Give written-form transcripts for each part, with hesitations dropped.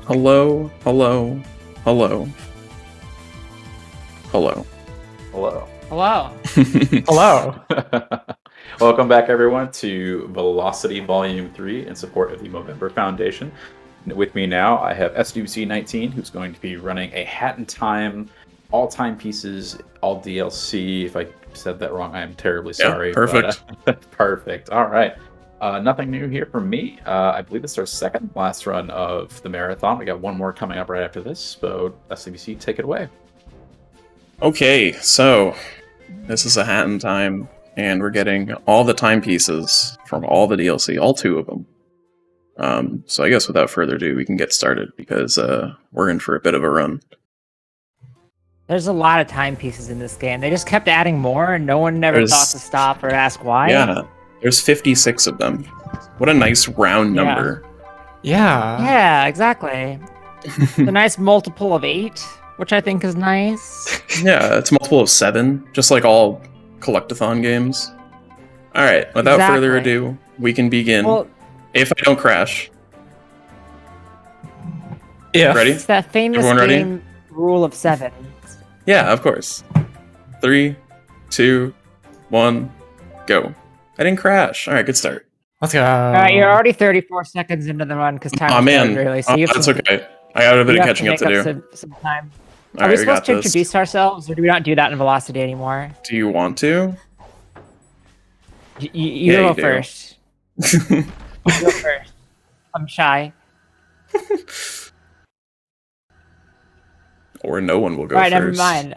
Hello, hello, hello, hello. Hello. Hello. Hello. Welcome back, everyone, to Velocity Volume 3 in support of the Movember Foundation. With me now, I have swc19, who's going to be running a Hat in Time, all timepieces, all DLC. If I said that wrong, I am terribly sorry. Yeah, perfect. But, perfect. All right. Nothing new here from me. I believe it's our second last run of the marathon. We got one more coming up right after this. So, SWC, take it away. Okay, so this is a Hat in Time, and we're getting all the timepieces from all the DLC, all 2 of them. So I guess without further ado, we can get started because we're in for a bit of a run. There's a lot of timepieces in this game. They just kept adding more, and no one never thought to stop or ask why. Yeah, there's 56 of them. What a nice round number. Yeah. Yeah, exactly. It's a nice multiple of 8, which I think is nice. Yeah, it's multiple of 7, just like all collectathon games. Alright, without further ado, we can begin. Well, if I don't crash. Yeah. Ready? it's that famous Everyone ready? game rule of 7. Yeah, of course. 3, 2, 1, go. I didn't crash. Alright, good start. Let's go. Alright, you're already 34 seconds into the run because time Aw, is man. really. So you have That's some, okay. I got a bit you of have catching up to do. Some time. Are Alright, we we supposed got to this. introduce ourselves, or do we not do that in Velocity anymore? Do you want to? You Yeah, go you do. first. You go first. I'm shy. Or no one will go Alright, first. never mind.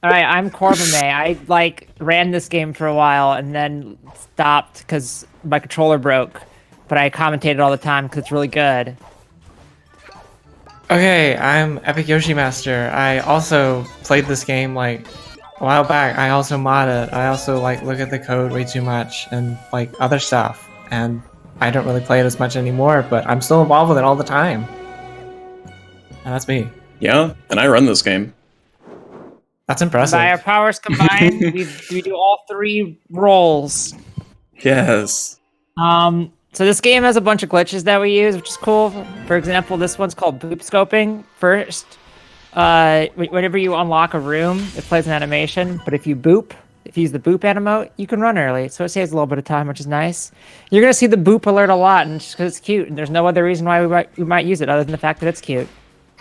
Alright, I'm Corbame. I ran this game for a while and then stopped because my controller broke. But I commentated all the time because it's really good. Okay, I'm Epic Yoshi Master. I also played this game like a while back. I also mod it. I also like look at the code way too much and like other stuff. And I don't really play it as much anymore, but I'm still involved with it all the time. And that's me. Yeah, and I run this game. That's impressive. By our powers combined, we do all 3 roles. Yes. So this game has a bunch of glitches that we use, which is cool. For example, this one's called boop scoping. First, whenever you unlock a room, it plays an animation, but if you use the boop animote, you can run early, so it saves a little bit of time, which is nice. You're gonna see the boop alert a lot, and just because it's cute, and there's no other reason why we might use it other than the fact that it's cute.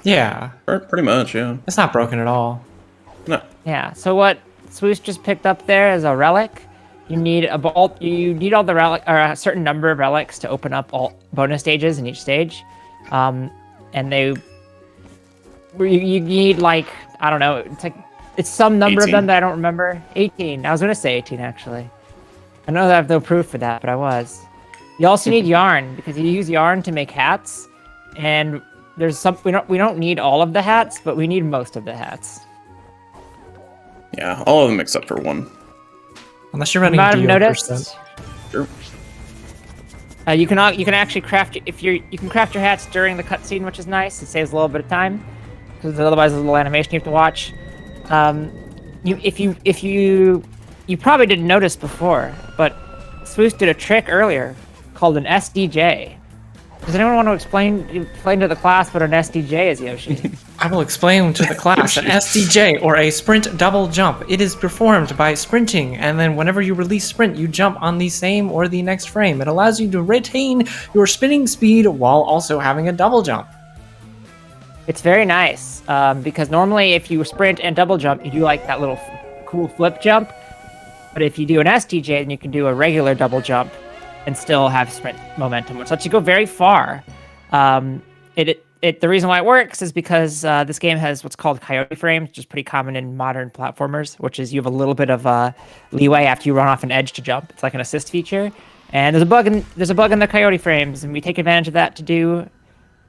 Yeah. Pretty much, yeah. It's not broken at all. No. Yeah. So what Swoosh just picked up there is a relic. You need all the relic, or a certain number of relics to open up all bonus stages in each stage, and you need like, I don't know, it's some number 18. of them that I don't remember. 18. I was gonna say 18 actually. I know that I have no proof for that, but I was. You also need yarn because you use yarn to make hats, and there's some we don't need all of the hats, but we need most of the hats. Yeah, all of them except for one. Unless you're You running might have DO noticed. Sure. You can actually craft you can craft your hats during the cutscene, which is nice. It saves a little bit of time because otherwise there's a little animation you have to watch. You probably didn't notice before, but Swoosh did a trick earlier called an SDJ. Does anyone want to explain to the class what an SDJ is, Yoshi? I will explain to the class an SDJ, or a sprint double jump. It is performed by sprinting, and then whenever you release sprint, you jump on the same or the next frame. It allows you to retain your spinning speed while also having a double jump. It's very nice because normally if you sprint and double jump, you do like that little cool flip jump. But if you do an SDJ, then you can do a regular double jump and still have sprint momentum, which lets you go very far. The reason why it works is because this game has what's called coyote frames, which is pretty common in modern platformers, which is you have a little bit of leeway after you run off an edge to jump. It's like an assist feature. And there's a bug in the coyote frames, and we take advantage of that to do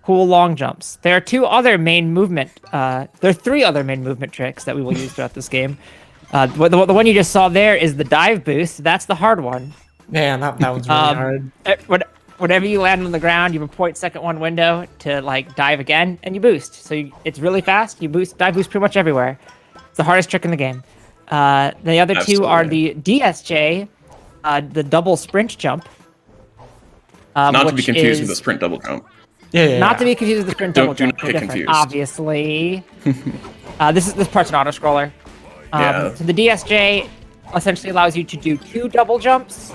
cool long jumps. There are 3 other main movement tricks that we will use throughout this game. The one you just saw there is the dive boost. That's the hard one. Man, that one's really hard. Whenever you land on the ground, you have a 0.2-second window to like dive again, and you boost. So it's really fast. You dive boost pretty much everywhere. It's the hardest trick in the game. The other 2 are the DSJ, the double sprint jump. Not to be confused with the sprint double jump. Yeah. Not to be confused with the sprint double Do jump. not They're get different, confused. obviously. This part's an auto scroller. Yeah. So the DSJ essentially allows you to do 2 double jumps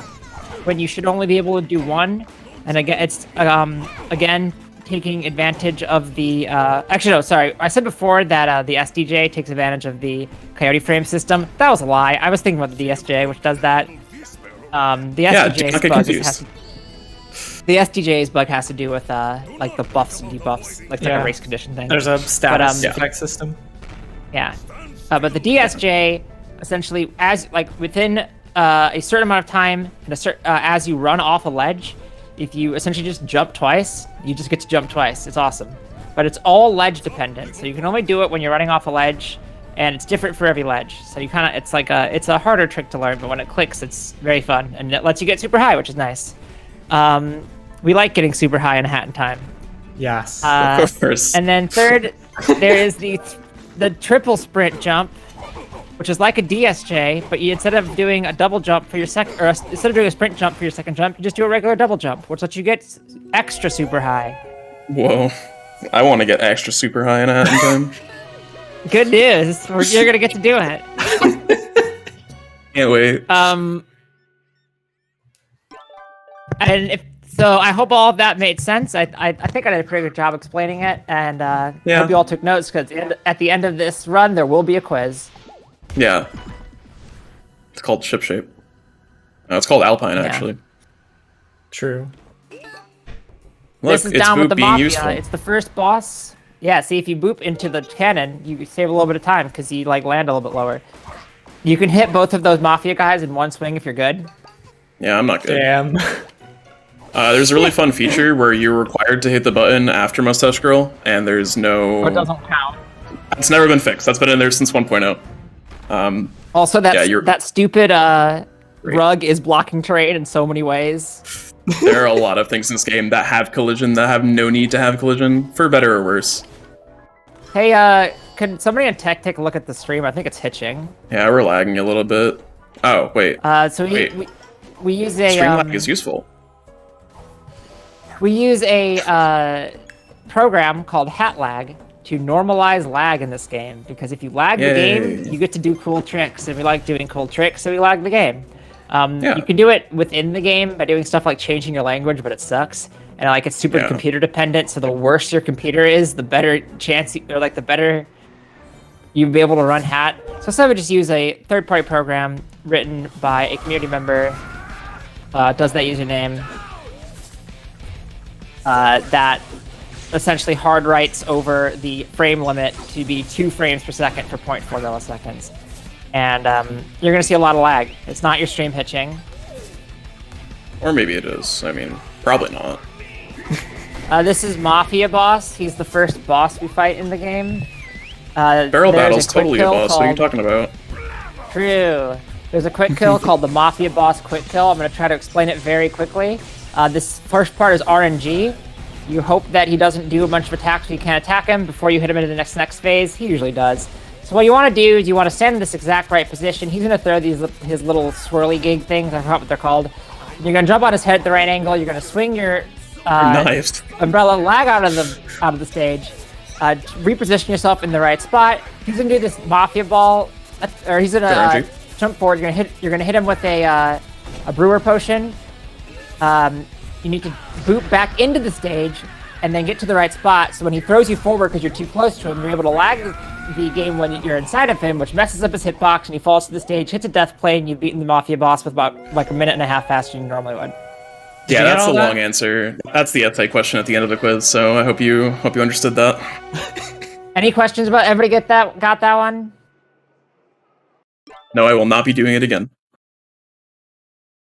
when you should only be able to do 1. And again, it's again taking advantage of the. Actually, no, sorry. I said before that the SDJ takes advantage of the Coyote frame system. That was a lie. I was thinking about the DSJ, which does that. The Yeah, do SDJ's not get bug confused. the SDJ's bug has to do with like the buffs and debuffs, like Yeah. a race condition thing. There's a status yeah. effect system. Yeah, but the DSJ essentially, as like within a certain amount of time, and as you run off a ledge, if you essentially just jump twice, you just get to jump twice. It's awesome, but it's all ledge dependent, so you can only do it when you're running off a ledge, and it's different for every ledge. So you kind of, it's a harder trick to learn, but when it clicks, it's very fun, and it lets you get super high, which is nice. We like getting super high in Hat in Time. Yes. Of course. And then third, there is the triple sprint jump, which is like a DSJ, but instead of doing a double jump for your instead of doing a sprint jump for your second jump, you just do a regular double jump, which lets you get extra super high. Whoa. I want to get extra super high in a hat in time. Good news, you're gonna get to do it. Can't wait. And so I hope all of that made sense. I think I did a pretty good job explaining it, and I hope you all took notes, because at the end of this run, there will be a quiz. Yeah. It's called Ship Shape. No, it's called Alpine, actually. True. Look, This is it's down with Boop the being Mafia. useful. It's the first boss. Yeah, see, if you boop into the cannon, you save a little bit of time, because you like land a little bit lower. You can hit both of those Mafia guys in one swing if you're good. Yeah, I'm not good. Damn. There's a really fun feature where you're required to hit the button after Mustache Girl, and there's no... Or it doesn't count. It's never been fixed. That's been in there since 1.0. Also, you're- that stupid rug is blocking terrain in so many ways. There are a lot of things in this game that have collision, that have no need to have collision, for better or worse. Hey, can somebody in tech take a look at the stream? I think it's hitching. Yeah, we're lagging a little bit. Oh, wait. So Wait. we use a Stream lag is useful. we use a program called Hat Lag to normalize lag in this game, because if you lag the game, you get to do cool tricks, and we like doing cool tricks, so we lag the game. You can do it within the game by doing stuff like changing your language, but it sucks. And like it's super computer dependent, so the worse your computer is, the better chance, the better you'll be able to run Hat. So instead we just use a third-party program written by a community member, does that username, that essentially hard writes over the frame limit to be 2 frames per second for 0.4 milliseconds. And you're going to see a lot of lag. It's not your stream hitching. Or maybe it is. I mean, probably not. This is Mafia Boss. He's the first boss we fight in the game. Barrel there's Battle's a quick totally a kill boss. What are you called- talking about? True. There's a quick kill called the Mafia Boss Quick Kill. I'm going to try to explain it very quickly. This first part is RNG. You hope that he doesn't do a bunch of attacks so you can't attack him before you hit him into the next phase. He usually does. So what you want to do is you want to stand in this exact right position. He's going to throw his little swirly gig things. I forgot what they're called. You're going to jump on his head at the right angle. You're going to swing your Knives. umbrella, lag out of the stage. Reposition yourself in the right spot. He's going to do this Mafia Ball, or he's going to jump forward. You're going to hit him with a brewer potion. You need to boot back into the stage and then get to the right spot, so when he throws you forward because you're too close to him, you're able to lag the game when you're inside of him, which messes up his hitbox, and he falls to the stage, hits a death play, and you've beaten the Mafia Boss with about like a minute and a half faster than you normally would. Yeah, you get that's all the that? long answer. That's the essay question at the end of the quiz, so I hope you understood that. Any questions about everybody got that one? No, I will not be doing it again.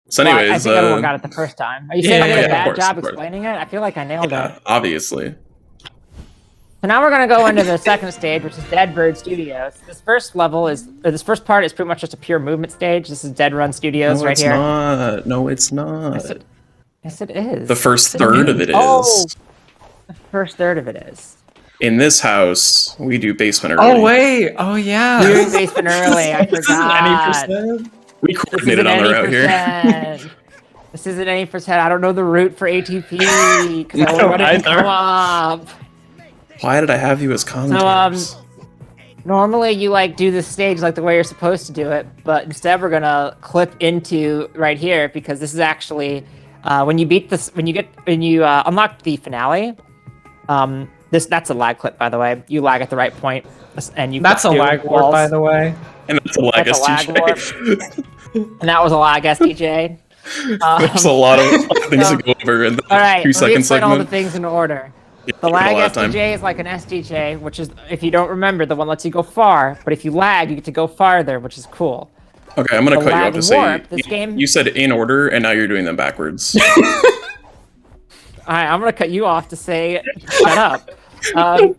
So Well, anyways, I think everyone got it the first time. Are you saying I did a of bad course, job of course. explaining it? I feel like I nailed yeah, it. obviously. So now we're gonna go into the second stage, which is Dead Bird Studios. This first part is pretty much just a pure movement stage. This is Dead Run Studios No, right it's here. not. No, it's not. Yes, it is. The first third of it is. Oh, the first third of it is. In this house, we do basement early. Oh wait! Oh yeah. You're in basement early. I This is any forgot. percent. We This is coordinated an on the any route here. percent. This isn't any percent. I don't know the route for ATP because I want it to come up. Why did I have you as commentators? Normally you like do the stage like the way you're supposed to do it, but instead we're gonna clip into right here because this is actually when you unlock the finale. That's a lag clip, by the way. You lag at the right point, and you. That's a lag warp, by the way. And that's a lag SDJ. And that was a lag SDJ. There's a lot of things to go over in the all right, 2 second segment. All the things in order. The lag SDJ is like an SDJ, which is, if you don't remember, the one lets you go far, but if you lag, you get to go farther, which is cool. Okay, I'm gonna cut you off to say warp, you said in order, and now you're doing them backwards. Alright, I'm gonna cut you off to say shut up. The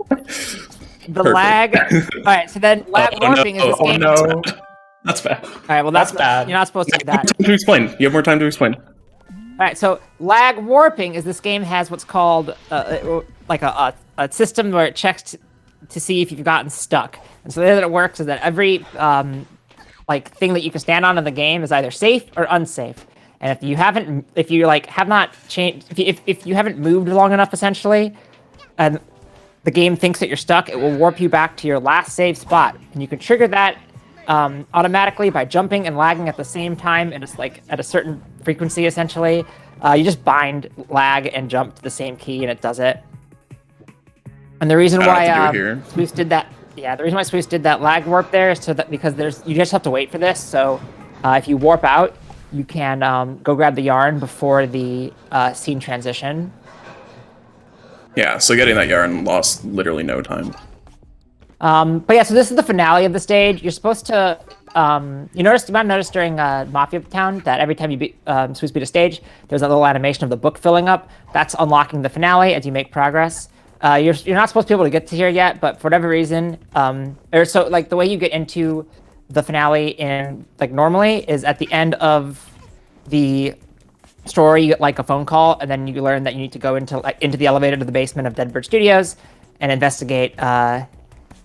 Perfect. lag. Alright, so then lag warping is this game. No. That's bad. Alright, well that's bad. You're not supposed to do that. Time to explain. You have more time to explain. Alright, so lag warping is this game has what's called like a system where it checks to see if you've gotten stuck. And so the way that it works is that every like thing that you can stand on in the game is either safe or unsafe. And if you haven't moved long enough, essentially, and the game thinks that you're stuck, it will warp you back to your last save spot. And you can trigger that automatically by jumping and lagging at the same time, and it's like at a certain frequency, essentially. You just bind lag and jump to the same key, and it does it. And the reason why Swoosh did that, the reason why Swoosh did that lag warp there is so that because you just have to wait for this. So if you warp out, you can go grab the yarn before the scene transition. Yeah, so getting that yarn lost literally no time. But yeah, so this is the finale of the stage. You're supposed to, you might have noticed during Mafia Town that every time you Swoosh beat a stage, there's a little animation of the book filling up. That's unlocking the finale as you make progress. You're not supposed to be able to get to here yet, but for whatever reason, so like the way you get into the finale in like normally is at the end of the story you get like a phone call, and then you learn that you need to go into the elevator to the basement of Deadbird Studios and investigate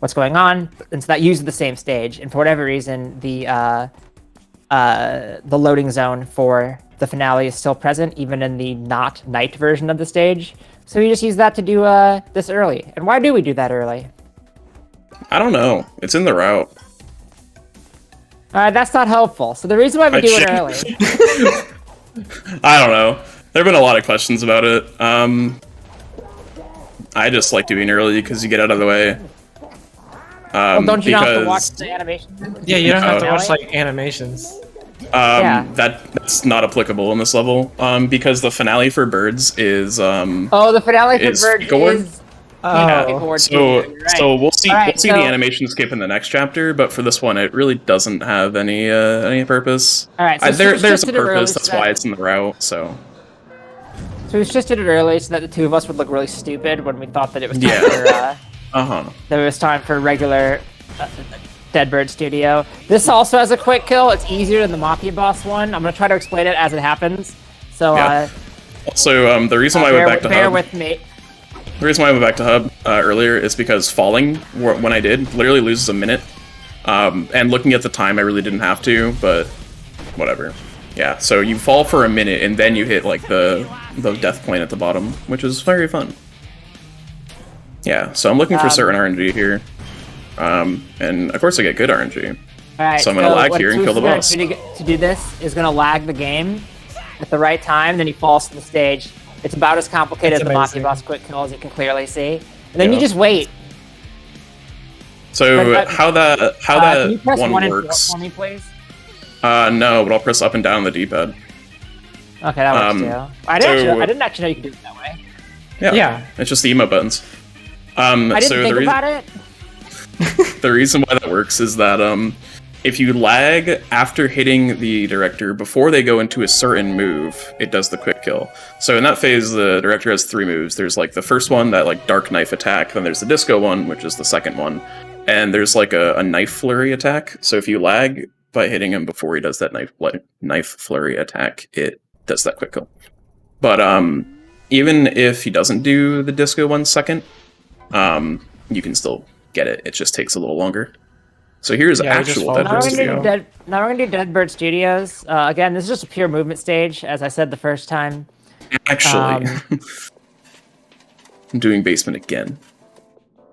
what's going on. And so that uses the same stage, and for whatever reason the loading zone for the finale is still present even in the not night version of the stage. So we just use that to do this early. And why do we do that early? I don't know. It's in the route. That's not helpful. So the reason why we do it early... I don't know. There have been a lot of questions about it. I just like doing it early because you get out of the way. Well, don't you not have to watch the animations? Yeah, you don't have to watch like animations. That's not applicable in this level. Because the finale for Birds is the finale for Birds is... Yeah. So we'll see the animation skip in the next chapter, but for this one, it really doesn't have any purpose. All right, so there's a purpose. That's why it's in the route. So we just did it early so that the two of us would look really stupid when we thought that it was time for that it was time for regular Deadbird Studio. This also has a quick kill. It's easier than the Mafia Boss one. I'm gonna try to explain it as it happens. So also the reason why I went back to bear Hub. with me. The reason why I went back to Hub earlier is because falling, when I did, literally loses a minute. And looking at the time, I really didn't have to, but whatever. Yeah, so you fall for a minute, and then you hit like the death point at the bottom, which is very fun. Yeah, so I'm looking for certain RNG here. And of course I get good RNG. Alright, so I'm going to lag here and kill the boss. To do this is going to lag the game at the right time, then he falls to the stage. It's about as complicated as the Mafia Boss quick kill, as you can clearly see. And then you just wait. So how that can you press one 1 works? And 4 for me, please? No, but I'll press up and down on the D-pad. Okay, that works too. I didn't actually know you could do it that way. Yeah. It's just the emote buttons. I didn't think about it. The reason why that works is that if you lag after hitting the director before they go into a certain move, it does the quick kill. So in that phase, the director has 3 moves. There's like the first one, that like dark knife attack, then there's the disco one, which is the second one, and there's like a knife flurry attack. So if you lag by hitting him before he does that knife flurry attack, it does that quick kill. But even if he doesn't do the disco 1 second, you can still get it. It just takes a little longer. So here's Yeah, we just actual followed Now Deadbird we're, Studio. gonna Studio. do now we're gonna do Deadbird Studios. Again, this is just a pure movement stage, as I said the first time. Actually, I'm doing basement again.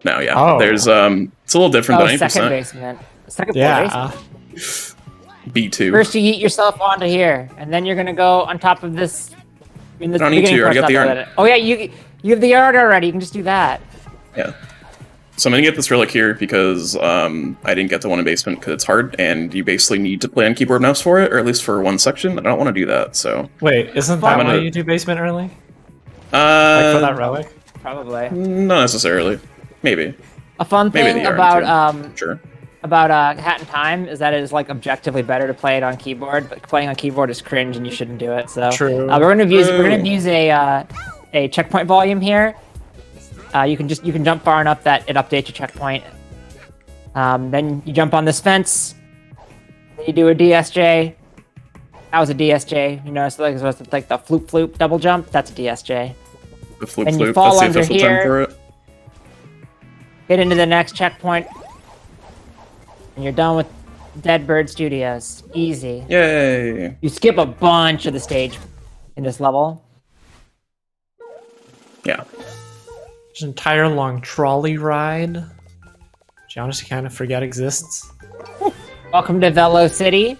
No, yeah. Oh. There's it's a little different Oh, than second 90%. basement. Second floor Yeah. basement. B2. First, you yeet yourself onto here, and then you're gonna go on top of this. I mean, this I don't need beginning to, I already part's got not the that yard. bad. Oh yeah, you have the yard already. You can just do that. Yeah. So I'm gonna get this relic here because I didn't get the one in basement because it's hard, and you basically need to play on keyboard and mouse for it, or at least for one section. I don't want to do that, so Wait, isn't I'm that why gonna- you do basement early? Like for that relic? Probably. not necessarily. Maybe. A fun Maybe thing the yard about too. Sure. Hat in Time is that it is like objectively better to play it on keyboard, but playing on keyboard is cringe and you shouldn't do it. So True. we're gonna use True. a checkpoint volume here. You can jump far enough that it updates your checkpoint. Then you jump on this fence. Then you do a DSJ. That was a DSJ. You know, so like the floop double jump. That's a DSJ. The flip And you flip. fall That's the under official term here. for it. Get into the next checkpoint. And you're done with Deadbird Studios. Easy. Yay. You skip a bunch of the stage in this level. Yeah. There's an entire long trolley ride, which you honestly kind of forget exists. Welcome to Velo City.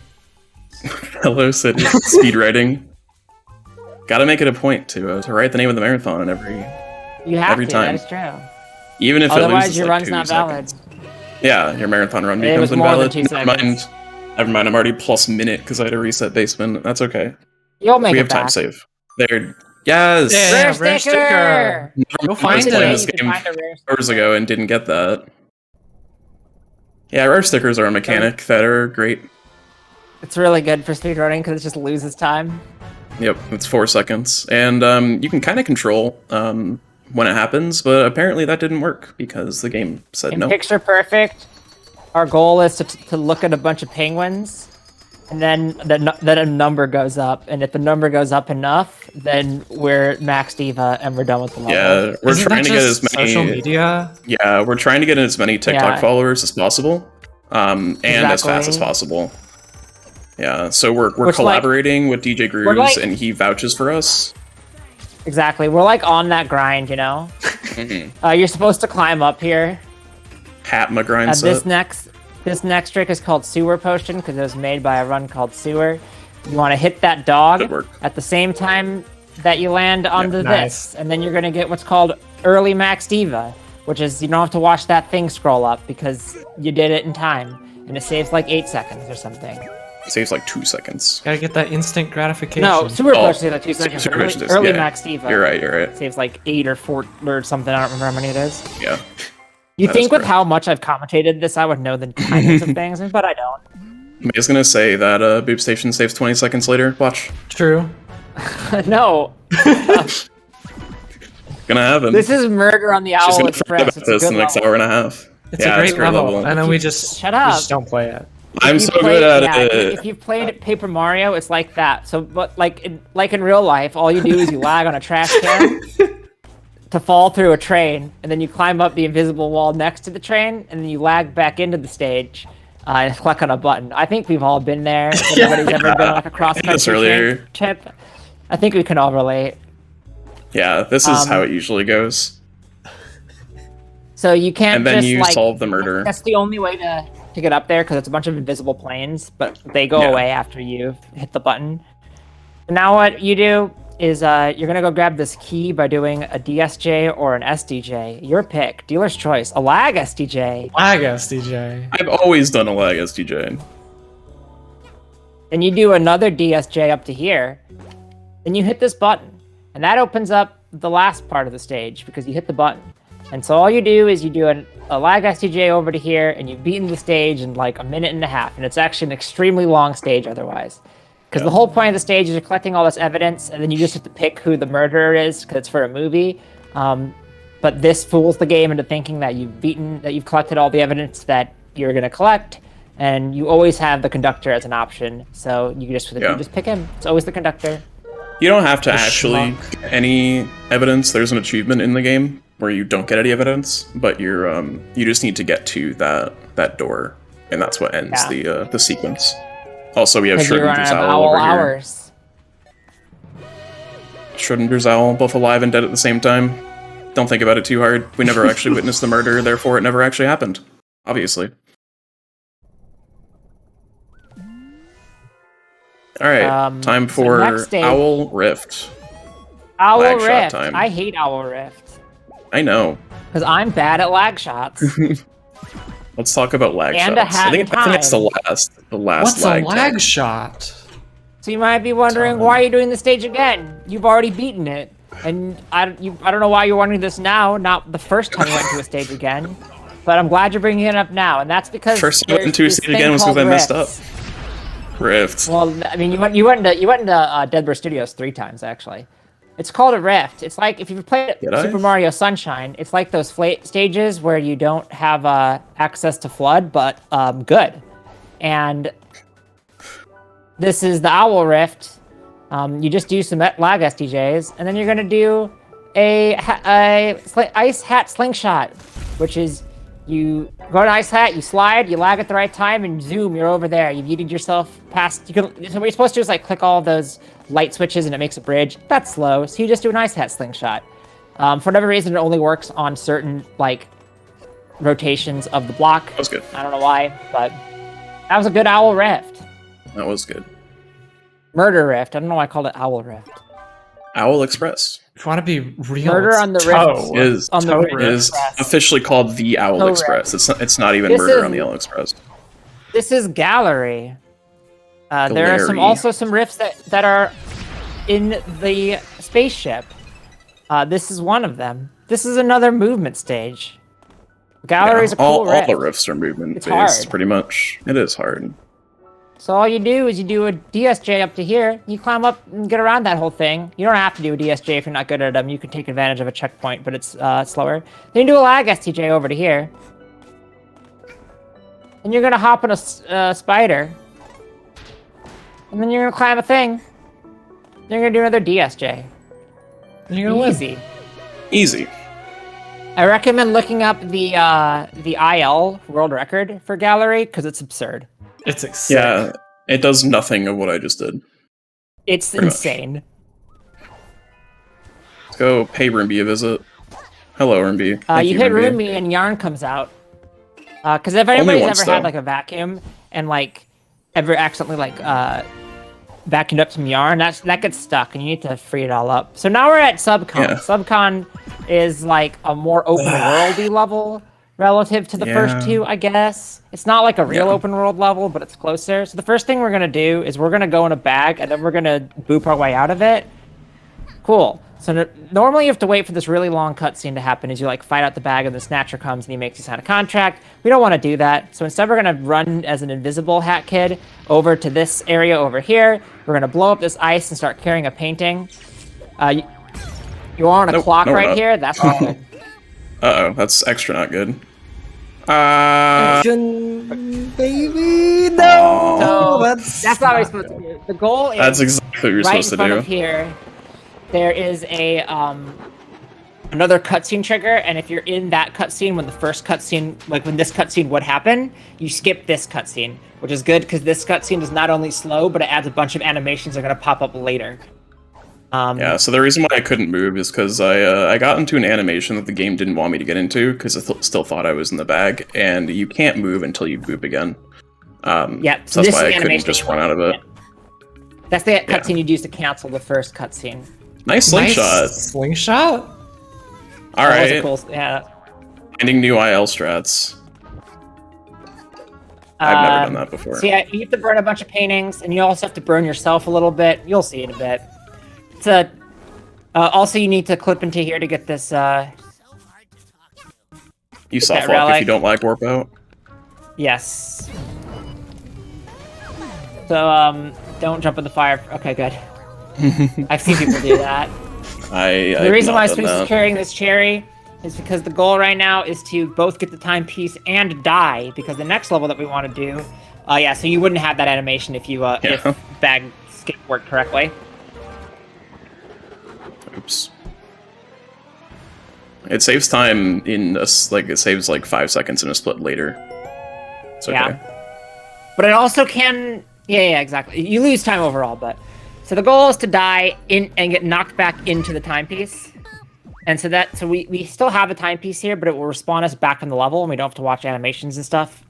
Hello, City. Speed writing. Gotta make it a point to write the name of the marathon every, You have Every to, time. that is true. even if it Otherwise, loses your like run's 2 not seconds. valid. Yeah, your marathon run It becomes was more than invalid. 2 Never mind. seconds. Never mind. I'm already plus minute because I had to reset basement. That's okay. You'll make We it have time back. save. There. Yes. Yeah. Rare rare sticker! sticker! Go I was find playing it. this You can game find a rare hours sticker. ago and didn't get that. Yeah, rare stickers are a mechanic that are great. It's really good for speedrunning because it just loses time. Yep, it's 4 seconds, and you can kind of control when it happens, but apparently that didn't work because the game said In no. Picture Perfect, our goal is to look at a bunch of penguins, and then then a number goes up, and if the number goes up enough, then we're max diva and we're done with the level. Yeah, we're Isn't trying that to get just as many. social media? Yeah, we're trying to get as many TikTok Yeah. followers as possible, and as fast as Exactly. possible. Yeah, so we're Which, like- collaborating with DJ Grooves, like- and he vouches for us. Exactly. We're like on that grind, you know. You're supposed to climb up here. Hatma grind And set. this next trick is called Sewer Potion because it was made by a run called Sewer. You want to hit that dog Good work. at the same time that you land onto nice. this, and then you're gonna get what's called early max diva, which is you don't have to watch that thing scroll up because you did it in time, and it saves like 8 seconds or something. Saves like 2 seconds. Gotta get that instant gratification. No, Sewer Oh, Potion saves like 2 seconds. Sewer Potion does, Early yeah. max diva You're right. saves like 8 or 4 or something. I don't remember how many it is. Yeah. You That think is with correct. how much I've commentated this, I would know the timings of things, but I don't. I'm just gonna say that Boob Station saves 20 seconds later. Watch. True. No, Gonna happen. this is Murder on the She's Owl gonna forget Express. about It's a this in good the next level. hour and a half. It's Yeah, a great great level. And then we just Shut we up. just don't play it. I'm If you so played- good at yeah, it. If you've played Paper Mario, it's like that. So, but like in real life, all you do is you lag on a trash can to fall through a train, and then you climb up the invisible wall next to the train, and then you lag back into the stage and click on a button. I think we've all been there. If anybody's ever been on like a cross This country earlier. trip, I think we can all relate. Yeah, this is how it usually goes. So you can't And then just you like solve the murder. That's the only way to get up there because it's a bunch of invisible planes, but they go Yeah. away after you hit the button. Now what you do is you're gonna go grab this key by doing a DSJ or an SDJ. Your pick, dealer's choice. A lag SDJ. I guess, DJ. I've always done a lag SDJ. Then you do another DSJ up to here. Then you hit this button, and that opens up the last part of the stage because you hit the button. And so all you do is you do a lag SDJ over to here, and you've beaten the stage in like a minute and a half, and it's actually an extremely long stage otherwise. Because the whole point of the stage is you're collecting all this evidence, and then you just have to pick who the murderer is because it's for a movie. But this fools the game into thinking that you've collected all the evidence that you're gonna collect, and you always have the conductor as an option. So you just pick him. It's always the conductor. You don't have to A actually schmuck. get any evidence. There's an achievement in the game where you don't get any evidence, but you just need to get to that door and that's what ends the sequence. Also, we have Because you're Schrodinger's running owl over here. hours. Schrodinger's owl, both alive and dead at the same time. Don't think about it too hard. We never actually witnessed the murder, therefore it never actually happened. Obviously. Alright, time for next stage- Owl Rift. Owl Lag shot Rift. time. I hate Owl Rift. I know. Because I'm bad at lag shots. Let's talk about lag And shots. a hat I think in it's the last What's lag a lag time. shot? So you might be wondering, why are you doing the stage again? You've already beaten it. And I don't know why you're wondering this now, not the first time you went to a stage again. But I'm glad you're bringing it up now, and that's because First time I went to a there's stage this again thing was because called I messed up. rifts. Rift. Well, I mean, you went into Deadbird Studios 3 times actually. It's called a rift. It's like if you've played Did I? Super Mario Sunshine. It's like those stages where you don't have access to flood, but good. And this is the Owl Rift. You just do some lag STJs, and then you're gonna do a ice hat slingshot, which is you go to ice hat, you slide, you lag at the right time, and zoom, you're over there. You've yeeted yourself past. So what you're supposed to do is like click all of those light switches, and it makes a bridge. That's slow, so you just do an ice hat slingshot. For whatever reason, it only works on certain like rotations of the block. That was good. I don't know why, but that was a good Owl Rift. That was good. Murder Rift. I don't know why I called it Owl Rift. Owl Express If you want to be real, Murder it's on the toe. Rift. is On the Toe Rift is Express. officially called the Owl Toe Express. It's not even This Murder is- on the Owl Express. This is Gallery. There are Gallery. also some rifts that are in the spaceship. This is one of them. This is another movement stage. Gallery is a cool all rift. the rifts are movement It's based, hard. pretty much. It is hard. So all you do is you do a DSJ up to here. You climb up and get around that whole thing. You don't have to do a DSJ if you're not good at them. You can take advantage of a checkpoint, but it's slower. Then you do a lag STJ over to here. And you're gonna hop on a spider. And then you're gonna climb a thing. Then you're gonna do another DSJ. And you're gonna win. Easy. Easy. I recommend looking up the IL world record for Gallery because it's absurd. It's sick. Yeah, it does nothing of what I just did. It's Pretty much. insane. Let's go pay Rimby a visit. Hello, Rimby. Thank You hit Rimby. Rumi and yarn comes out. Because if anybody's once, ever had though. like a vacuum and like ever accidentally like vacuumed up some yarn, that gets stuck and you need to free it all up. So now we're at Subcon. Yeah. Subcon is like a more open worldy level relative to the first Yeah. two, I guess. It's not like a real Yeah. open world level, but it's closer. So the first thing we're gonna do is we're gonna go in a bag and then we're gonna boop our way out of it. Cool. So normally you have to wait for this really long cutscene to happen as you like fight out the bag and the snatcher comes and he makes you sign a contract. We don't want to do that. So instead we're going to run as an invisible hat kid over to this area over here. We're going to blow up this ice and start carrying a painting. You want a Nope, clock no, we're right not. here? That's all good. Uh-oh, that's extra not good. Baby, no! So that's not what we're supposed to do. The goal is That's exactly what you're right in supposed to front do. of here. There is a another cutscene trigger, and if you're in that cutscene when the first cutscene, like when this cutscene would happen, you skip this cutscene, which is good because this cutscene is not only slow, but it adds a bunch of animations that are gonna pop up later. Yeah, so the reason why I couldn't move is because I got into an animation that the game didn't want me to get into because it still thought I was in the bag, and you can't move until you boop again. Yeah, so this that's why is I couldn't animation just you run want. out of it. That's the cutscene you'd use to cancel the first cutscene. Nice slingshot. Nice slingshot. All That was a right, cool, yeah. finding new IL strats. I've never done that before. So yeah, you have to burn a bunch of paintings, and you also have to burn yourself a little bit. You'll see in a bit. It's a. Also, you need to clip into here to get this. You soft that lock if relic. you don't lag warp out. Yes. So don't jump in the fire. Okay, good. I've seen people do that. The reason why I'm supposed to be carrying this cherry is because the goal right now is to both get the timepiece and die, because the next level that we want to do, yeah, so you wouldn't have that animation if you if bag skip worked correctly. Oops. It saves time in a, like it saves like 5 seconds in a split later. It's okay. Yeah. But it also can... Yeah, exactly. You lose time overall, but... So the goal is to die in and get knocked back into the timepiece. And so we still have a timepiece here, but it will respawn us back on the level, and we don't have to watch animations and stuff.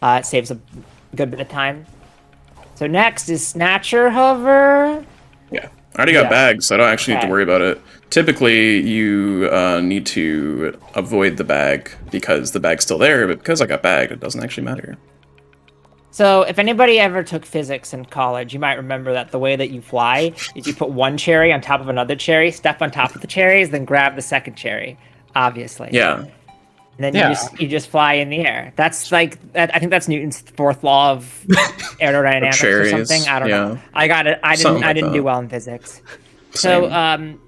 It saves a good bit of time. So next is Snatcher Hover. Yeah. I already got bags, so I don't actually need to worry about it. Typically, you need to avoid the bag because the bag's still there, but because I got bagged, it doesn't actually matter. So if anybody ever took physics in college, you might remember that the way that you fly is you put one cherry on top of another cherry, step on top of the cherries, then grab the second cherry, obviously. Yeah. And then you just fly in the air. That's like I think that's Newton's fourth law of aerodynamics or something. I don't know. I got it. I didn't do well in physics. Same. So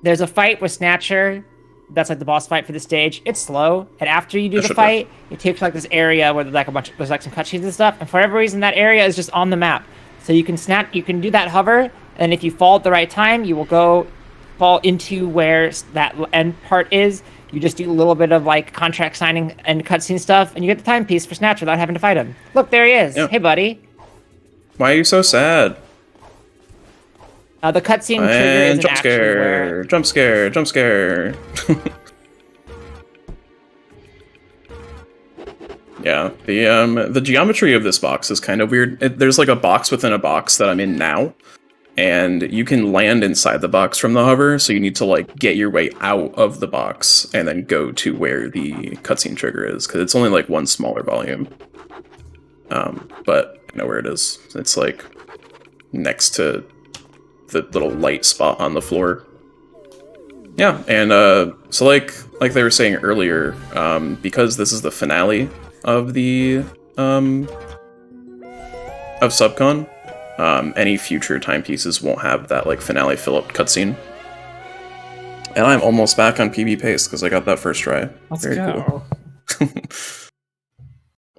there's a fight with Snatcher. That's like the boss fight for the stage. It's slow, and after you do the fight, it takes like this area where there's like some cutscenes and stuff. And for every reason, that area is just on the map. So you can do that hover, and if you fall at the right time, you will fall into where that end part is. You just do a little bit of like contract signing and cutscene stuff, and you get the timepiece for Snatcher without having to fight him. Look, there he is. Yep. Hey, buddy. Why are you so sad? The cutscene trigger is jump scare, jump scare, jump scare. Yeah, the geometry of this box is kind of weird. There's like a box within a box that I'm in now, and you can land inside the box from the hover, so you need to like get your way out of the box and then go to where the cutscene trigger is, because it's only like one smaller volume. But I know where it is. It's like next to the little light spot on the floor. Yeah, and so like they were saying earlier, because this is the finale of the of Subcon, any future timepieces won't have that like finale fill-up cutscene. And I'm almost back on PB pace because I got that first try. Let's Very go. Cool.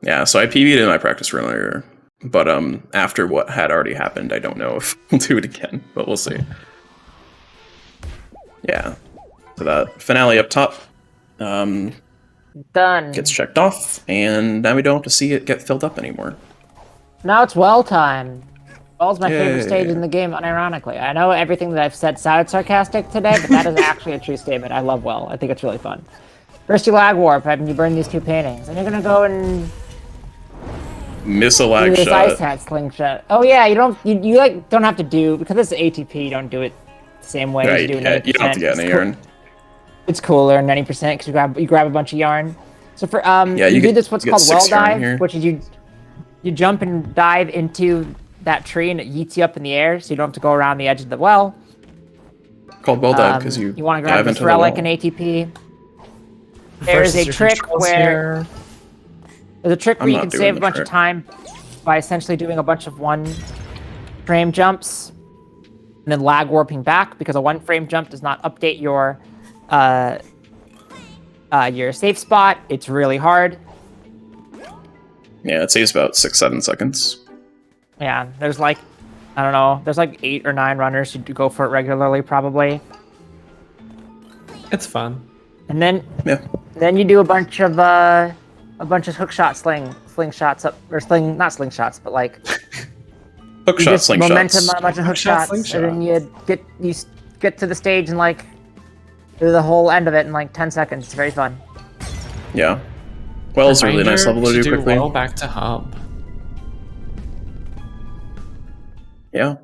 Yeah, so I PB'd in my practice run earlier, but after what had already happened, I don't know if we'll do it again, but we'll see. Yeah, so that finale up top Done. gets checked off, and now we don't have to see it get filled up anymore. Now it's well time. Well's my favorite Yay. stage in the game, unironically. I know everything that I've said sounded sarcastic today, but that is actually a true statement. I love Well. I think it's really fun. First you lag warp, and you burn these two paintings, and you're gonna go and Miss a do lag this shot. ice hat slingshot. Oh yeah, you like don't have to do, because this is ATP. You don't do it the same way as Right, you do it. yeah, you don't have to get any yarn. It's cooler, 90%, because you grab a bunch of yarn. So for Yeah, you do get- this what's you get called well 6 yarn dive, here. which is you jump and dive into that tree and it yeets you up in the air, so you don't have to go around the edge of the well. Called well dive because You want to grab dive this into the relic well. in ATP. There's a trick where I'm you not can doing save the a bunch trick. of time by essentially doing a bunch of one-frame jumps and then lag warping back, because a one-frame jump does not update your safe spot. It's really hard. Yeah, it saves about 6-7 seconds. Yeah, there's like, I don't know, there's like 8 or 9 runners who do go for it regularly, probably. It's fun. And then Yeah. you do a bunch of hookshot slingshots up, or not slingshots, but like Hook you shot, just slingshot. momentum on a bunch of hook Hookshot, shots, and then you get to the stage and like do the whole end of it in like 10 seconds. It's very fun. Yeah. Well's a really nice level to do quickly. Well back to hub. Yeah.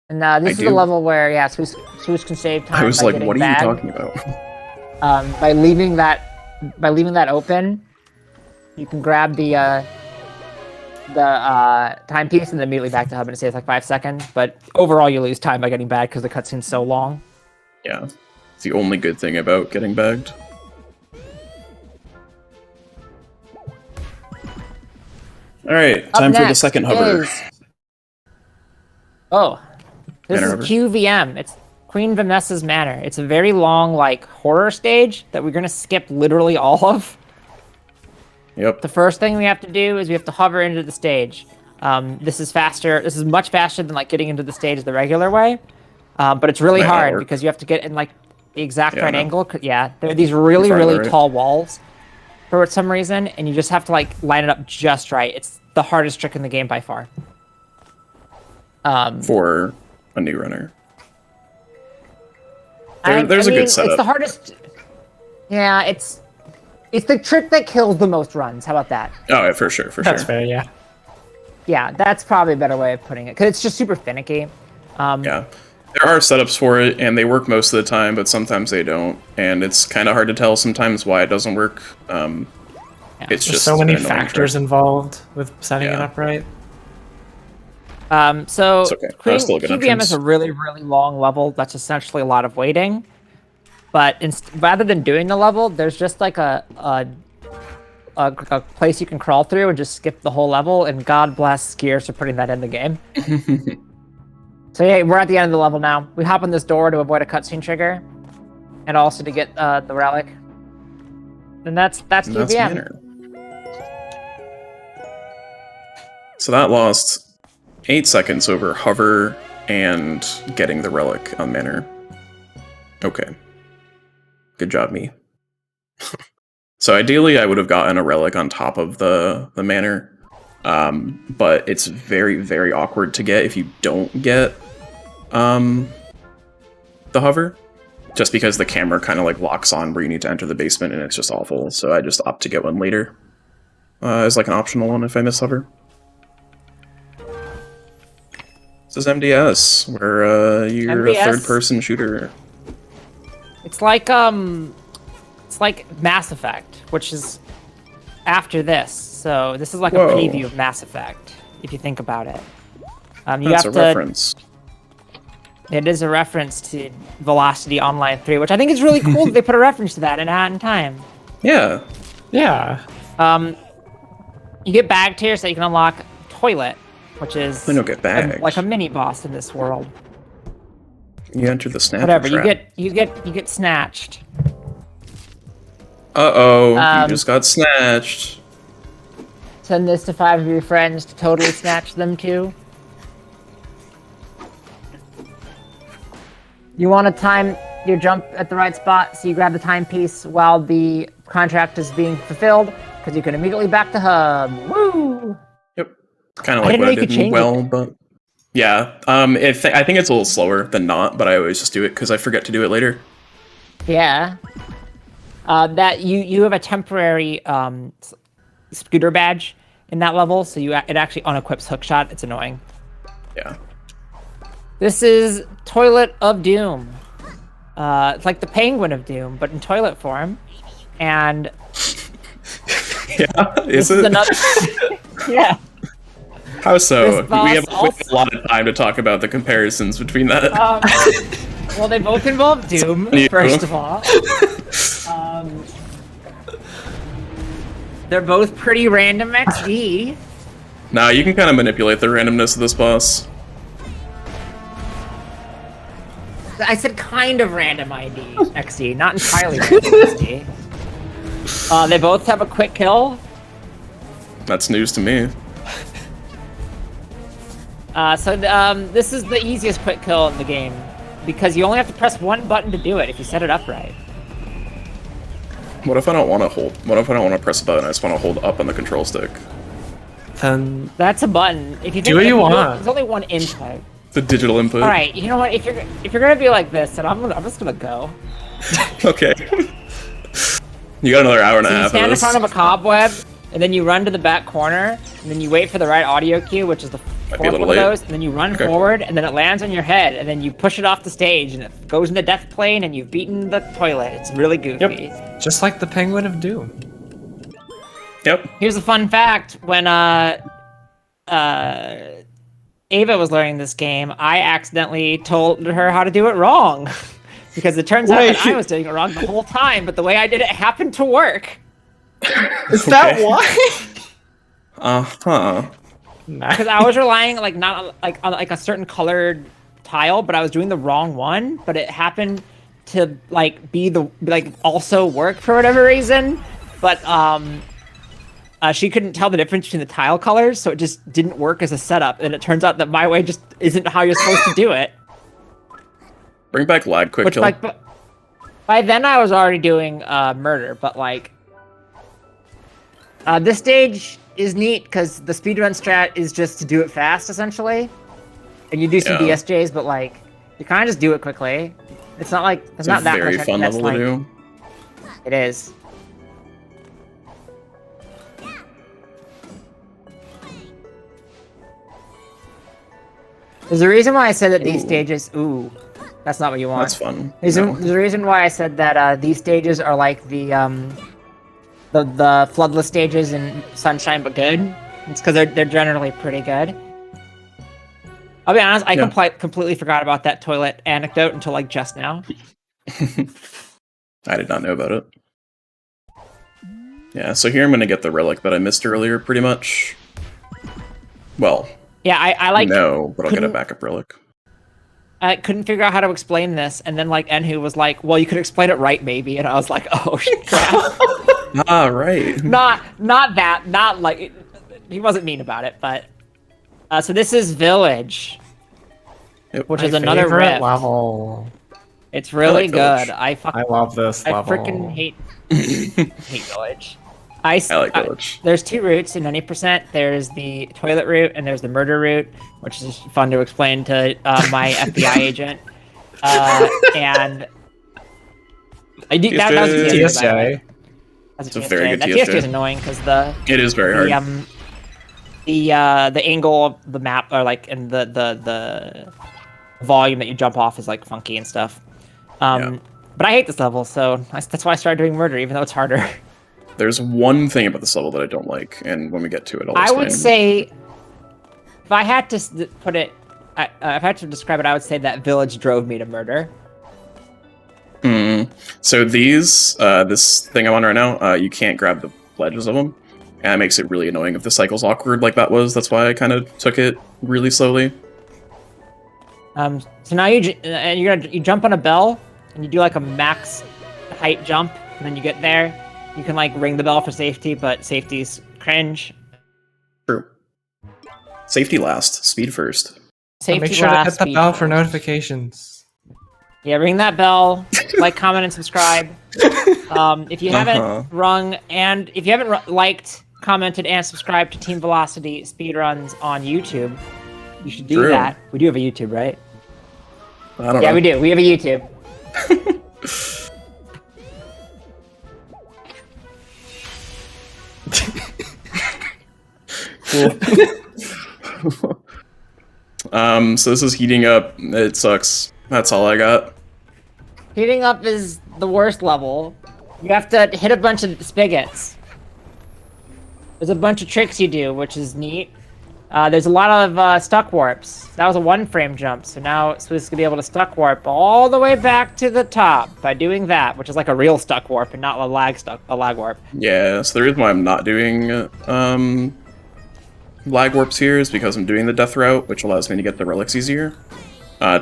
And this is do. the level where Swoosh can save time. I was by like, getting what are you bagged. talking about? By leaving that open, you can grab the timepiece and then immediately back to hub, and it saves like 5 seconds. But overall, you lose time by getting bagged because the cutscene's so long. Yeah. It's the only good thing about getting bagged. Alright, time for the second hover. This Manor is hover. QVM. It's Queen Vanessa's Manor. It's a very long, like, horror stage that we're gonna skip literally all of. Yep. The first thing we have to do is we have to hover into the stage. This is faster. This is much faster than like getting into the stage the regular way. But it's really Might not hard work. because you have to get in like the exact Yeah, I right know. angle. Yeah, there are these really, You're really right. tall walls. for some reason, and you just have to like line it up just right. It's the hardest trick in the game by far. For a new runner. There's a good setup. It's the hardest. Yeah, it's the trick that kills the most runs. How about that? Oh, yeah, for sure, That's fair, yeah. Yeah, that's probably a better way of putting it, because it's just super finicky. Yeah. There are setups for it, and they work most of the time, but sometimes they don't. And it's kind of hard to tell sometimes why it doesn't work. It's There's just so many an annoying factors trick. involved with setting it Yeah. up right. So It's okay. That's still a good QVM entrance. is a really, really long level. That's essentially a lot of waiting. But rather than doing the level, there's just like a place you can crawl through and just skip the whole level. And God bless skiers for putting that in the game. So yeah, we're at the end of the level now. We hop in this door to avoid a cutscene trigger, and also to get the relic. And that's And that's QVM. Manor. So that lost 8 seconds over hover and getting the relic on Manor. Okay. Good job, me. So ideally, I would have gotten a relic on top of the Manor, but it's very, very awkward to get if you don't get the hover, just because the camera kind of like locks on where you need to enter the basement, and it's just awful. So I just opt to get one later as like an optional one if I miss hover. This is MDS, where you're a MDS? third-person shooter. It's like Mass Effect, which is after this. So this is like Whoa. a preview of Mass Effect, if you think about it. You That's a have to. reference. It is a reference to Velocity Online 3, which I think is really cool that they put a reference to that in Hat in Time. Yeah. Yeah. You get bagged here so you can unlock Toilet, which is I don't get bagged. like a mini boss in this world. You enter the snatcher Whatever, trap. you get snatched. Uh-oh, you Um, just got snatched. Send this to 5 of your friends to totally snatch them too. You want to time your jump at the right spot, so you grab the timepiece while the contract is being fulfilled, because you can immediately back to hub. Woo! Yep. Kind of I like didn't what know I you could did change well, but... Yeah, I think it's a little slower than not, but I always just do it because I forget to do it later. Yeah. That you have a temporary scooter badge in that level, so it actually unequips hookshot. It's annoying. Yeah. This is Toilet of Doom. It's like the Penguin of Doom, but in toilet form. And Yeah, this is it? is another. Yeah. How so? This boss We have also- a lot of time to talk about the comparisons between that. Well, they both involve Doom, You. first of all. They're both pretty random XD. Nah, you can kind of manipulate the randomness of this boss. I said kind of random ID XD, not entirely random XD. They both have a quick kill. That's news to me. This is the easiest quick kill in the game, because you only have to press one button to do it if you set it up right. What if I don't want to hold? What if I don't want to press a button? I just want to hold up on the control stick. Then That's a button. If you Do what you want. There's only one input. The digital input. All right, you know what? If you're gonna be like this, then I'm just gonna go. Okay. You got another hour and a So you half of stand in this. front of a cobweb, and then you run to the back corner, and then you wait for the right audio cue, which is the Might be a fourth little one of late. those, and then you run Okay. forward, and then it lands on your head, and then you push it off the stage, and it goes in the death plane, and you've beaten the toilet. It's really goofy. just like the Penguin of Doom. Yep. Here's a fun fact: when Ava was learning this game, I accidentally told her how to do it wrong. Because it turns out that I was doing it wrong the whole time, but the way I did it happened to work. Is that Okay. why? Uh-huh. Because I was relying not on a certain colored tile, but I was doing the wrong one. But it happened to be also work for whatever reason. But she couldn't tell the difference between the tile colors, so it just didn't work as a setup. And it turns out that my way just isn't how you're supposed to do it. Bring back lag quick Which kill. by then I was already doing murder, but This stage is neat because the speedrun strat is just to do it fast, essentially. And you do some Yeah. DSJs, but like, you kind of just do it quickly. It's not like, It's not a that very much. fun That's level like, to do. It is. There's a reason why I said that these Ooh. stages, that's not what you want. That's fun. There's No. a reason why I said that these stages are like the floodless stages in Sunshine but good. It's because they're generally pretty good. I'll be honest, I Yeah. completely forgot about that toilet anecdote until like just now. I did not know about it. Yeah, so here I'm gonna get the relic that I missed earlier, pretty much. Well, Yeah, I like no, but I'll get a couldn't- backup relic. I couldn't figure out how to explain this, and then like Enhu was like, "Well, you could explain it right, maybe," and I was like, "Oh crap!" Ah, right. not that, not like he wasn't mean about it, but so this is Village, which is My another favorite rift. level. It's really like Village. good. I love this I level. freaking hate Village. I like Village. There's two routes in 90%. There's the toilet route and there's the murder route, which is fun to explain to my FBI agent. And I do, that was a TSJ. TSJ, by the way. That's It's a very good That TSJ. TSJ is annoying because the It is very hard. the angle of the map, or like, and the volume that you jump off is like funky and stuff. Yeah. But I hate this level, so that's why I started doing murder, even though it's harder. There's one thing about this level that I don't like, and when we get to it, I'll I explain. would say, if I had to put it, if I had to describe it, I would say that Village drove me to murder. So these, this thing I'm on right now, you can't grab the pledges of them, and it makes it really annoying if the cycle's awkward like that was. That's why I kind of took it really slowly. So now you jump on a bell, and you do like a max height jump, and then you get there. You can like ring the bell for safety, but safety's cringe. True. Safety last, speed first. Safety Make sure to last, hit the speed bell for first. notifications. Yeah, ring that bell, like, comment, and subscribe. If you haven't rung, and if you haven't liked, commented, and subscribed to Team Velocity Speedruns on YouTube, you should do True. that. We do have a YouTube, right? I don't know. Yeah, we do. We have a YouTube. So this is heating up. It sucks. That's all I got. Heating up is the worst level. You have to hit a bunch of spigots. There's a bunch of tricks you do, which is neat. There's a lot of stuck warps. That was a one-frame jump, so now Swiss is gonna be able to stuck warp all the way back to the top by doing that, which is like a real stuck warp and not a lag warp. Yeah, so the reason why I'm not doing lag warps here is because I'm doing the death route, which allows me to get the relics easier.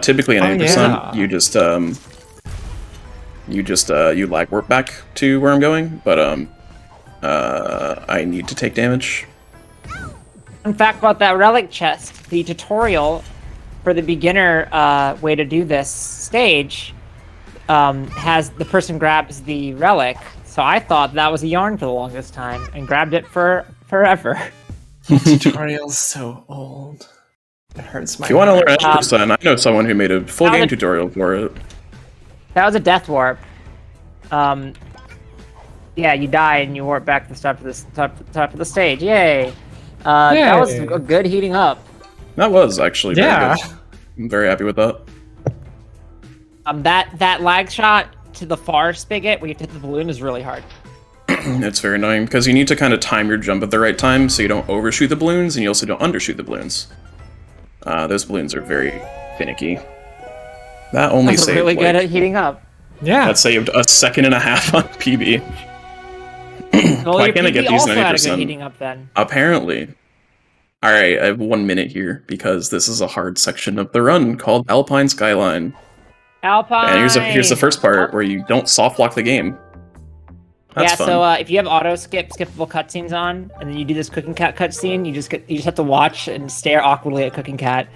Typically in 90%, yeah. you lag warp back to where I'm going, but I need to take damage. Fun fact about that relic chest, the tutorial for the beginner way to do this stage has the person grabs the relic, so I thought that was a yarn for the longest time and grabbed it for forever. Tutorial's so old. It hurts my If you want to heart. learn Extra, I know someone who made a full Now game that- tutorial for it. That was a death warp. Yeah, you die and you warp back to the top of the stage. Yay! That was Yay. a good heating up. That was actually very Yeah. good. I'm very happy with that. That lag shot to the far spigot where you hit the balloon is really hard. It's very annoying because you need to kind of time your jump at the right time so you don't overshoot the balloons and you also don't undershoot the balloons. Those balloons are very finicky. That only I'm saved really good like, at heating up. Yeah. that saved a second and a half on PB. Well, Why your can't I get PB these also had a 90%? good heating up then. Apparently. Alright, I have 1 minute here because this is a hard section of the run called Alpine Skyline. Alpine. And here's the first part where you don't soft lock the game. That's yeah, fun. so if you have auto skippable cutscenes on, and then you do this cooking cat cutscene, you just have to watch and stare awkwardly at cooking cat.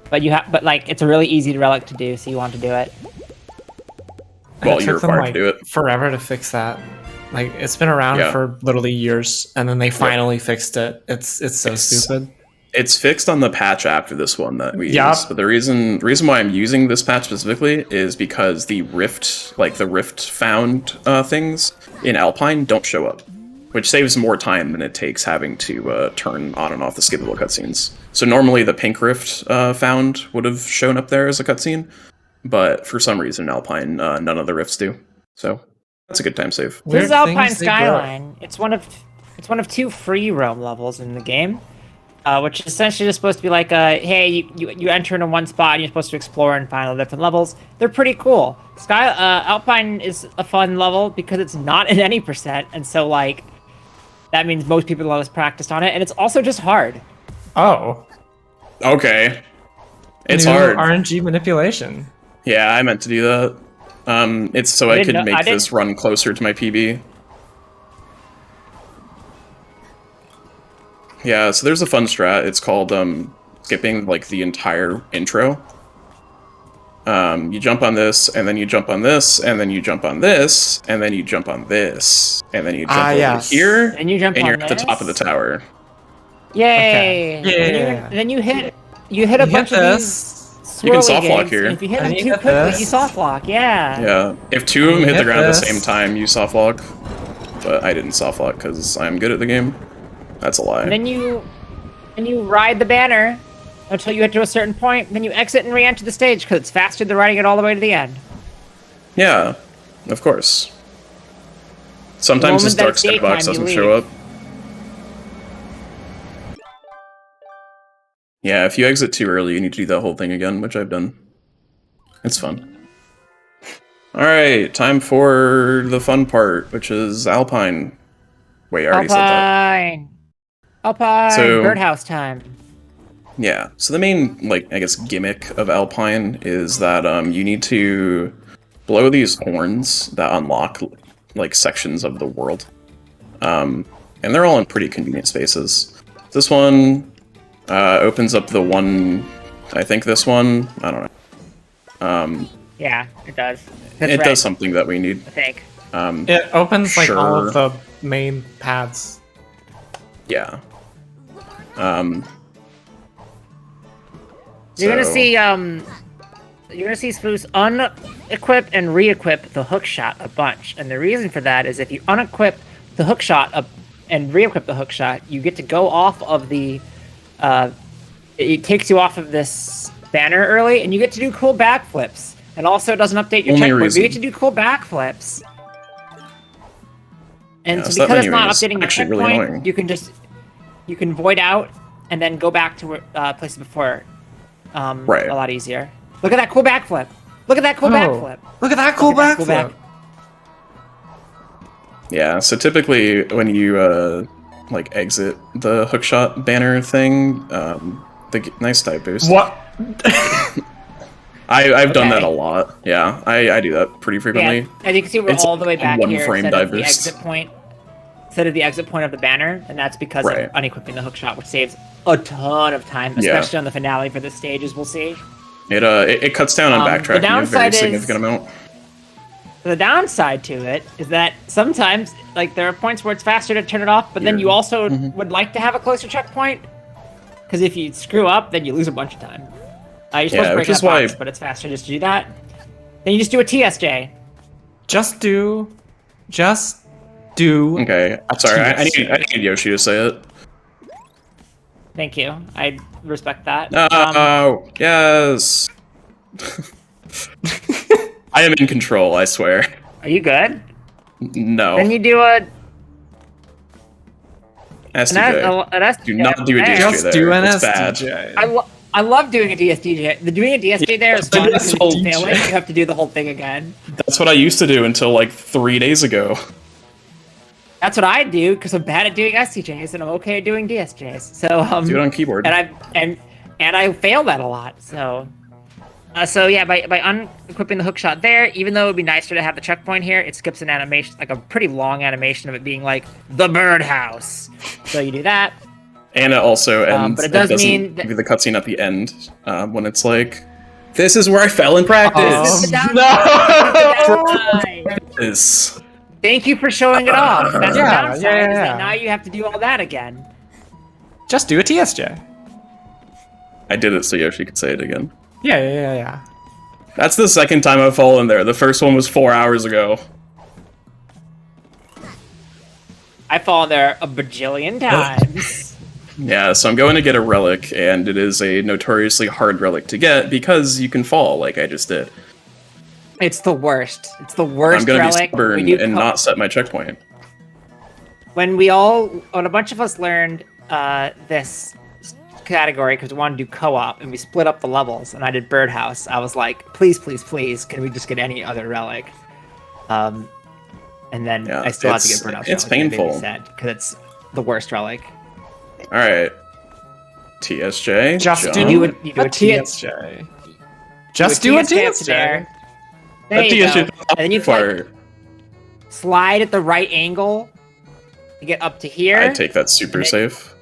But like it's a really easy relic to do, so you want to do it. Well, It you're took them, required like, to do it. forever to fix that. Like it's been around Yeah. for literally years, and then they finally fixed it. It's so stupid. It's fixed on the patch after this one that we Yup. use. But the reason why I'm using this patch specifically is because the rift found things in Alpine don't show up, which saves more time than it takes having to turn on and off the skippable cutscenes. So normally the pink rift found would have shown up there as a cutscene, but for some reason in Alpine none of the rifts do. So that's a good time save. This is Weird Alpine things they broke. Skyline. It's one of 2 free roam levels in the game, which is essentially just supposed to be like, hey, you enter into one spot and you're supposed to explore and find all the different levels. They're pretty cool. Alpine is a fun level because it's not in any percent, and so like that means most people have practiced on it, and it's also just hard. Oh, Okay. It's new hard. RNG manipulation. Yeah, I meant to do that. It's so I didn't could know- I make this didn't- run closer to my PB. Yeah, so there's a fun strat. It's called skipping like the entire intro. You jump on this, and then you jump on this, and then you jump on this, and then you jump on this, and then you jump over yes. here, And you jump and on you're at the top of the this? tower. Yay! Okay. And then you hit a bunch of these You can swirly soft lock gigs, here. and if you hit And them you too hit quickly, this. you soft lock. Yeah. Yeah, if 2 of them hit the Hit ground at the this. same time, you soft lock. But I didn't soft lock because I'm good at the game. That's a lie. And then you ride the banner until you get to a certain point. Then you exit and re-enter the stage because it's faster than riding it all the way to the end. Yeah, of course. Sometimes this moment that dark it's sky box daytime, you doesn't show leave. up. Yeah, if you exit too early, you need to do that whole thing again, which I've done. It's fun. Alright, time for the fun part, which is Alpine. Wait, I already said that. Alpine! So- Birdhouse time. Yeah, so the main, like, I guess, gimmick of Alpine is that you need to blow these horns that unlock, like, sections of the world. And they're all in pretty convenient spaces. This one opens up the one, I think this one, I don't know. Yeah, it does. It does something that we need. I think. It opens like all Sure. of the main paths. Yeah. You're gonna so- see Spruce unequip and re-equip the hook shot a bunch, and the reason for that is if you unequip the hook shot and re-equip the hook shot, you get to go off of the. It takes you off of this banner early, and you get to do cool backflips. And also, it doesn't update your Only checkpoint, but reason. you get to do cool backflips. And Yeah, so so that because it's menu not is updating your actually really checkpoint, annoying. you can void out and then go back to places before. Right. A lot easier. Look at that cool backflip. Look at that cool backflip. Look at that cool Look at that cool backflip. Yeah, so typically when you like exit the hookshot banner thing, nice type boost. What? I've done that Okay. a lot. Yeah, I do that pretty Yeah, frequently. as you can see, we're It's all the way back one here frame instead of the diverse. exit point. Instead of the exit point of the banner, and that's because Right. of unequipping the hookshot, which saves a ton of time, Yeah. especially on the finale for the stage, as we'll see. It cuts down on The backtracking a very downside is- significant amount. The downside to it is that sometimes, like, there are points where it's faster to turn it off, but then you also would like to have a closer checkpoint. Because if you screw up, then you lose a bunch of time. You're supposed Yeah, to break which is that box, why- but it's faster just to do that. Then you just do a TSJ. Just do. Okay, sorry, I need Yoshi to say it. Thank you. I respect that. Oh, yes. I am in control, I swear. Are you good? No. Then you do a... SDJ. Do not do a Hey, DSJ Just there. do an It's bad. SDJ. I love doing a DSDJ. The doing a DSJ there is fun because if you fail it, DSJ. you have to do the whole thing again. That's what I used to do until like 3 days ago. That's what I do because I'm bad at doing SDJs and I'm okay at doing DSJs. So Do it on keyboard. and I fail that a lot. So yeah, by unequipping the hookshot there, even though it would be nicer to have the checkpoint here, it skips an animation, like a pretty long animation of it being like the birdhouse. So you do that. And it also ends. but it does doesn't mean that- give you the cutscene at the end when it's like, "This is where I fell in practice." This is the no! downside. Is The Thank you for showing it off. That's the Yeah, downside, yeah, is yeah. that now you have to do all that again. Just do a TSJ. I did it so Yoshi could say it again. Yeah. That's the second time I've fallen there. The first one was 4 hours ago. I've fallen there a bajillion times. Yeah, so I'm going to get a relic, and it is a notoriously hard relic to get because you can fall, like I just did. It's the worst. It's the worst I'm going to be relic. stubborn and not set my checkpoint. When a bunch of us learned this category because we wanted to do co-op, and we split up the levels, and I did Birdhouse, I was like, please, can we just get any other relic? And then Yeah, I still have to get Birdhouse. it's painful. Because it's the worst relic. All right. TSJ. Just jump. do You do a TSJ. Just do a TSJ. There you TSJ go. And then you fire. slide at the right angle to get up to here. I take that super safe.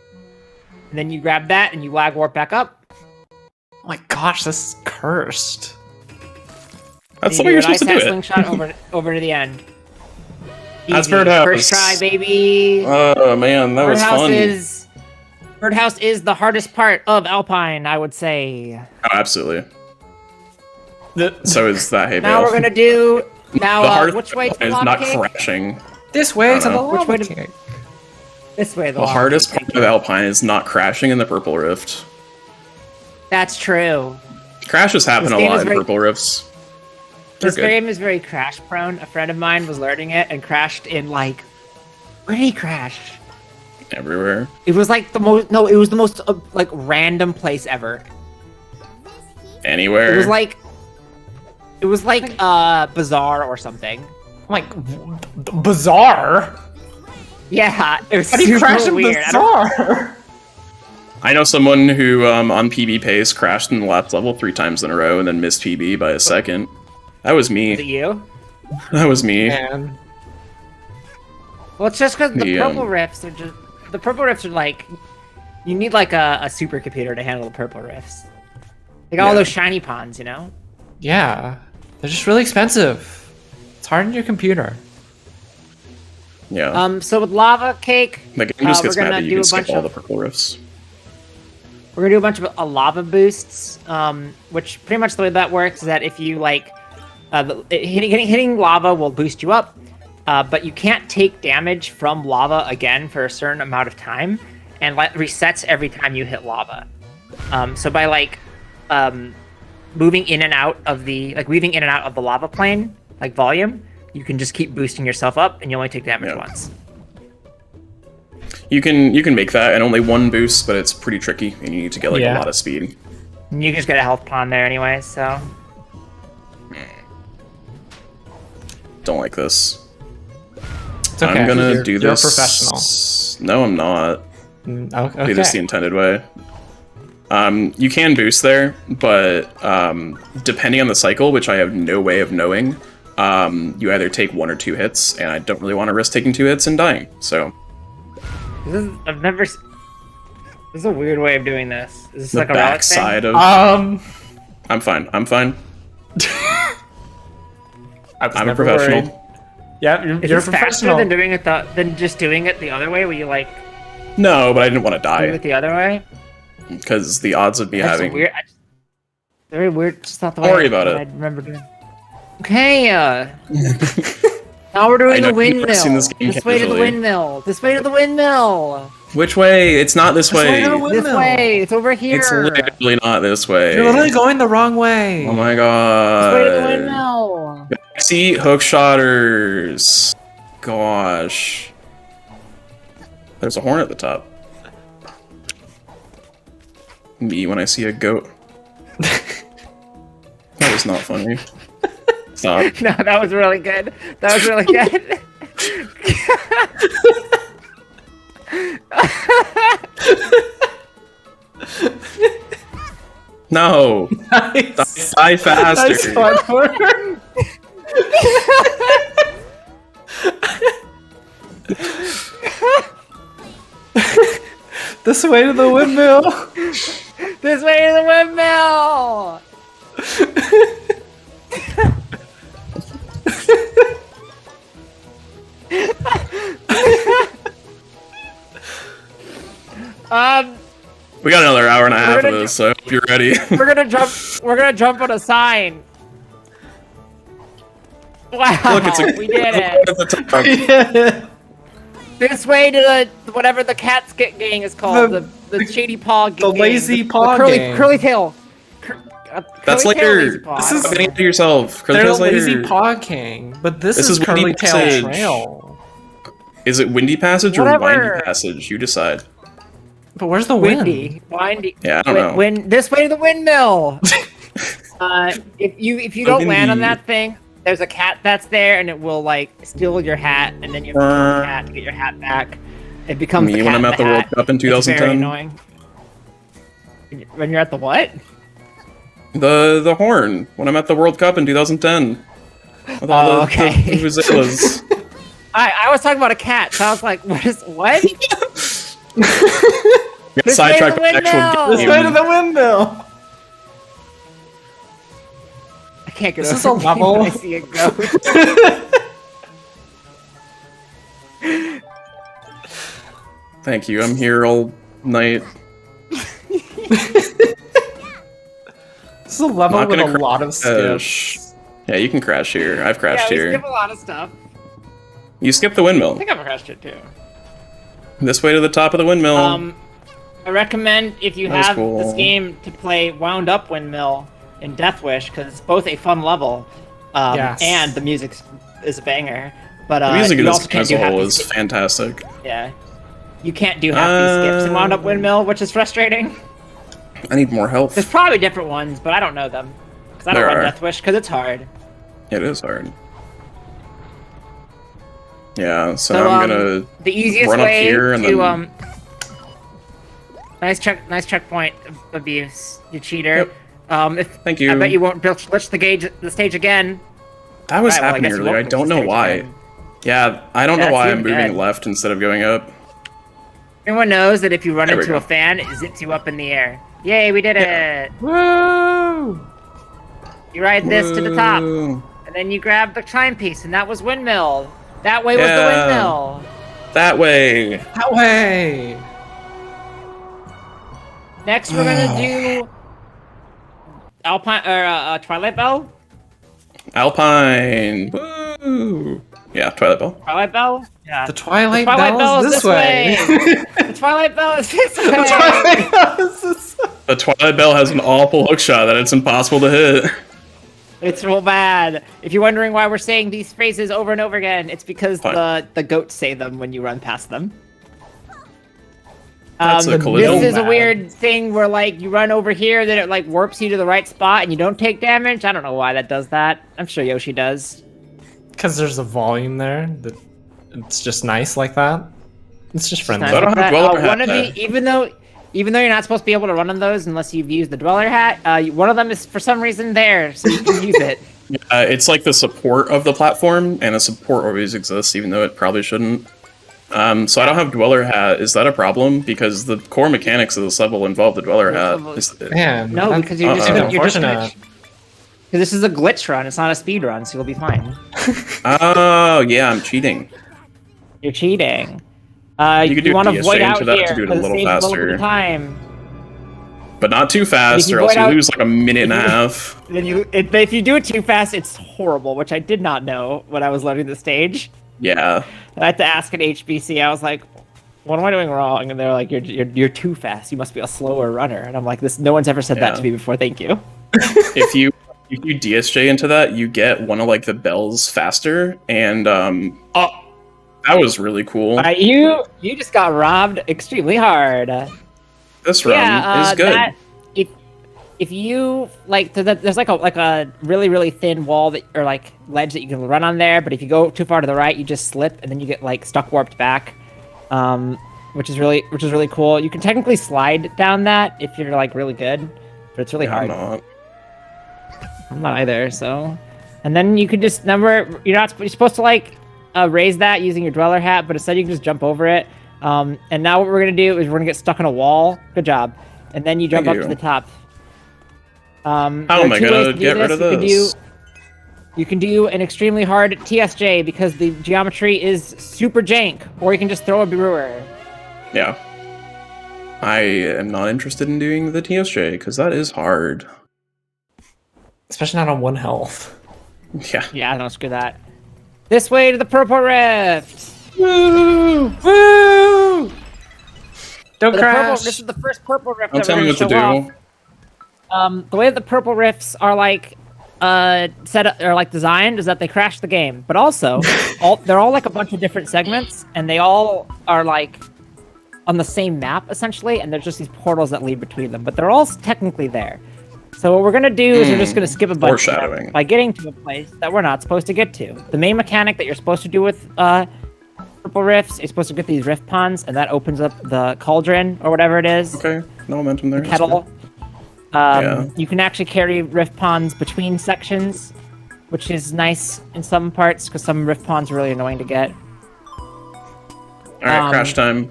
And then you grab that and you lag warp back up. Oh my gosh, this is cursed. That's the And way you you're do a supposed to do nice it. slingshot over to the end. That's Easy. Birdhouse. First try, baby. Oh man, that was fun. Birdhouse is the hardest part of Alpine, I would say. Oh, absolutely. So is that hay Now bale. we're gonna do The now. hardest Which way to the is lava not cake? crashing. This way to the know. Which lava way to- cake. This way. The hardest part of Alpine is not crashing in the Purple Rift. That's true. Crashes happen This a game lot is in very- Purple Rifts. They're This good. game is very crash prone. A friend of mine was learning it and crashed in like. Where did he crash? Everywhere. It was like the most. No, it was the most like random place ever. Anywhere. It was like. It was like Bazaar or something. Like, bizarre? Yeah, it was How do you super crash in weird. I don't- bizarre? I know someone who, on PB pace, crashed in the last level 3 times in a row and then missed PB by a second. That was Is it me. you? That was me. Man. Well, it's just because the The, purple rifts are just the purple rifts are like you need like a supercomputer to handle the purple rifts. They got all Yeah. those shiny ponds, you know. Yeah. They're just really expensive. It's hard on your computer. Yeah. So with lava cake, the game just we're gets mad gonna that you do can a skip bunch all of the Purple Rifts. we're gonna do a bunch of lava boosts. Which pretty much the way that works is that if you like, hitting lava will boost you up, but you can't take damage from lava again for a certain amount of time, and resets every time you hit lava. So by moving in and out of the weaving in and out of the lava plane, like volume, you can just keep boosting yourself up, and you only take damage Yeah. once. You can make that and only 1 boost, but it's pretty tricky, and you need to get like Yeah. a lot of speed. And you just get a health pond there anyway, so. Don't like this. It's okay. I'm gonna You're- do you're this. a professional. No, I'm not. Okay. Do this the intended way. You can boost there, but depending on the cycle, which I have no way of knowing, you either take 1 or 2 hits, and I don't really want to risk taking 2 hits and dying. So I've never. This is a weird way of doing this. Is this the like a relic backside thing? of I'm fine. I'm fine. I'm a professional. Worried. Yeah, Is you're a this faster professional. than doing it than just doing it the other way, where you like No, but I didn't want to do die it the other way? because the odds of me That's having weird. Very weird. Just not the way. Don't worry about it. I remember doing. Okay. Now we're doing I know the you've never seen windmill. this game This way to the casually. windmill. This way to the windmill. Which way? It's not this way. way to the This Windmill. way. It's over here. It's literally not this way. You're literally going the wrong way. Oh my This way to the god. windmill. See, hook shotters. Gosh. There's a horn at the top. Me when I see a goat. That was not funny. Stop. No, that was really good. That was really good. No! Nice. Die faster! Nice one. This way to the windmill. This way to the windmill. We got another hour and a half of gonna this, so I hope you're ready. we're gonna jump on a sign. Wow, Look, it's a we did it. at the top. This way to the whatever the cat gang is called, the shady paw gang. The lazy paw curly, gang. curly tail. That's curly tail later. lazy paw. This I is- don't know. Getting to yourself. Curly They're a Tail's lazy later. paw king, but this This is is Windy Curly Tail Passage. Trail. Is it Windy Passage or Whatever. Windy Passage? You decide. But where's the wind? windy. Yeah, I don't know. Wind this way to the windmill. If you don't land on windy. that thing, there's a cat that's there, and it will like steal your hat, and then you have to kill the cat to get your hat back. It becomes Me the when cat I'm in at the hat. World Cup in It's very 2010. annoying. When you're at the what? The horn when I'm at the World Cup in 2010. With all Oh, the okay. vuvuzelas. I was talking about a cat, so I was like, what? Got This sidetracked way by to the actual windmill! This game. way to the windmill. I can't get Is this over a level? when I see a ghost. Thank you. I'm here all night. This is a level Not with gonna a lot of crash. skips. Yeah, you can crash here. I've crashed Yeah, we here. skip a lot of stuff. You skip the I windmill. think I've crashed it too. This way to the top of the windmill. I recommend if you That was have cool. this game to play Wound Up Windmill in Death Wish because it's both a fun level, Yes. and the music is a banger. But the music you in also this can't as do a half whole these is skips. fantastic. Yeah, you can't do half these skips in Wound Up Windmill, which is frustrating. I need more health. There's probably different ones, but I don't know them because I don't There run are. Death Wish because it's hard. It is hard. Yeah, so, So now I'm gonna the easiest run up way here and to then- nice checkpoint abuse, you cheater. Yep. If Thank you. I bet you won't glitch the stage again. That was Right, well, I happening guess you earlier. I won't glitch don't the know stage why. again. Yeah, I don't Yeah, know why it's I'm even moving good. left instead of going up. Everyone knows that if you run There we into go. a fan, it zips you up in the air. Yay, we did it! Woo! You ride this to the top, Woo. and then you grab the timepiece, and that was windmill. That way was the Yeah. windmill. That way. That way. Next, we're gonna do Alpine or Twilight Bell. Alpine. Woo. Yeah, Twilight Bell. Twilight Bell. Yeah. The Twilight, Twilight Bell is this way. The Twilight Bell is this way. The Twilight Bell is this way. The Twilight Bell has an awful hookshot that it's impossible to hit. It's real bad. If you're wondering why we're saying these phrases over and over again, it's because Fine. the goats say them when you run past them. That's a This collision. is a Bad. weird thing where like you run over here, then it like warps you to the right spot and you don't take damage. I don't know why that does that. I'm sure Yoshi does. Because there's a volume there. That it's just nice like that. It's just friendly. Nice I don't like have that. Dweller One of Hat. the even though you're not supposed to be able to run on those unless you've used the Dweller Hat, one of them is for some reason there, so you can use it. It's like the support of the platform, and a support always exists, even though it probably shouldn't. So I don't have Dweller Hat. Is that a problem? Because the core mechanics of this level involve the Dweller Hat. Man, No, that's because you're just Uh-oh. you're just unfortunate. because this is a glitch run. It's not a speed run, so you'll be fine. Oh, yeah, I'm cheating. You're cheating. You could do want to DSJ avoid out into that to here do it a 'cause little saves little bit faster. of time. But not too fast, you or else void you out- lose like a minute and a half. Then if you do it too fast, it's horrible, which I did not know when I was learning the stage. Yeah. I had to ask at HBC. I was like, "What am I doing wrong?" And they're like, "You're too fast. You must be a slower runner." And I'm like, "This no one's ever said that Yeah. to me before. Thank you." If you DSJ into that, you get one of like the bells faster, and that was really cool. You just got robbed extremely hard. This run is good. If you like, there's like a really thin wall that or like ledge that you can run on there, but if you go too far to the right, you just slip and then you get like stuck warped back, which is really cool. You can technically slide down that if you're like really good, but it's really I'm hard. not. I'm not either. So, and then you could just you're supposed to like raise that using your Dweller Hat, but instead you can just jump over it. And now what we're gonna do is we're gonna get stuck in a wall. Good job. And then you jump Thank up to you. the top. How am I gonna get rid of this? You can do an extremely hard TSJ because the geometry is super jank, or you can just throw a brewer. Yeah. I am not interested in doing the TSJ because that is hard. Especially not on 1 health. Yeah. Yeah, don't screw that. This way to the Purple Rift! Woo! Woo! Don't crash. This is the first Purple Rift Don't that tell we're me gonna what to show do. off. The way that the Purple Rifts are like set up or like designed is that they crash the game, but also they're all like a bunch of different segments, and they all are like on the same map essentially, and there's just these portals that lead between them, but they're all technically there. So what we're gonna do is we're just gonna skip a bunch of them by getting to a place that we're not supposed to get to. The main mechanic that you're supposed to do with Purple Rifts, you're supposed to get these rift ponds, and that opens up the cauldron or whatever it is. Okay, no momentum there. Kettle. Yeah. You can actually carry rift ponds between sections, which is nice in some parts because some rift ponds are really annoying to get. Alright, crash time.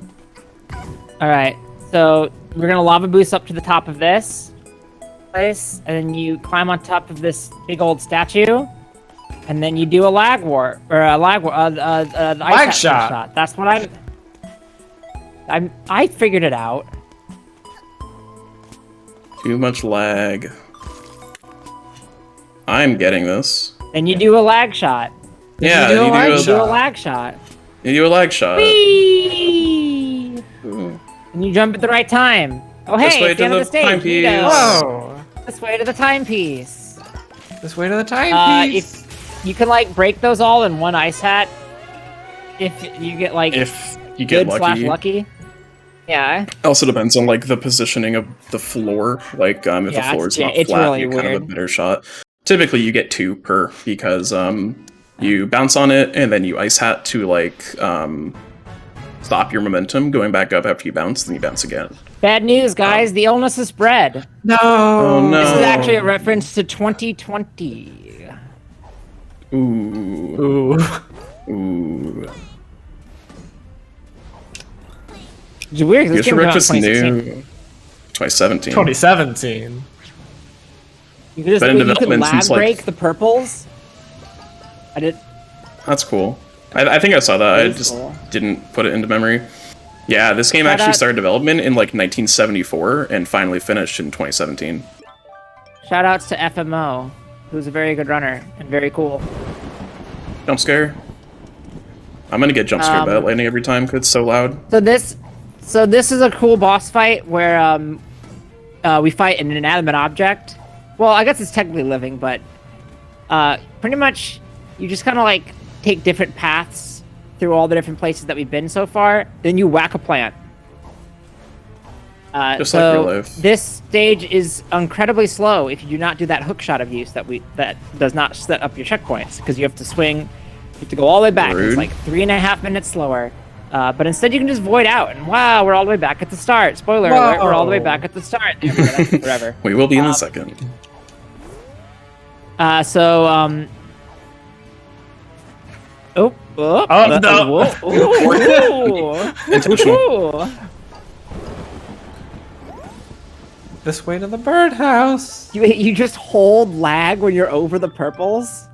Alright, so we're gonna lava boost up to the top of this place, and then you climb on top of this big old statue, and then you do a lag war, or a lag war, Lag shot. That's what I figured it out. Too much lag. I'm getting this. Then you do a lag shot. Yeah, You do a lag shot. You do a lag shot. Whee! Ooh. And you jump at the right time. Oh This hey, way it's the to end of the the stage. timepiece. Neato. Whoa! This way to the timepiece. This way to the timepiece. If you can like break those all in one ice hat, if you get like If you get good / lucky. Yeah. Also depends on like the positioning of the floor. Like if the Yeah, floor is it's- not yeah, it's flat, really you kind of have a weird. better shot. Typically, you get 2 per because you bounce on it and then you ice hat to like stop your momentum going back up after you bounce. Then you bounce again. Bad news, guys. The illness is spread. No. Oh no! This is actually a reference to 2020. Ooh. Ooh. Ooh. It's weird. 'Cause this Yoshi game came out in Breakfast 2016. new 2017. 2017. You could just Been in you could development lag since, like- break the purples. I did. That's cool. I think I saw that. I That is just cool. didn't put it into memory. Yeah, this game Shout actually out- started development in like 1974 and finally finished in 2017. Shout outs to FMO, who's a very good runner and very cool. Jump scare. I'm gonna get jump scared by that lightning every time because it's so loud. So this is a cool boss fight where we fight an inanimate object. Well, I guess it's technically living, but pretty much you just kind of like take different paths through all the different places that we've been so far. Then you whack a plant. Just so like real life. This stage is incredibly slow if you do not do that hook shot of use that does not set up your checkpoints because you have to swing. You have to go all the way back. Rude. It's like 3.5 minutes slower. But instead you can just void out, and wow, we're all the way back at the start. Spoiler alert, we're all the way Whoa. back at the start. There we go, that took forever. We will be in a second. Oh, no. Intentional. Ooh. This way to the birdhouse. You just hold lag when you're over the purples.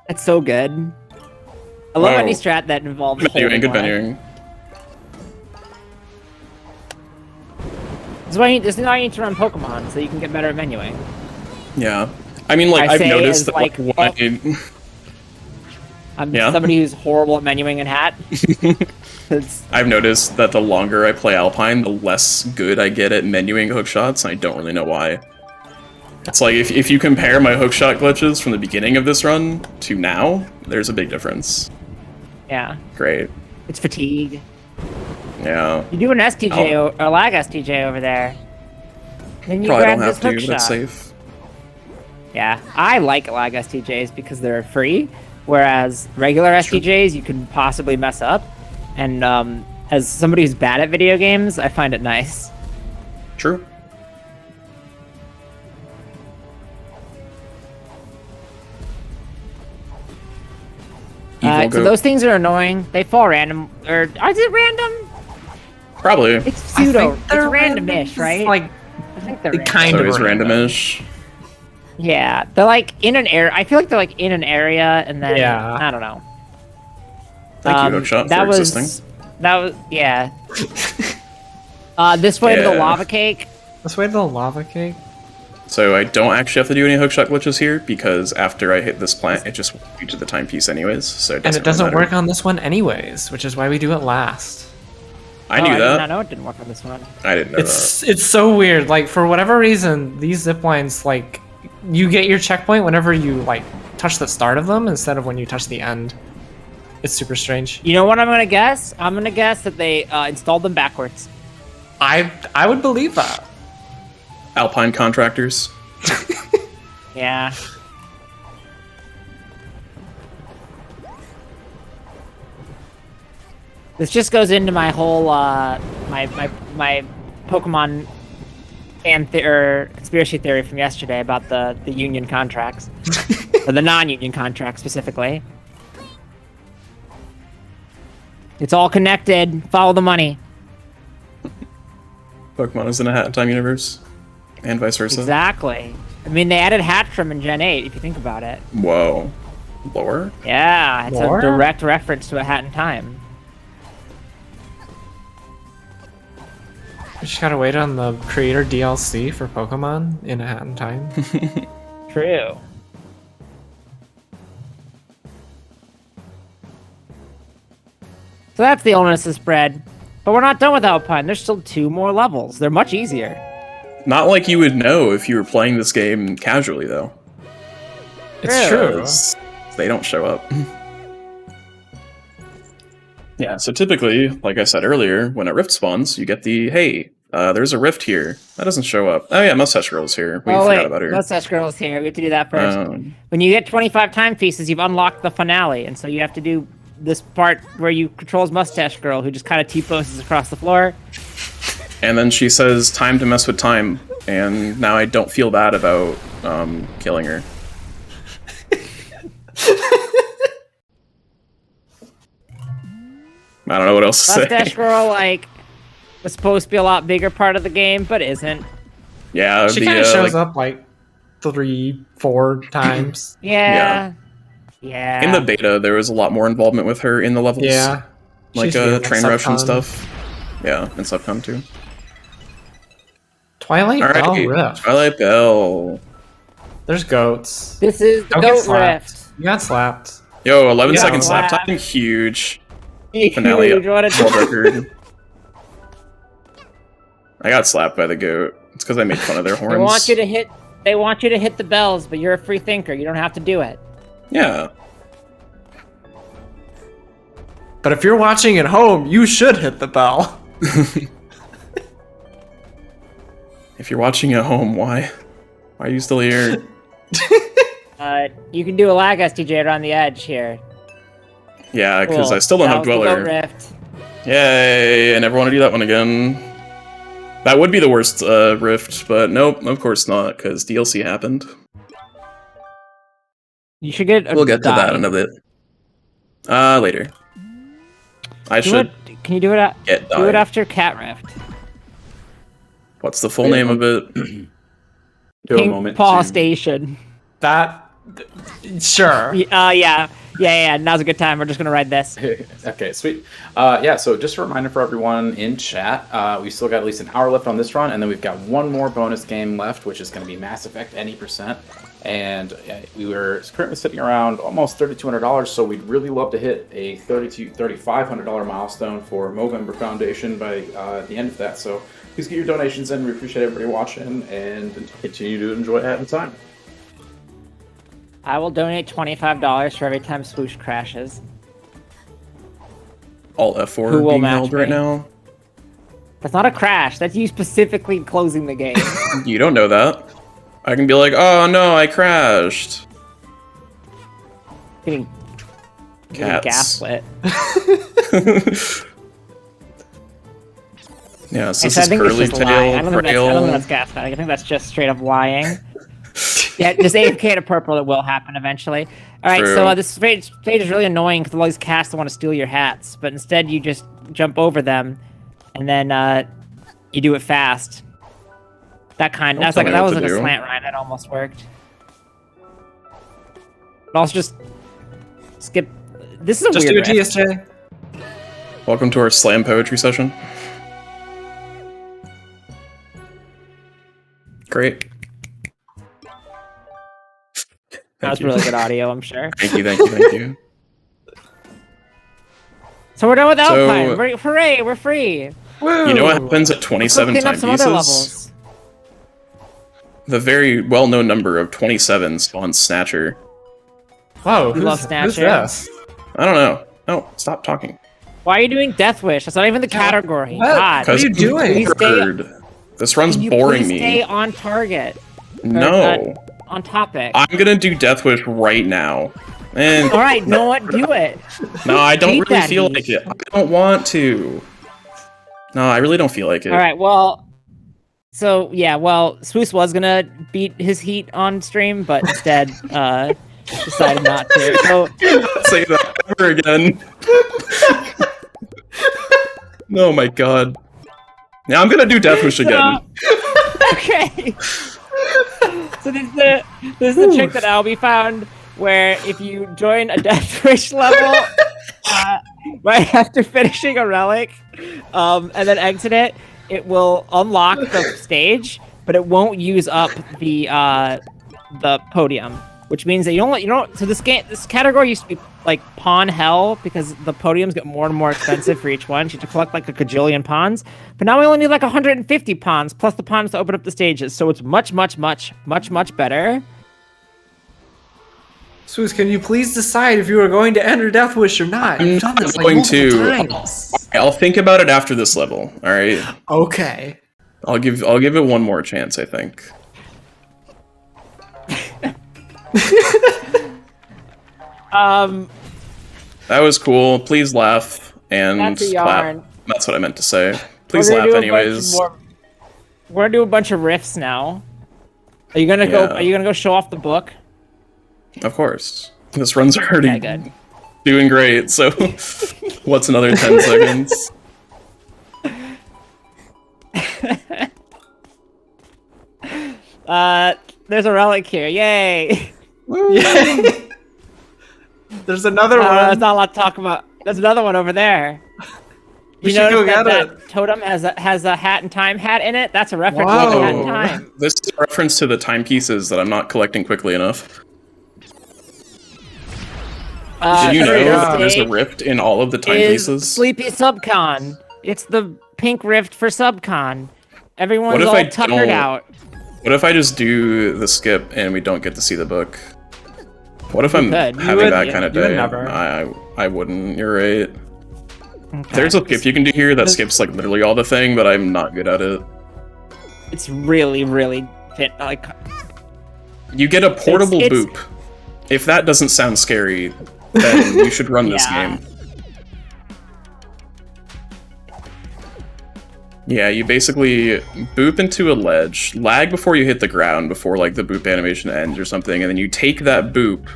That's so good. I love Wow. any strat that involves Menuing, holding good lag. menuing. This is why you need to run Pokemon so you can get better at menuing. Yeah. I mean, like, I I've say noticed as, that like, when I'm Yeah. somebody who's horrible at menuing in hat. I've noticed that the longer I play Alpine, the less good I get at menuing hook shots, and I don't really know why. It's like, if you compare my hook shot glitches from the beginning of this run to now, there's a big difference. Yeah, Great. it's fatigue. Yeah. You do an STJ or a lag STJ over there. Then you Probably grab don't this have to, hook but it's shot. safe. Yeah, I like lag STJs because they're free, whereas regular STJs you can possibly mess up. And as somebody who's bad at video games, I find it nice. True. Evil So goat. those things are annoying. They fall random, or is it random? Probably. It's pseudo. It's they're randomish, right? Like, I think they're they random. kind So of it's random. randomish. Yeah, they're like in an area. I feel like they're like in an area, and then Yeah. I don't know. Thank you, Hookshot, that for was existing. that was yeah. This way to the Yeah. lava cake. This way to the lava cake. So I don't actually have to do any hookshot glitches here because after I hit this plant, it just reaches the timepiece anyways. So And it doesn't work on this one anyways, which is why we do it last. I knew I did that. not know it didn't work on this one. I didn't know that. It's so weird. Like, for whatever reason, these zip lines, like, you get your checkpoint whenever you, like, touch the start of them instead of when you touch the end. It's super strange. You know what I'm gonna guess? I'm gonna guess that they installed them backwards. I would believe that. Alpine contractors. Yeah. This just goes into my whole my Pokemon conspiracy theory from yesterday about the union contracts or the non-union contracts specifically. It's all connected. Follow the money. Pokemon is in a Hat in Time universe, and vice versa. Exactly. I mean, they added Hatcham in Gen 8, if you think about it. Whoa. Lore? Yeah, it's Lore? a direct reference to A Hat in Time. We just gotta wait on the creator DLC for Pokemon in a Hat in Time. True. So that's the illness of spread. But we're not done with Alpine. There's still 2 more levels. They're much easier. Not like you would know if you were playing this game casually, though. It's true. 'Cause they don't show up. Yeah, so typically, like I said earlier, when a rift spawns, you get the, hey, there's a rift here. That doesn't show up. Oh yeah, Mustache Girl's here. We forgot about her. Mustache Girl's here. We have to do that first. When you get 25 timepieces, you've unlocked the finale, and so you have to do this part where you control as Mustache Girl, who just kind of T-poses across the floor. And then she says, time to mess with time, and now I don't feel bad about killing her. I don't know what else to say. Mustache Girl, like, was supposed to be a lot bigger part of the game, but isn't. Yeah, She kind of shows up like 3-4 times. Yeah. Yeah. in the beta, there was a lot more involvement with her in the levels. Yeah. Like She's weird, train like rush and Subcon. stuff. Yeah, and Subcon too. Twilight Bell Alright, Rift. Twilight Bell. There's goats. This is the Don't get Goat slapped. Rift. You got slapped. Yo, 11 Yeah, seconds slap slap. time, huge. Finale Huge, what a world record. I got slapped by the goat. It's because I made fun of their horns. They want you to hit. They want you to hit the bells, but you're a free thinker. You don't have to do it. Yeah. But if you're watching at home, you should hit the bell. If you're watching at home, why? Why are you still here? You can do a lag STJ around the edge here. Yeah, because Cool. I still don't That have was the Goat Dweller. Rift. Yay! I never want to do that one again. That would be the worst rift, but nope, of course not, because DLC happened. You should get. We'll get to that in a bit. Later. I Do should it, can you do it? get Do it died. after Cat Rift. What's the full name of it? To a Pink moment Paw to- Station. That. Sure. Yeah. Now's a good time. We're just gonna ride this. Okay, sweet. Yeah, so just a reminder for everyone in chat, we still got at least an hour left on this run, and then we've got one more bonus game left, which is going to be Mass Effect Any %. And we were currently sitting around almost $3,200, so we'd really love to hit a $3,500 milestone for Movember Foundation by the end of that. So please get your donations in. We appreciate everybody watching, and continue to enjoy Hat in Time. I will donate $25 for every time Swoosh crashes. Alt F4 Who will being match held right me? now. That's not a crash. That's you specifically closing the game. You don't know that. I can be like, oh no, I crashed. getting Cats. gaslit. Yeah, so Actually, this I is think it's Curly just lying. I don't think Tail, that's gaslighting. I think that's just straight up lying. Yeah, just AFK to purple. It will happen eventually. All right, True. so this stage is really annoying because all these casts want to steal your hats, but instead you just jump over them, and then you do it fast. That Don't was tell like me that what was to like a do. slant rhyme that almost worked. But also just skip. This is a Just do a weird rift. TSJ. Welcome to our slam poetry session. Great. That was really good audio, I'm sure. Thank you, thank you, thank you. So we're done with So- Alpine. Hooray, we're free. Woo! You know what happens at Let's go 27 clean up some other timepieces? levels. The very well-known number of 27 spawns Snatcher. Whoa, We love who's Snatcher. this? I don't know. No, stop talking. Why are you doing Death Wish? That's not even the category. What? God. What are you doing? Please stay- Bird. This run's Can you boring please stay me. on target? No. On topic. I'm gonna do Death Wish right now. And All right, know what? Do it. no, I don't Beat really that feel heat. like it. I don't want to. No, I really don't feel like it. All right, well, so yeah, well, Swoos was gonna beat his heat on stream, but instead decided not to. So Say that ever again. Oh my god. Yeah, I'm gonna do Death Wish again. okay. So this is the trick that Albie found, where if you join a Death Wish level right after finishing a relic, and then exit it, it will unlock the stage, but it won't use up the podium, which means that you don't. So this category used to be like pawn hell because the podiums get more and more expensive for each one. You have to collect like a gajillion pawns, but now we only need like 150 pawns plus the pawns to open up the stages. So it's much better. Swoosh, can you please decide if you are going to enter Death Wish or not? You've done this like going multiple to. times. I'll think about it after this level. All right. Okay. I'll give it one more chance. I think. That was cool. Please laugh and That's a clap. yarn. That's what I meant to say. Please We're gonna laugh do a bunch anyways. more- We're gonna do a bunch of riffs now. Are you gonna go? Yeah. Are you gonna go show off the book? Of course. This run's already Okay, good. doing great, so what's another 10 seconds? There's a relic here. Yay! Yay! There's another There's one. not a lot to talk about. There's another one over there. We You should go notice get that it. totem has a hat and time hat in it? That's a reference to the hat and Whoa. time. This is a reference to the timepieces that I'm not collecting quickly enough. Did you know every that there's a stage rift in all of the is timepieces? Sleepy Subcon. It's the pink rift for Subcon. Everyone's What if all I tuckered don't- out. What if I just do the skip and we don't get to see the book? What if I'm could. You having would- that kind of you would day? never. I wouldn't. You're right. Okay. There's a skip you can do here that skips like literally all the thing, but I'm not good at it. It's really fit. Like You get a portable It's- boop. If that doesn't sound scary, then you should run this Yeah. game. Yeah, you basically boop into a ledge, lag before you hit the ground, before like the boop animation ends or something, and then you take that boop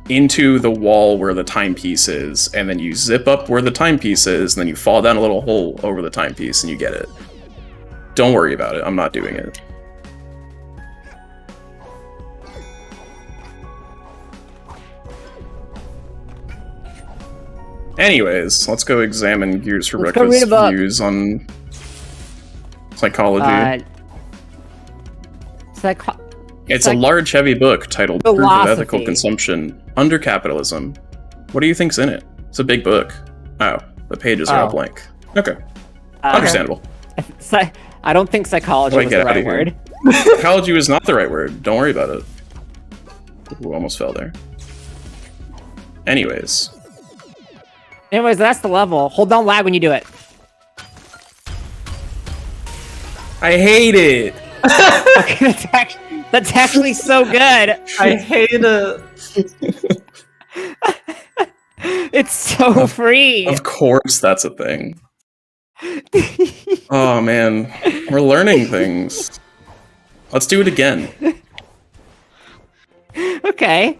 into the wall where the timepiece is, and then you zip up where the timepiece is, and then you fall down a little hole over the timepiece and you get it. Don't worry about it, I'm not doing it. Anyways, let's go examine Gears for Let's go read Breakfast a book. views on psychology. It's a psych- large, heavy book titled Proof of Ethical Philosophy. Consumption Under Capitalism. What do you think's in it? It's a big book. Oh, the pages are all Oh. blank. Okay, understandable. I don't think psychology Wait, was get the outta right here. word. Psychology was not the right word. Don't worry about it. Ooh, almost fell there. Anyways, Anyways, that's the level. Hold down lag when you do it. I hate it. Okay, that's actually so good. I hate it. It's so free. Of course, that's a thing. Oh man, we're learning things. Let's do it again. Okay.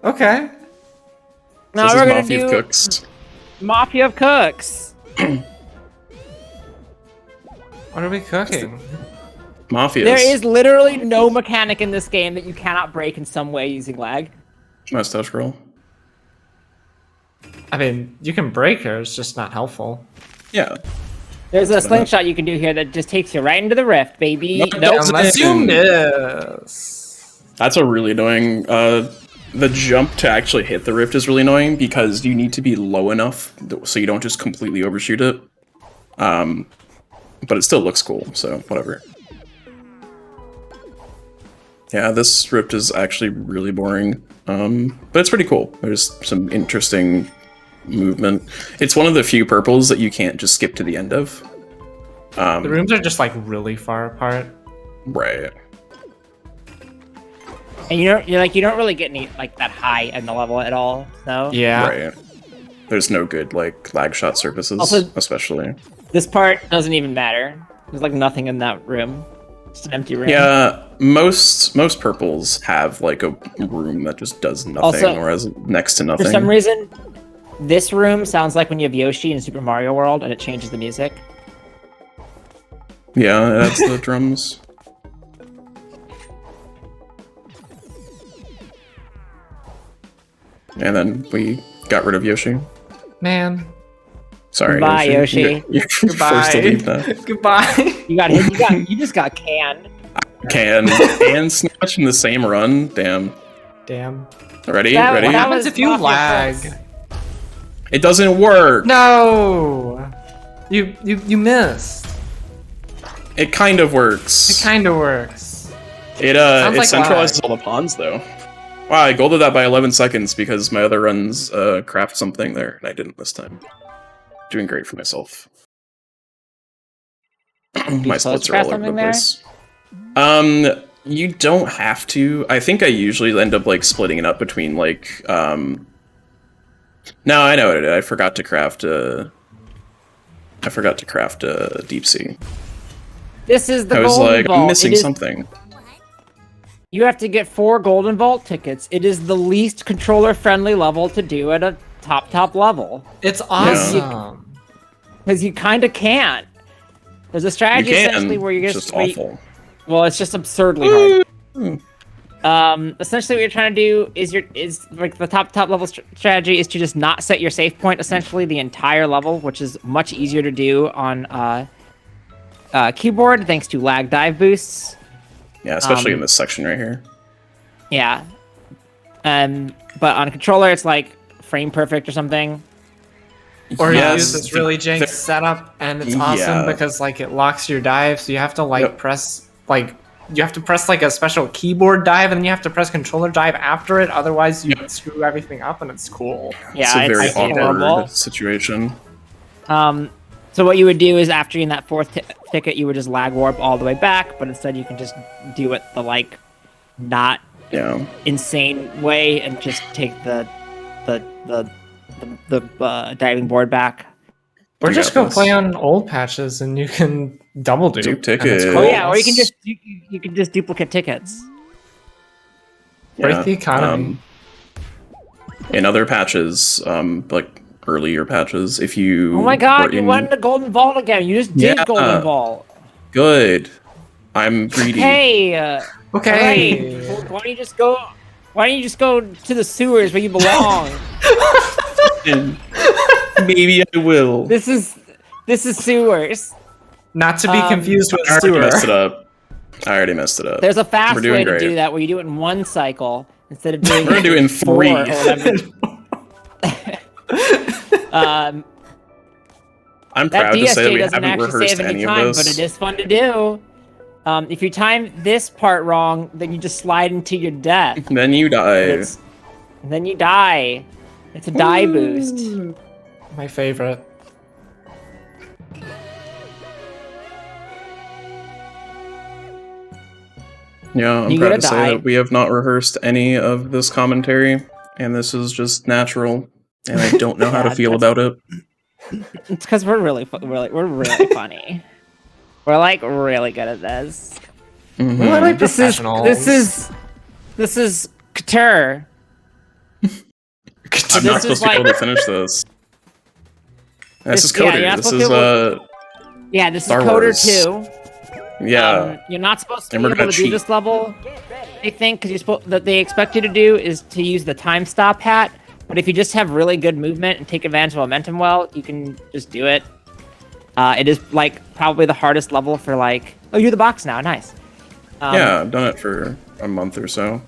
Okay. Now This is we're gonna Mafia of do Cooks. Mafia of Cooks. What are we cooking? Mafias. There is literally no mechanic in this game that you cannot break in some way using lag. mustache roll. I mean, you can break her, it's just not helpful. Yeah. There's a That's what I meant. slingshot you can do here that just takes you right into the rift, baby. No, Nope. Unless you miss. That's a really annoying. The jump to actually hit the rift is really annoying because you need to be low enough so you don't just completely overshoot it. But it still looks cool, so whatever. Yeah, this rift is actually really boring, but it's pretty cool. There's some interesting movement. It's one of the few purples that you can't just skip to the end of. The rooms are just like really far apart. Right. And you don't really get any like that high in the level at all. So Yeah. Right. There's no good like lag shot surfaces, Also- especially. this part doesn't even matter. There's like nothing in that room. Just an empty room. Yeah, most purples have like a room that just does nothing Also, or has next to nothing. For some reason, this room sounds like when you have Yoshi in Super Mario World and it changes the music. Yeah, that's the drums. And then we got rid of Yoshi. Man. Sorry, Goodbye, Yoshi. You're Goodbye. forced to leave now. Goodbye. You got hit. You just got canned. Can and Snatch in the same run. Damn. Damn. Ready? That- Ready? What that happens was if you off your lag? first. It doesn't work. No. You missed. It kind of works. It kind of works. It Sounds it like centralizes all the pawns though. Wow, I golded that by 11 seconds because my other runs craft something there, and I didn't this time. Doing great for myself. My splits are all over the something there? place. You don't have to. I think I usually end up like splitting it up between like No, I know what I did. I forgot to craft deep sea. This is the I was golden like, vault. I'm missing It is- something. You have to get 4 golden vault tickets. It is the least controller-friendly level to do at a top level. It's awesome. Because you kind of can't. There's a You strategy can. essentially where you're It's just awful. Well, it's just absurdly hard. Essentially, what you're trying to do is like the top level strategy is to just not set your save point essentially the entire level, which is much easier to do on keyboard thanks to lag dive boosts. Yeah, especially in this section right here. Yeah. But on controller, it's like frame perfect or something. Or you Yes, use this really jank the- setup, and it's awesome Yeah. because like it locks your dive, so you have to like Yep. press like a special keyboard dive, and then you have to press controller dive after it. Otherwise, you screw everything up, and it's cool. Yeah, it's a very awkward horrible. situation. So what you would do is after you're in that 4th ticket, you would just lag warp all the way back, but instead you can just do it the like not Yeah. insane way and just take the diving board back. Or You just got go this. play on old patches, and you can double dupe. Dupe and ticket. it's Oh cool. yeah, or you can just you can just duplicate tickets. Break Yeah, the economy. In other patches, like earlier patches, if you Oh my god, were you in- went into Golden Vault again. You just did Yeah. Golden Vault. Good. I'm greedy. Hey, Okay. alright. Why don't you just go? Why don't you just go to the sewers where you belong? And maybe I will. This is sewers. Not to be confused with I already sewer. messed it up. I already messed it up. There's a fast We're doing way to great. do that where you do it in 1 cycle instead of doing We're gonna do it in 4 3. or whatever. I'm That proud to say that DSJ we doesn't haven't actually rehearsed save any any of time, this. but it is fun to do. If you time this part wrong, then you just slide into your death. Then you die. It's- then you die. It's a die boost. My favorite. Yeah, I'm You proud gotta to say die. that we have not rehearsed any of this commentary, and this is just natural, and I don't know how to Yeah, feel that's- about it. It's because we're really funny. We're like really good at this. Mhm. We're like This is Couture. I'm this not is supposed to be able like- to finish this. This is yeah, Coder. you're not This supposed is to- Yeah, this Star is Coder Wars. 2. Yeah. You're not supposed to And be we're able gonna to do cheat. this level. I think because that they expect you to do is to use the time stop hat. But if you just have really good movement and take advantage of momentum well, you can just do it. It is like probably the hardest level for like. Oh, you're the box now. Nice. Yeah, I've done it for a month or so.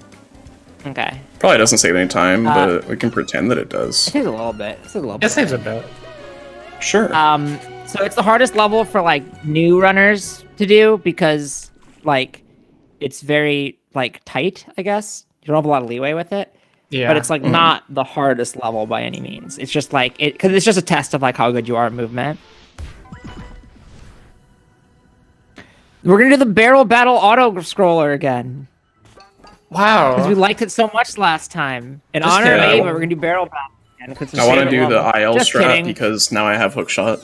Okay. Probably doesn't save any time, but we can pretend that it does. It saves a little bit. It saves a little bit. It saves a bit. Sure. So it's the hardest level for like new runners to do because like it's very like tight, I guess. You don't have a lot of leeway with it. Yeah. But it's like not the hardest level by any means. It's just like because it's just a test of like how good you are at movement. We're gonna do the barrel battle auto scroller again Wow. because we liked it so much last time. In Just honor of kidding. Ava, we're gonna do barrel battle again. 'Cause it's I want to favorite do the level. IL Just strat kidding. because now I have hook shot.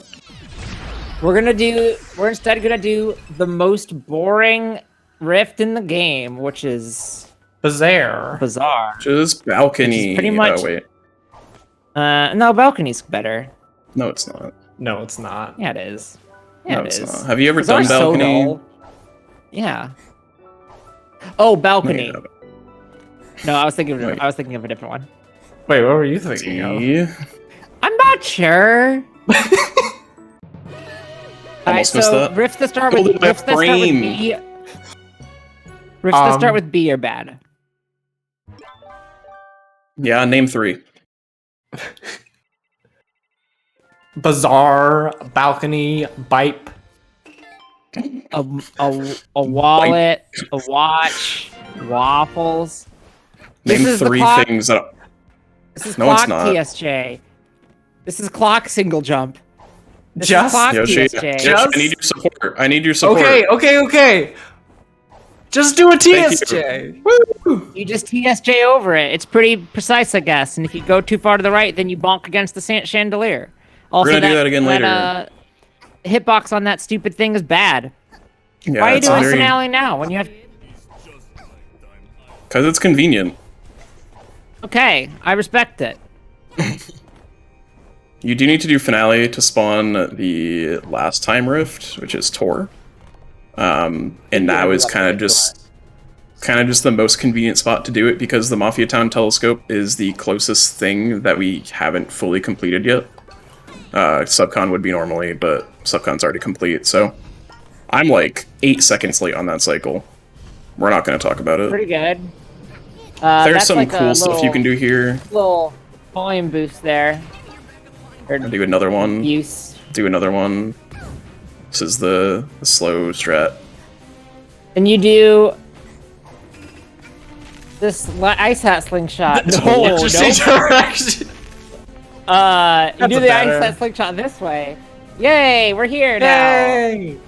We're instead gonna do the most boring rift in the game, which is Bizarre. bizarre. Just balcony. Which is pretty much- Oh, wait. No, balcony's better. No, it's not. No, it's not. Yeah, it is. Yeah, No, it it's is. not. Have you ever Bizarre's done so balcony? dull. Yeah. Oh, No, balcony. you haven't. No, I was thinking Wait. of a different one. Wait, what were you thinking of? See? I'm not sure. Almost missed that. Rifts that start Golden with rifts that start with frame. B. Rifts that start with B are bad. Yeah, name 3. Bizarre, balcony, bipe. A wallet, a watch, waffles. This Name is the 3 clock. things that. This is No, it's clock not. TSJ. This is clock single jump. This Just- is clock Yoshi, TSJ. Yoshi, Just- I need your support. I need your support. Okay. Just do a TSJ. Woo! You just TSJ over it. It's pretty precise, I guess. And if you go too far to the right, then you bonk against the chandelier. Also, gonna do that again later. Hitbox on that stupid thing is bad. Yeah, Why are you it's doing very- finale now when you have? Because it's convenient. Okay, I respect it. You do need to do finale to spawn the last time rift, which is Tor. And now is kind of just the most convenient spot to do it because the Mafia Town telescope is the closest thing that we haven't fully completed yet. Subcon would be normally, but Subcon's already complete, so I'm like 8 seconds late on that cycle. We're not going to talk about it. Pretty good. There's That's some like a cool stuff you can do here. Little volume boost there. Or Do another one. use. Do another one. This is the slow strat. And you do this ice hat slingshot. No, Interesting direction. You That's do a the better. ice hat slingshot this way. Yay, we're here now. Yay!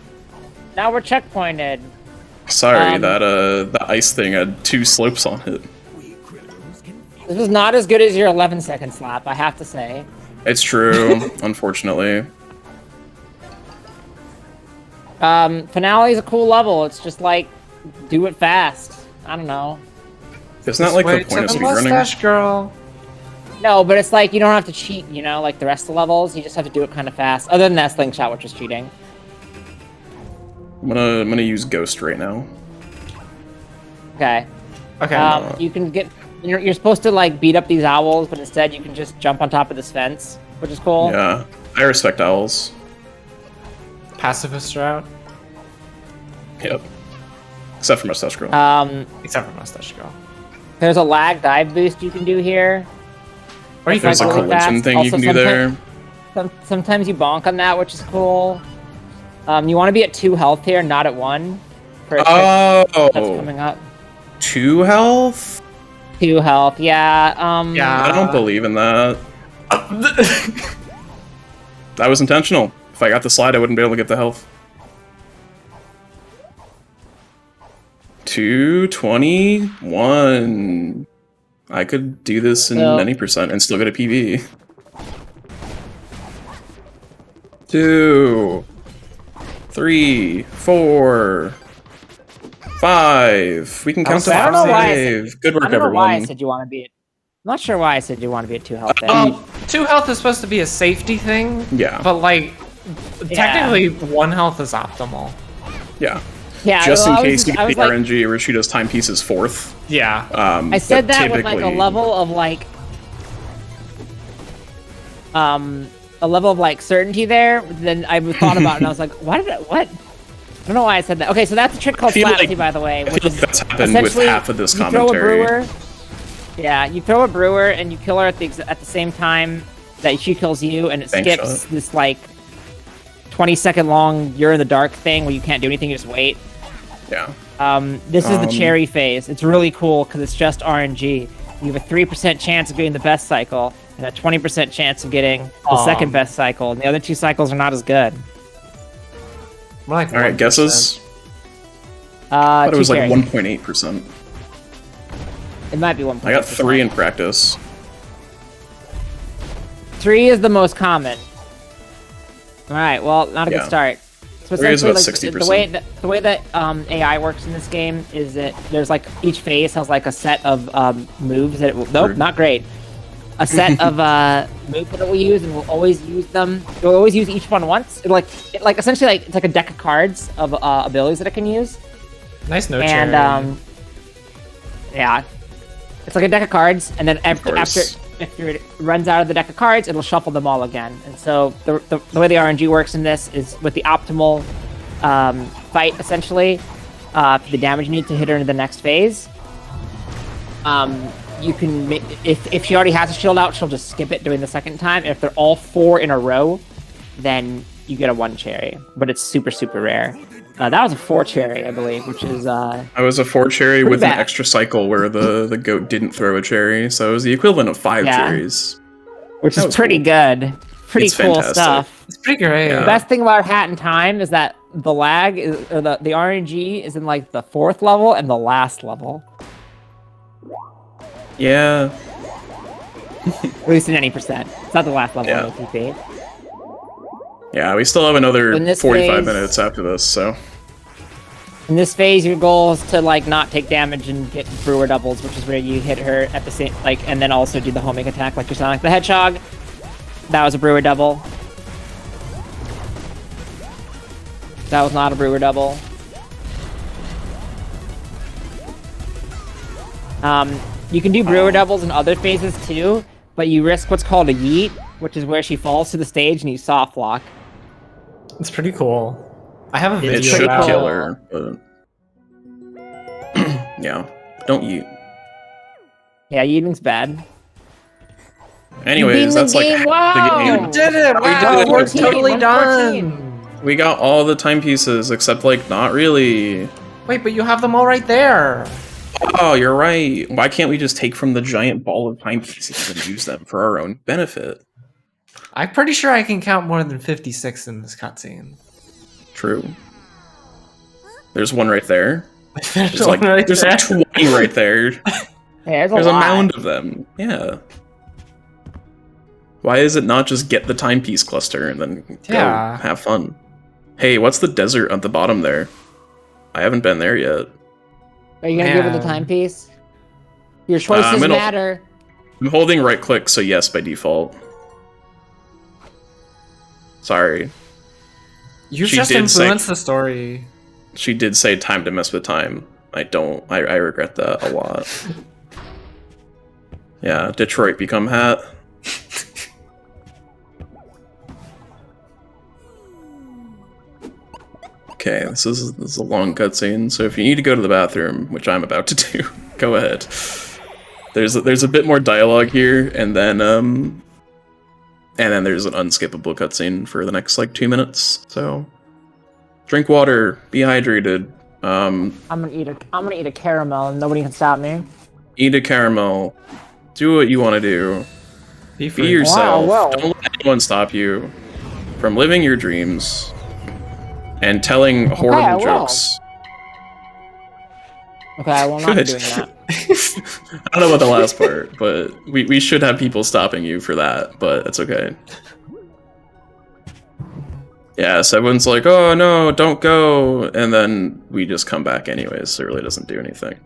Now we're checkpointed. Sorry, that ice thing had 2 slopes on it. This is not as good as your 11-second slap, I have to say. It's true, unfortunately. Finale is a cool level. It's just like, do it fast. I don't know. Isn't that like the Wait point of to the speedrunning? mustache girl. No, but it's like you don't have to cheat, you know, like the rest of the levels. You just have to do it kind of fast. Other than that slingshot, which is cheating. I'm gonna use Ghost right now. Okay. Okay. You can get. You're supposed to like beat up these owls, but instead you can just jump on top of this fence, which is cool. Yeah, I respect owls. Pacifist route. Yep. Except for Mustache Girl. Except for mustache girl. There's a lag dive boost you can do here. Or you can There's a really collision fast. thing you Also, can do there. Sometimes you bonk on that, which is cool. You want to be at 2 health here, not at 1. For a trick that's coming Oh, up. 2 health? 2 health, yeah. Yeah. I don't believe in that. That was intentional. If I got the slide, I wouldn't be able to get the health. 221. I could do this in So- any percent and still get a PB. 2, 3, 4, 5. We can count to I don't know why I five. Good I work, don't know why I everyone. said you want to be at... I'm not sure why I said you want to be at 2 health there. 2 health is supposed to be a safety thing. Yeah. But like, technically 1 health is optimal. Yeah. yeah, Just well, in case you I get was the like, RNG, Rashida's timepieces 4th. Yeah. I said but that with like a typically- level of like a level of like certainty there than I thought about, and I was like, what? I don't know why I said that. Okay, so that's a trick called Slapsy, by the way. I feel like that's happened with half of this you throw a commentary. brewer. Yeah, you throw a brewer and you kill her at the same time that she kills you, and it skips this like 20-second long you're in the dark thing where you can't do anything, you just wait. Yeah. This is the cherry phase. It's really cool because it's just RNG. You have a 3% chance of getting the best cycle and a 20% chance of getting the second best cycle, and the other 2 cycles are not as good. More like All right, 1%. guesses. I thought it was like cherry. 1.8%. It might be 1. I got 3 in practice. 3 is the most common. All right, well, not a good start. So 3 is about essentially, 60%. the way that AI works in this game is that there's like each phase has like a set of moves that it will, nope, not great. A set of moves that it will use, and we'll always use them. We'll always use each one once. Like essentially like it's like a deck of cards of abilities that it can use. Nice no And cherry. yeah, it's like a deck of cards, and then after it runs out of the deck of cards, it'll shuffle them all again. And so the way the RNG works in this is with the optimal fight, essentially, for the damage you need to hit her into the next phase. You can if she already has a shield out, she'll just skip it during the second time. And if they're all 4 in a row, then you get a 1 cherry. But it's super, super rare. That was a 4 cherry, I believe, which is I was a 4 cherry with bad. an extra cycle where the goat didn't throw a cherry, so it was the equivalent of 5 cherries. which That is was pretty cool. good. Pretty It's cool fantastic. stuff. It's pretty great. Yeah. The best thing about Hat in Time is that the lag is, or the RNG is in like the 4th level and the last level, Yeah. at least in any percent. It's not the last level Yeah. of OTP. Yeah, we still have another In this 45 phase- minutes after this, so... In this phase, your goal is to like not take damage and get brewer doubles, which is where you hit her at the same and then also do the homing attack like you're Sonic the Hedgehog. That was a brewer double. That was not a brewer double. You can do brewer doubles in other phases too, but you risk what's called a yeet, which is where she falls to the stage and you soft lock. It's pretty cool. I have a video. It should about it. kill her, but... yeah, don't yeet. Yeah, yeeting's bad. Anyways, that's like game. half Wow. the game. You did it! We Wow, did it. we're 14, totally 114. done. We got all the timepieces, except like not really. Wait, but you have them all right there. Oh, you're right. Why can't we just take from the giant ball of timepieces and use them for our own benefit? I'm pretty sure I can count more than 56 in this cutscene. True. There's one right there. There's There's like one right there's there. like 20 right there. Yeah, There's a lot. mound of them. Yeah. Why is it not just get the timepiece cluster and then go Yeah. have fun? Hey, what's the desert at the bottom there? I haven't been there yet. Are you gonna give her the Man. timepiece? Your choices middle. matter. I'm holding right click, so yes by default. Sorry. You've She just did say- influenced the story. She did say time to mess with time. I regret that a lot. Yeah, Detroit become Hat. Okay, this is a long cutscene, so if you need to go to the bathroom, which I'm about to do, go ahead. There's a bit more dialogue here, and then there's an unskippable cutscene for the next like 2 minutes. So drink water, be hydrated. I'm gonna eat a caramel and nobody can stop me. Eat a caramel. Do what you want to do. Be Be free. yourself. Wow. Don't let anyone stop you from living your dreams and telling I horrible will. jokes. Okay, I will not be Good. doing that. I don't know about the last part, but we should have people stopping you for that, but that's okay. Yeah, so everyone's like, oh no, don't go, and then we just come back anyways, so it really doesn't do anything.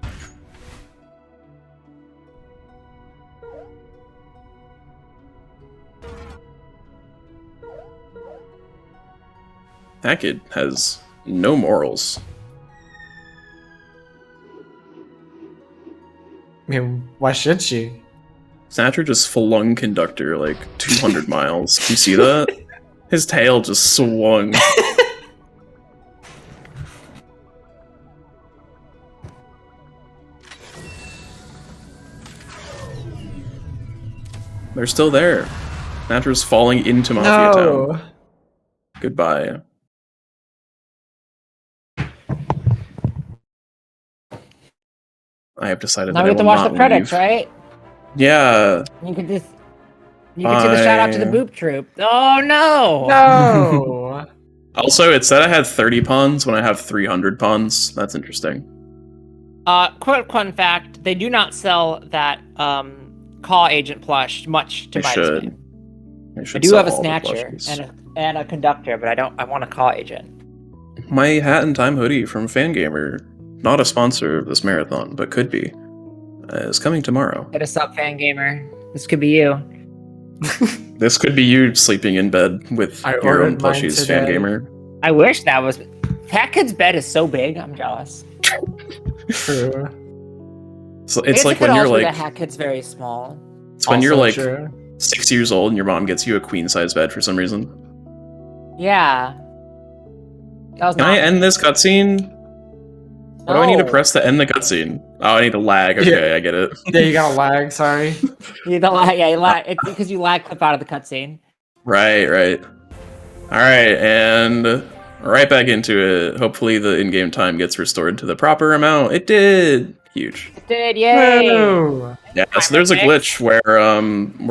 That kid has no morals. I mean, why should she? Snatcher just flung Conductor like 200 miles. You see that? His tail just swung. They're still there. Snatcher's falling into Mafia Town. Goodbye. I have decided Now that we I have to will watch not the credits, leave. right? Yeah. You can see the shout out to the Boop Troop. Oh no! No. Also, it said I had 30 puns when I have 300 puns. That's interesting. Quick fun fact: they do not sell that call agent plush much to They buy this should. game. They I should do sell have a all the snatcher plushies. and a conductor, but I want a call agent. My Hat in Time hoodie from Fangamer, not a sponsor of this marathon, but could be, is coming tomorrow. Hit us up, Fangamer. This could be you. This could be you sleeping in bed with I your own ordered mine plushies, today. Fangamer. I wish that was. Cat Kid's bed is so big. I'm jealous. True. So I guess it's it like could when you're also be like, that Hat Kid's very small. it's when you're Also like true. 6 years old and your mom gets you a queen size bed for some reason. Yeah. That was Can I end this cutscene? What do I need to No. press to end the cutscene? Oh, I need to lag. Okay, I get it. Yeah, you got a lag. Sorry. You don't lag. Yeah, you lag. It's because you lag clip out of the cutscene. Right. All right, and right back into it. Hopefully, the in-game time gets restored to the proper amount. It did. Huge. It did. Yay! Whoa. Yeah. So there's a glitch where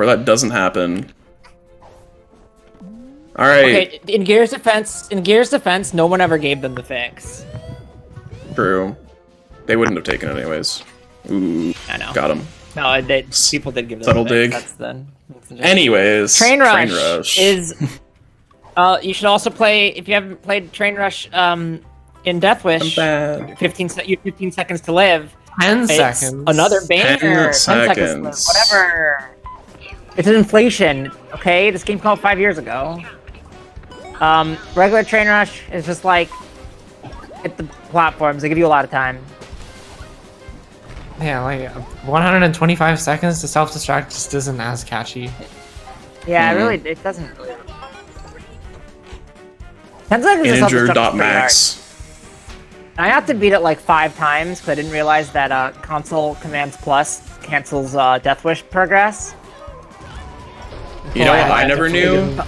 that doesn't happen. All right. Okay. In Gear's defense, no one ever gave them the fix. True. They wouldn't have taken it anyways. Ooh. I know. Got him. No, people did give them Subtle the dig. fix. That's the Anyways. Train Rush is. You should also play if you haven't played Train Rush. In Death Wish, bad. 15 seconds to live. 10 It's seconds. another banger. 10 seconds to live, seconds. whatever. It's an inflation. Okay, this game came out 5 years ago. Regular Train Rush is just like hit the platforms. They give you a lot of time. Yeah, like 125 seconds to self-destruct just isn't as catchy. Yeah, it doesn't. 10 seconds to self-destruct is pretty hard. Integer.max. I have to beat it like 5 times because I didn't realize that console commands plus cancels Death Wish progress. You know what I Yeah, never knew?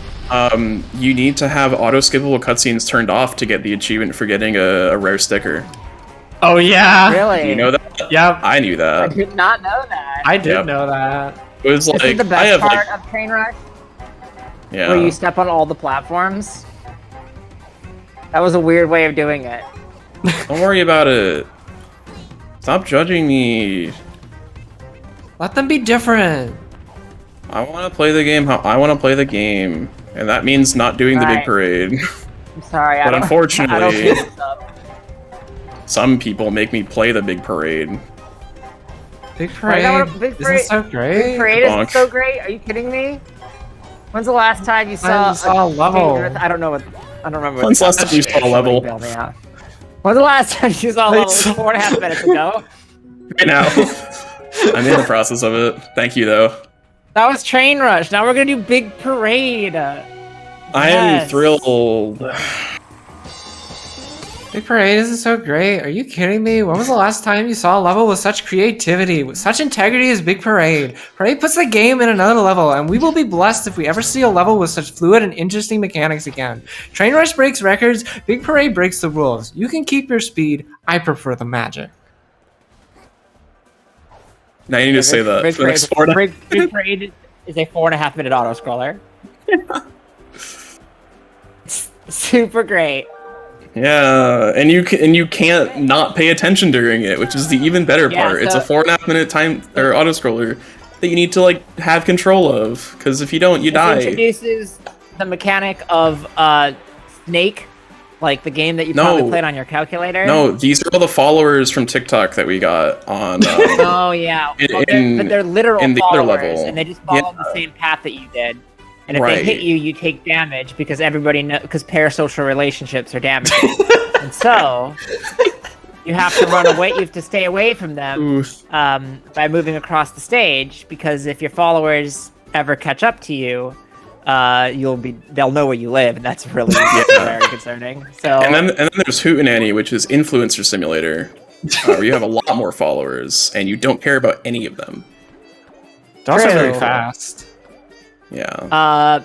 You need to have auto-skippable cutscenes turned off to get the achievement for getting a rare sticker. Oh yeah. Really? You know that? Yep. I knew I that. did not know that. I did Yep. know that. It was This is like, the I best have part like, of Train Rush, yeah. where you step on all the platforms. That was a weird way of doing it. Don't worry about it. Stop judging me. Let them be different. I want to play the game how I want to play the game. And that means not doing the big Right. parade. I'm sorry. But I don't unfortunately- pick this up. Some people make me play the big parade. Big parade. Big Isn't parade- so Big great. Parade is Bonk. so great. Are you kidding me? When's the last time you saw saw a level. I don't know what. I don't remember. When's the last time you saw a level? Bail me out. When's the last time you saw a level? 4.5 minutes ago. Right now. I'm in the process of it. Thank you, though. That was Train Rush. Now we're gonna do Big Parade. I am Yes. thrilled. Big parade isn't so great. Are you kidding me? When was the last time you saw a level with such creativity, with such integrity as Big Parade? Parade puts the game in another level, and we will be blessed if we ever see a level with such fluid and interesting mechanics again. Train Rush breaks records. Big Parade breaks the rules. You can keep your speed. I prefer the magic. Now you need to say that Big for the next Parade, 4 Big Parade is a 4.5 minute auto scroller. It's super great. Yeah, and you can't not pay attention during it, which is the even better Yeah, part. It's a so- 4.5 minute time or auto scroller that you need to like have control of, because if you don't, you It die. introduces the mechanic of Snake, like the game that you No. probably played on your calculator. No, these are all the followers from TikTok that we got on. Oh yeah, well, but they're literal in the other followers, level. and they just follow Yeah. the same path that you did. And if Right. they hit you, you take damage because everybody because parasocial relationships are damaging. And so you have to run away. You have to stay away from them Oof. by moving across the stage. Because if your followers ever catch up to you, they'll know where you live, and that's really very concerning. So And then there's Hootenanny, which is influencer simulator, where you have a lot more followers and you don't care about any of them. Dogs are very True. fast. Yeah.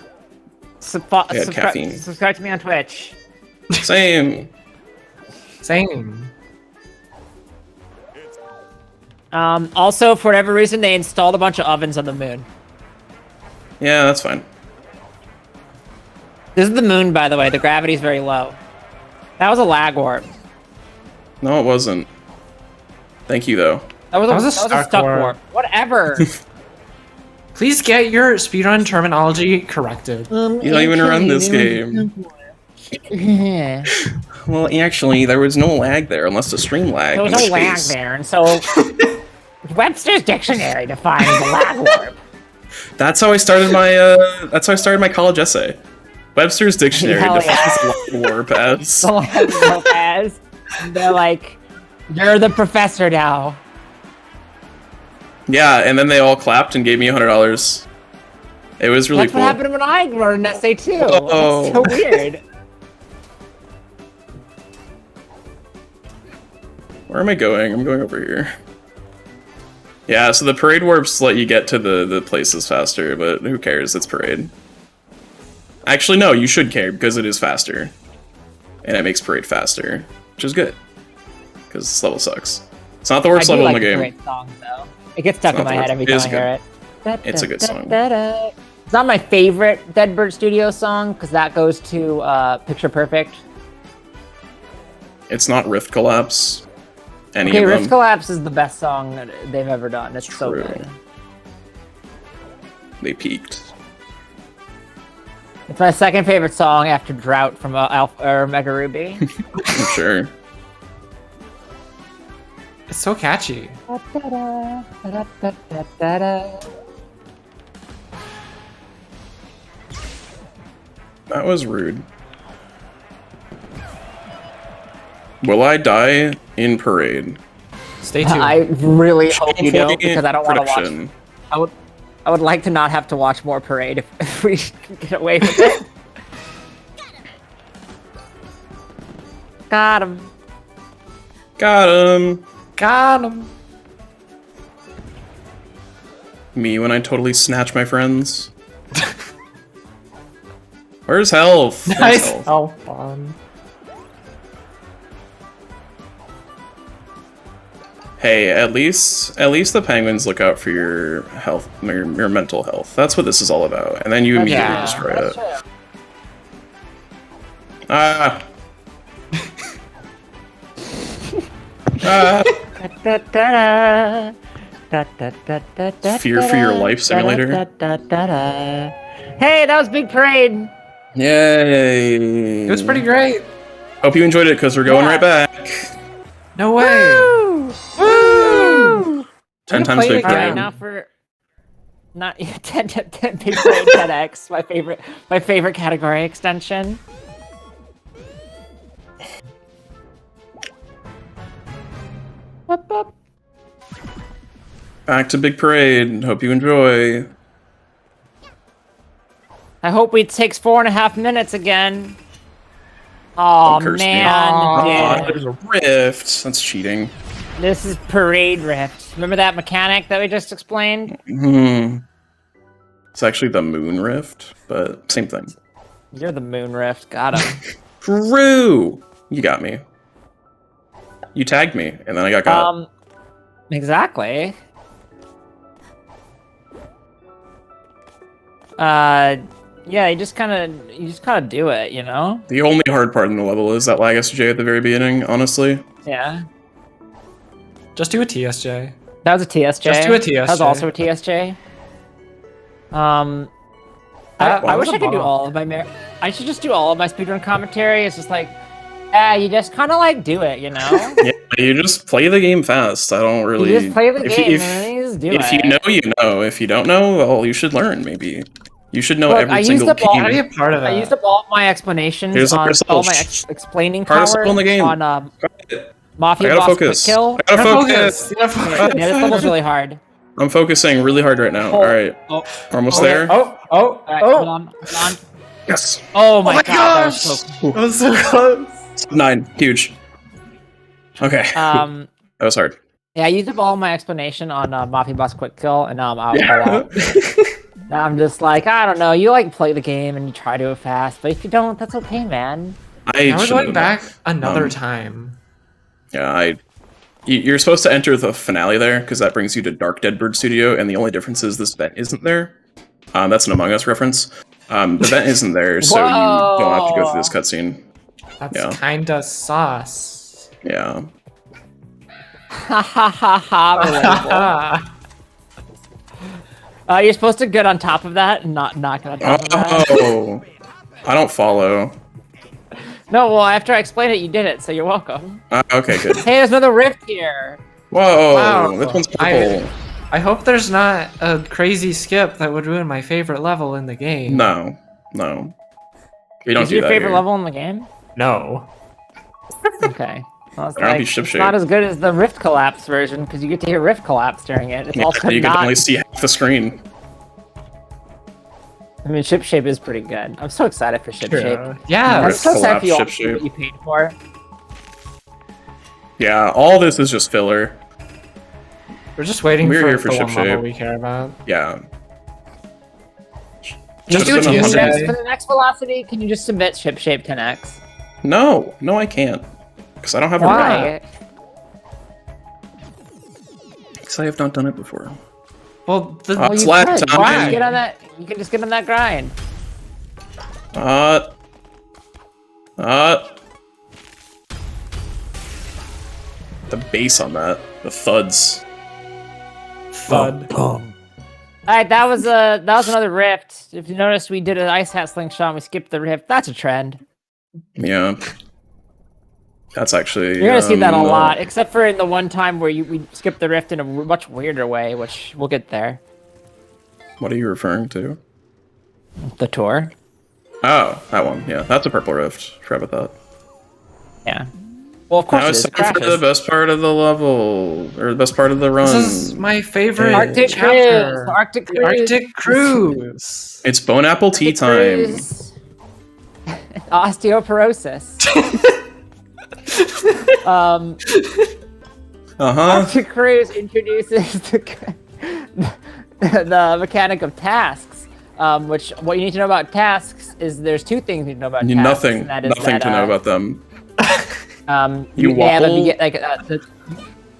Caffeine. subscribe to me on Twitch. Same. Same. Also, for whatever reason, they installed a bunch of ovens on the moon. Yeah, that's fine. This is the moon, by the way. The gravity's very low. That was a lag warp. No, it wasn't. Thank you, though. That was a stuck stuck warp. warp. Whatever. Please get your speedrun terminology corrected. You don't even run this game. Well, actually, there was no lag there, unless the stream lagged. There was in no which lag case- there, and so Webster's dictionary defines a lag warp. That's how I started my. That's how I started my college essay. Webster's dictionary Hell defines lag warp as. The lag warp as they're like, you're the professor now. Yeah, and then they all clapped and gave me $100. It was really That's cool. what happened when I wrote an essay too. Whoa. It's so weird. Where am I going? I'm going over here. Yeah, so the parade warps let you get to the places faster, but who cares? It's parade. Actually, no, you should care because it is faster. And it makes parade faster, which is good. Because this level sucks. It's not the worst I do level like in the game. Great song though. It gets stuck It's in not my the head worst. every It time is I hear it. It's a good song. It's not my favorite Deadbird Studio song because that goes to Picture Perfect. It's not Rift Collapse. Any Okay, of Rift them. Collapse is the best song that they've ever done. It's so True. good. They peaked. It's my second favorite song after Drought from Mega Ruby. I'm sure. It's so catchy. That was rude. Will I die in parade? Stay tuned. I really hope you don't Point because I don't want to watch. prediction. I would like to not have to watch more Parade if we can get away with it. Got him. Got him. Got him. Me when I totally snatch my friends. Where's health? Where's Nice. health? Oh, fun. Hey, at least the penguins look out for your health, your mental health. That's what this is all about. And then you immediately Yeah, destroy that's it. true. Ah. Ah. Fear for your life simulator. Hey, that was Big Parade. Yay! It was pretty great. Hope you enjoyed it because we're going Yeah. right back. No way. Woo! Woo! 10 gonna times play it big All right, parade. now for not 10 Big Parade 10x, my favorite category extension. Up, up. Back to big parade. Hope you enjoy. I hope it takes 4.5 minutes again. Oh Don't curse me. man, Aw, dude. there's a rift. That's cheating. This is Parade Rift. Remember that mechanic that we just explained? Hmm. It's actually the moon rift, but same thing. You're the Moon Rift. Got him. True. You got me. You tagged me, and then I got got. Exactly. Yeah, you just kind of do it, you know? The only hard part in the level is that lag SJ at the very beginning, honestly. Yeah. Just do a TSJ. That was a TSJ. Just do a TSJ. That was also a TSJ. I wish I could do all of my. I should just do all of my speedrun commentary. It's just like, you just kind of like do it, you know? Yeah, you just play the game fast. I don't really. You just play the if game you, and you just do if it. you know, you know. If you don't know, well, you should learn. Maybe you should know Look, I every used single up all- How do you game. be a part of that? I used up all of my explanations Here's a on crystal. all my explaining Participle power in the game. on Mafia I gotta boss focus. quick kill. I gotta focus. You gotta focus. Yeah, this level's really hard. I'm focusing really hard right now. Oh. All right, Oh, we're almost Okay. there. Oh, all right, hold on, hold on. Yes. Oh my, my god, that was gosh! so cool. That was so close. 9, huge. Okay, that was hard. Yeah, I used up all my explanation on Mafia Boss Quick Kill, and now I'm just like, I don't know. You like play the game and you try to do it fast, but if you don't, that's okay, man. Now we're shouldn't going have back done another Um, time. that. Yeah, you're supposed to enter the finale there because that brings you to Dark Deadbird Studio, and the only difference is this vent isn't there. That's an Among Us reference. The vent isn't there, so you don't have to go through this cutscene. That's kinda sauce. Yeah. Ha ha ha ha. You're supposed to get on top of that and not get on top of that. Oh, I don't follow. No, well, after I explained it, you did it, so you're welcome. Okay, good. Hey, there's another rift here. Whoa, Wow. this one's purple. I hope there's not a crazy skip that would ruin my favorite level in the game. No. We don't Is do your that favorite here. level in the game? No. Okay. Well, it's, There won't be like, ship it's shape. not as good as the Rift Collapse version because you get to hear Rift Collapse during it. It's Yeah, also you can not. only see half the screen. I mean, Ship Shape is pretty good. I'm so excited for Ship Shape. Yeah. I'm Rift so sad for you all Collapse, for Ship what you paid for. Yeah, all this is just filler. We're just waiting We're for here for the ship one level shape. we care about. Yeah. Just do been it 100 TSA. For the next velocity, can you just submit Ship Shape 10x? No, I can't. Because I don't have a Why? Because I have not done it before. Well, the Well, you Slack could. time. Why? Get on that. You can just get on that grind. The bass on that. The thuds. thud. All right, that was another rift. If you notice, we did an ice hat slingshot. And we skipped the rift. That's a trend. Yeah. That's actually... You're gonna see that a lot, except for in the one time where we skipped the rift in a much weirder way, which we'll get there. What are you referring to? The tour. Oh, that one. Yeah, that's a purple rift. Forgot about that. Yeah. Well, of course Now it it's is. time for the Crashes. best part of the level, or the best part of the run. This is my favorite Arctic chapter. Cruise. Arctic The Cruise. Arctic Cruise. It's bone apple tea Arctic time. Cruise. Osteoporosis. Arctic Cruise introduces the mechanic of tasks. Which what you need to know about tasks is there's two things you need to know about tasks. Nothing. and that is Nothing that, to know about them. You You wobble?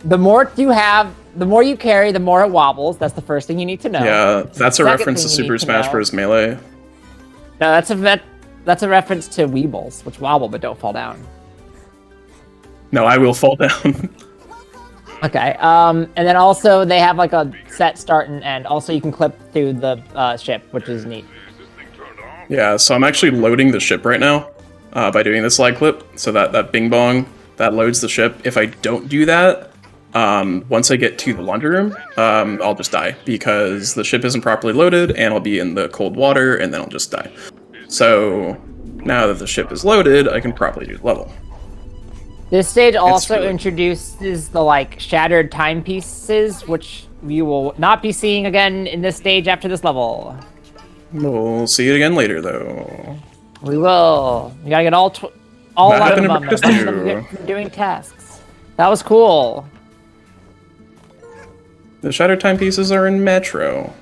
the more you have, the more you carry, the more it wobbles. That's the first thing you need to know. Yeah, that's a Second reference to thing you Super need to Smash know- Bros. Melee. No, that's a reference to Weebles, which wobble but don't fall down. No, I will fall down. Okay. And then also they have like a set start and end. Also, you can clip through the ship, which is neat. Yeah, so I'm actually loading the ship right now by doing this slide clip. So that bing bong, that loads the ship. If I don't do that, once I get to the laundry room, I'll just die because the ship isn't properly loaded and I'll be in the cold water and then I'll just die. So now that the ship is loaded, I can properly do the level. This stage also really- introduces the like shattered timepieces, which you will not be seeing again in this stage after this level. We'll see it again later, though. We will. You gotta get all That 11 happened of in them. Breakfast and bunch of them too. get from doing tasks. That was cool. The shattered timepieces are in Metro.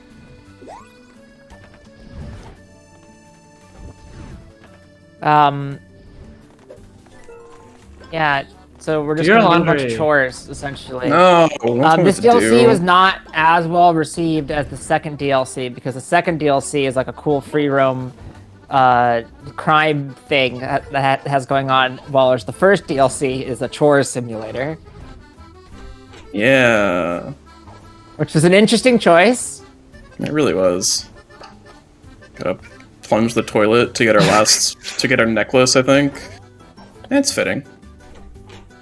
Yeah. So we're just Do your gonna do a bunch of laundry. chores essentially. No, what's This to DLC do? was not as well received as the second DLC because the second DLC is like a cool free roam crime thing that has going on, while the first DLC is a chores simulator, Yeah, which is an interesting choice. it really was. Gotta plunge the toilet to get our to get our necklace, I think. It's fitting.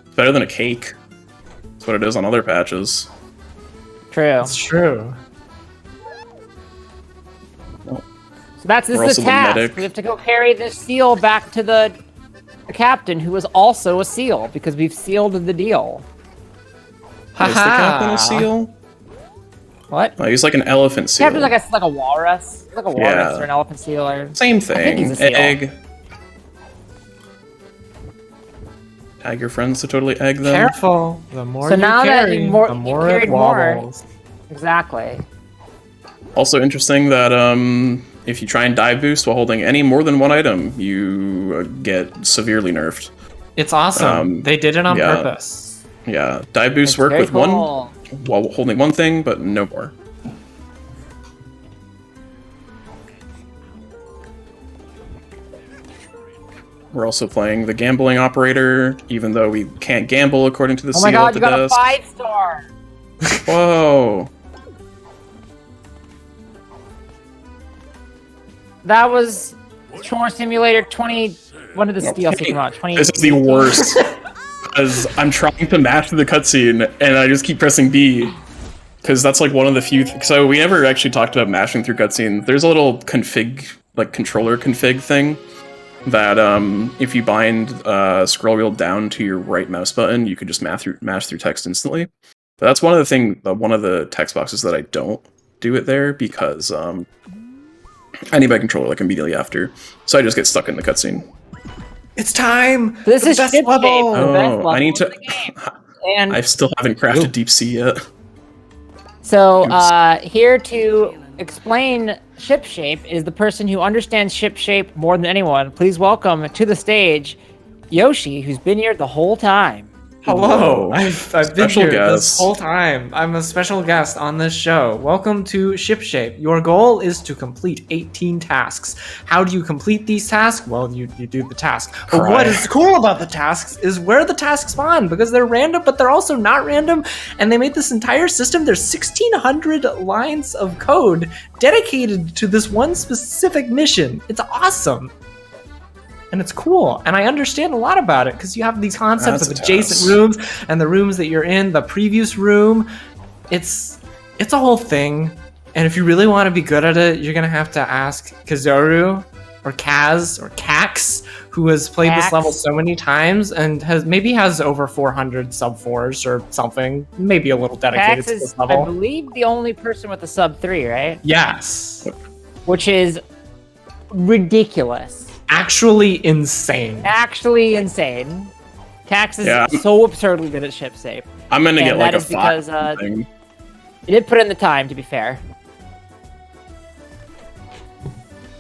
It's better than a cake. That's what it is on other patches. True. It's true. So this We're is also a the task. medic. We have to go carry this seal back to the the captain, who is also a seal, because we've sealed the deal. Is the captain a seal? What? Oh, he's like an elephant seal. Captain's like a walrus. He's like a walrus or an elephant seal or... Same I think thing. he's a seal. Egg. Tag your friends to totally egg them. Careful. The more So you now that carry, you the more carried it more. wobbles. Exactly. Also interesting that if you try and dive boost while holding any more than one item, you get severely nerfed. It's awesome. They did it on purpose. Yeah, dive boosts It's work very with cool. one while holding one thing, but no more. We're also playing the gambling operator, even though we can't gamble according to the Oh my seal god, at the you got desk. a 5-star! Whoa! That was Chore Simulator 20... When did this DLC come out? 20... This is the worst. Because I'm trying to mash the cutscene, and I just keep pressing B. Because that's like one of the few... So we never actually talked about mashing through cutscenes. There's a little config, like controller config thing, that if you bind scroll wheel down to your right mouse button, you can just mash through text instantly. But that's one of the text boxes that I don't do it there, because I need my controller like immediately after. So I just get stuck in the cutscene. It's time! This The is best ship level! shape, the best level I need to... in the game. And I still haven't crafted Deep Sea yet. so, here to explain ship shape is the person who understands ship shape more than anyone. Please welcome to the stage, Yoshi, who's been here the whole time. Hello! Whoa. I've been Special here guest. this whole time. I'm a special guest on this show. Welcome to Shipshape. Your goal is to complete 18 tasks. How do you complete these tasks? Well, you do the task. But Cry. what is cool about the tasks is where the tasks spawn, because they're random, but they're also not random. And they made this entire system. There's 1,600 lines of code dedicated to this one specific mission. It's awesome. And it's cool, and I understand a lot about it because you have these concepts That's of a adjacent task. rooms and the rooms that you're in, the previous room. It's a whole thing, and if you really want to be good at it, you're gonna have to ask Kazoru or Kaz or Cax, who has played this Cax. level so many times and has over 400 sub 4s or something, maybe a little dedicated Pax to is, this I level. believe, the only person with a sub 3, right? Yes, Which is ridiculous. actually insane. Actually insane. Cax is Yeah. so absurdly good at ship shape. I'm gonna And get like that a is because, 5 thing. He did put in the time, to be fair.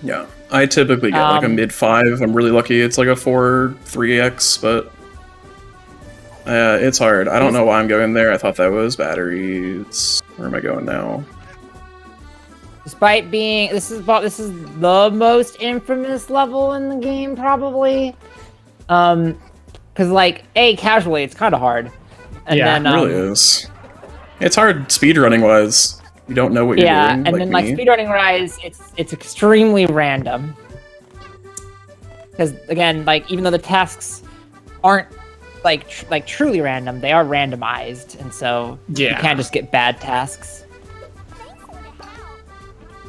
Yeah, I typically get like a mid 5. I'm really lucky. It's like a 4, 3x, but it's hard. I don't know why I'm going there. I thought that was batteries. Where am I going now? Despite being, this is the most infamous level in the game, probably. Because like, casually, it's kind of hard. And Yeah, then, It really is. It's hard speedrunning wise. You don't know what you're yeah, doing. and then like me. speedrunning rise, it's extremely random. Because again, like even though the tasks aren't like truly random, they are randomized, and so you Yeah. can't just get bad tasks.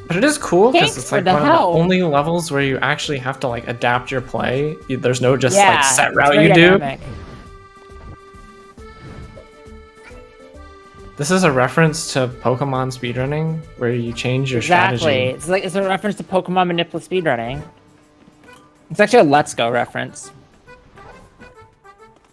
But it is cool because Thanks it's for like the one of help. the only levels where you actually have to like adapt your play. There's no just Yeah, like set it's route very you do. dynamic. This is a reference to Pokemon speedrunning where you change your Exactly. strategy. It's a reference to Pokemon Manipula speedrunning. It's actually a Let's Go reference.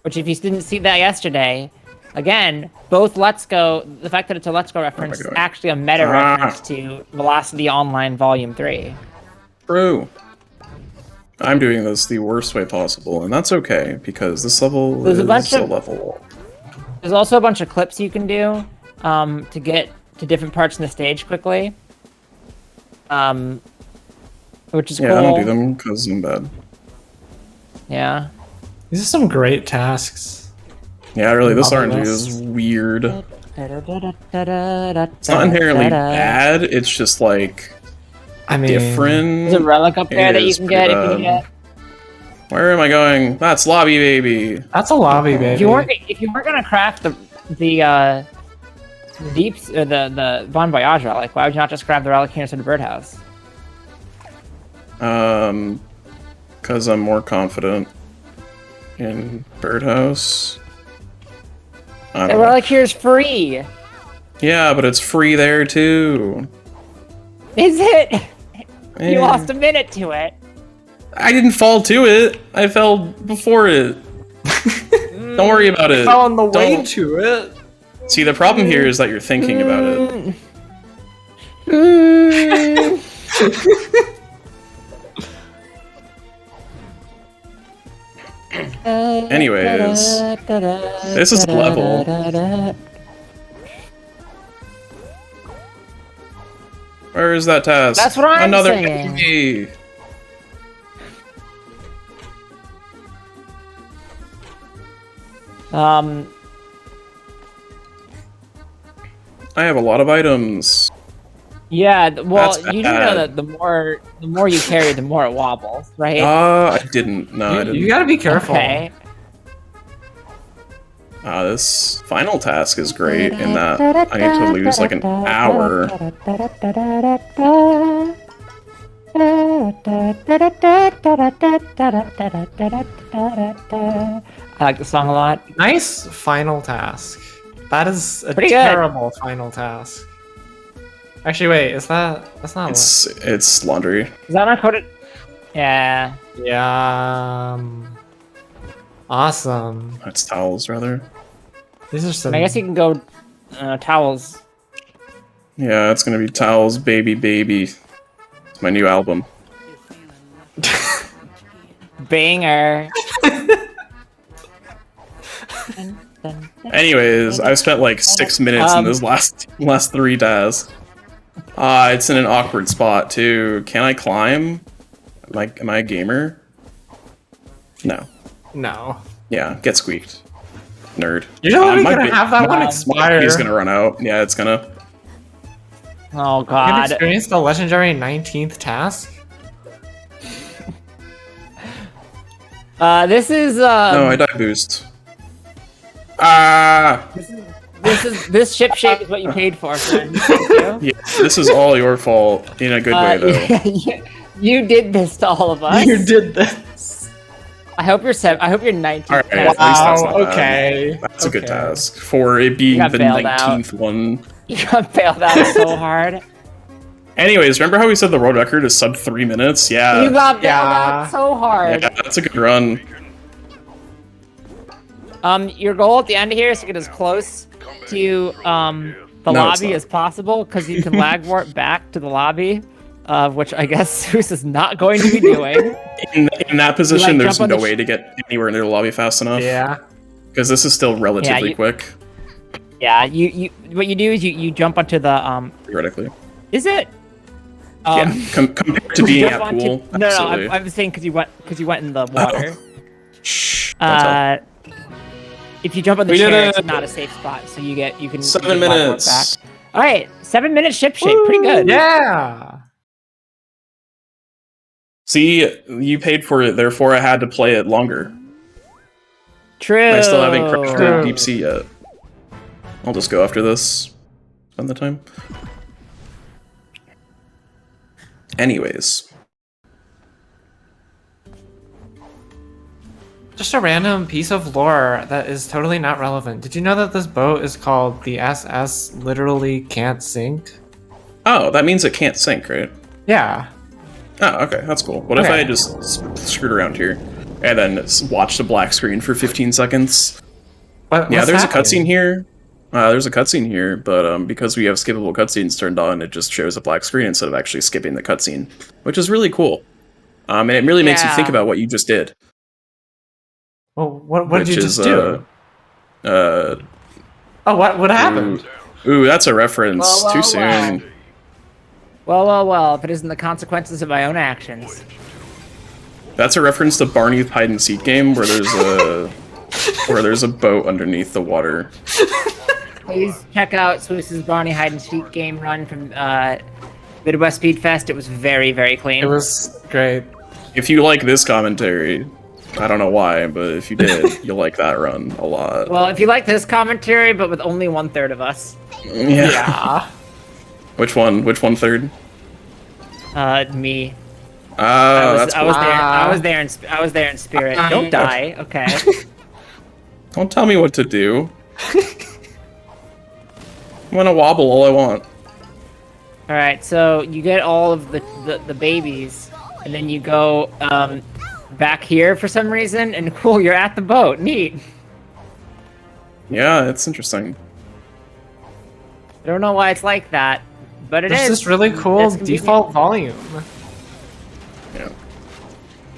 Which, if you didn't see that yesterday, again, both Let's Go, the fact that it's a Let's Go reference is God. actually a meta reference to Velocity Online Volume 3. True. I'm doing this the worst way possible, and that's okay because this level There's a is bunch a of- level. There's also a bunch of clips you can do to get to different parts in the stage quickly. Which is cool. Yeah, I don't do them because I'm bad. Yeah. These are some great tasks. Yeah, really, this Love RNG this. is weird. It's It's not inherently bad, it's just like I mean, different. There's a relic up there It that you is can get pretty if you bad. get. Where am I going? That's lobby, baby. that's a lobby, baby. If you weren't gonna craft the deeps or the Bon Voyage relic, why would you not just grab the relic here instead of Birdhouse? Because I'm more confident. in Birdhouse. I The don't know. relic here is free. Yeah, but it's free there too. Is it? Eh. You lost a minute to it. I didn't fall to it. I fell before it. Don't worry about it. Fell on the way Don't- to it. See, the problem here is that you're thinking about it. Anyways, this is a level. Where is that task? That's what I'm Another saying. enemy. I have a lot of items. Yeah. Well, That's you do know bad. that the more you carry, the more it wobbles, right? I didn't. No, I You didn't. gotta be careful. Okay. This final task is great in that I need to lose like an hour. I like the song a lot. Nice final task. That is a Pretty good. terrible final task. Actually, wait, is that's not It's laundry. Is that not coded? Yeah. Yeah. Awesome. It's towels rather. These are some. I guess you can go towels. Yeah, it's gonna be towels, baby, baby. It's my new album. Banger. Anyways, I've spent like 6 minutes in this last 3 tasks. It's in an awkward spot too. Can I climb? Like, am I a gamer? No. No. Yeah, get squeaked. Nerd. You're literally my gonna ba- have that one my expire. He's gonna run out. Yeah, it's gonna. Oh You can god. experience the legendary 19th task. This is No, I die boost. Ah! this ship shape is what you paid for. Friend. Yeah, this is all your fault in a good way though. you did this to all of us. You did this. I hope you're 19. Alright, at least that's not bad. Okay. That's a good Okay. task for it being got the bailed out. 19th one. You got bailed out so hard. Anyways, remember how we said the world record is sub 3 minutes? Yeah. You got bailed Yeah. out so hard. Yeah, that's a good run. Your goal at the end here is to get as close to the No, it's lobby not. as possible, because you can lag warp back to the lobby, which I guess Zeus is not going to be doing. In that position, like, there's jump on no the way to get anywhere near the lobby fast enough. Yeah. Because this is still relatively you- quick, Yeah, you what you do is you jump onto the theoretically. Is it? Yeah, compared to being jump at onto- pool. No, absolutely. I'm saying because you went in the water. Shh, don't tell. If you jump on the We did chair, it! it's not a safe spot, so you can 7 you can lag warp minutes. back. All right, 7 minute ship shape, pretty good. Yeah. See, you paid for it, therefore I had to play it longer. True. I still haven't crashed True. Deep Sea yet. I'll just go after this. Spend the time. Anyways. Just a random piece of lore that is totally not relevant. Did you know that this boat is called the SS literally can't sink? Oh, that means it can't sink, right? Yeah. Oh, okay, that's cool. What if Okay. I just screwed around here and then watched a black screen for 15 seconds? What, Yeah, what's there's happening? a cutscene here. There's a cutscene here, but because we have skippable cutscenes turned on, it just shows a black screen instead of actually skipping the cutscene, which is really cool. And it really makes you think Yeah. about what you just did. Well, what did you which just is, do? Oh, what happened? Ooh, that's a reference. Well, Too well, soon. Well, if it isn't the consequences of my own actions. That's a reference to Barney's hide and seek game where there's a boat underneath the water. Please check out Swiss's Barney hide and seek game run from Midwest Speed Fest. It was very, very clean. It was great. If you like this commentary, I don't know why, but if you did, you'll like that run a lot. Well, if you like this commentary, but with only 1/3 of us, Yeah. Which one? Which 1/3? me. Oh, that's cool. I was there in spirit. Don't die, okay? Don't tell me what to do. I'm gonna wobble all I want. All right, so you get all of the babies, and then you go back here for some reason, and cool, you're at the boat. Neat. Yeah, it's interesting. I don't know why it's like that, but There's this really cool It's convenient. default volume. Yeah.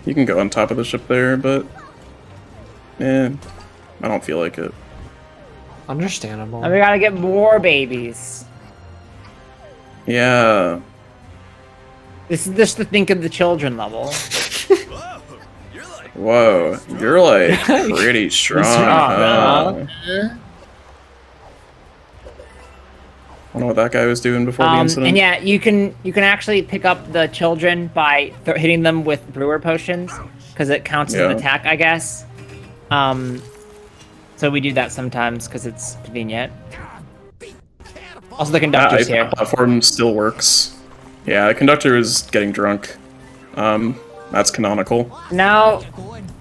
You can go on top of the ship there, but I don't feel like it. Understandable. And we gotta get more babies. Yeah. This is just the think of the children level. Whoa, you're like pretty strong. Huh? I don't know what that guy was doing before the incident. And yeah, you can actually pick up the children by hitting them with brewer potions, because it counts as an attack, I guess. So we do that sometimes because it's convenient. Also, the conductor's here. Platform still works. Yeah, the conductor is getting drunk. That's canonical. Now,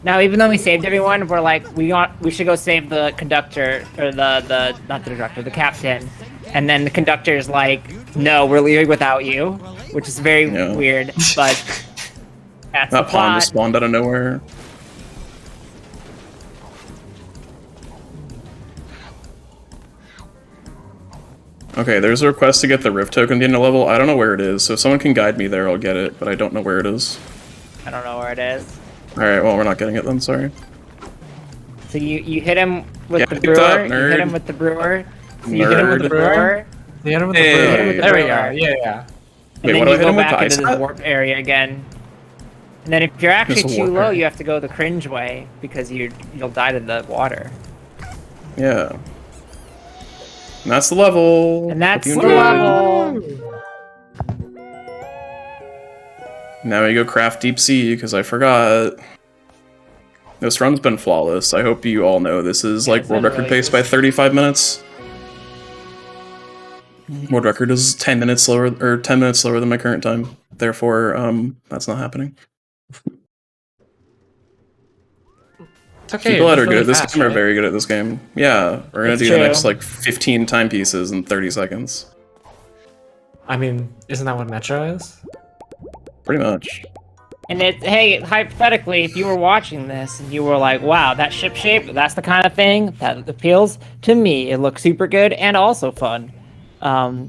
even though we saved everyone, we're like, we should go save the conductor, or not the conductor, the captain. And then the conductor's like, no, we're leaving without you, which is very weird, but that's that the pond plot. just spawned out of nowhere. Okay, there's a request to get the Rift token at the end of level. I don't know where it is, so if someone can guide me there, I'll get it, but I don't know where it is. I don't know where it is. Alright, well, we're not getting it then, sorry. So you hit him with the Get brewer. up, You hit nerd. him with the brewer. So you hit him with the Nerd. brewer. The end of the Hey. brewer. There we go. Yeah. And Wait, then what do you I hit go him with? back The into ice this hat? warp area again. And then if you're actually There's a too warp low, area. you have to go the cringe way because you'll die to the water. Yeah. And that's the level. And that's Hope the you enjoyed. level. Now we go craft deep sea, because I forgot. This run's been flawless. I hope you all know this is like it's world been record really pace by 35 minutes. World record is 10 minutes slower, or 10 minutes slower than my current time. Therefore, that's not happening. It's okay. People that are it's good really at this fast, game are right? very good at this game. Yeah, we're gonna It's do true. the next like 15 timepieces in 30 seconds. I mean, isn't that what Metro is? Pretty much. And hey, hypothetically, if you were watching this and you were like, wow, that ship shape, that's the kind of thing that appeals to me. It looks super good and also fun.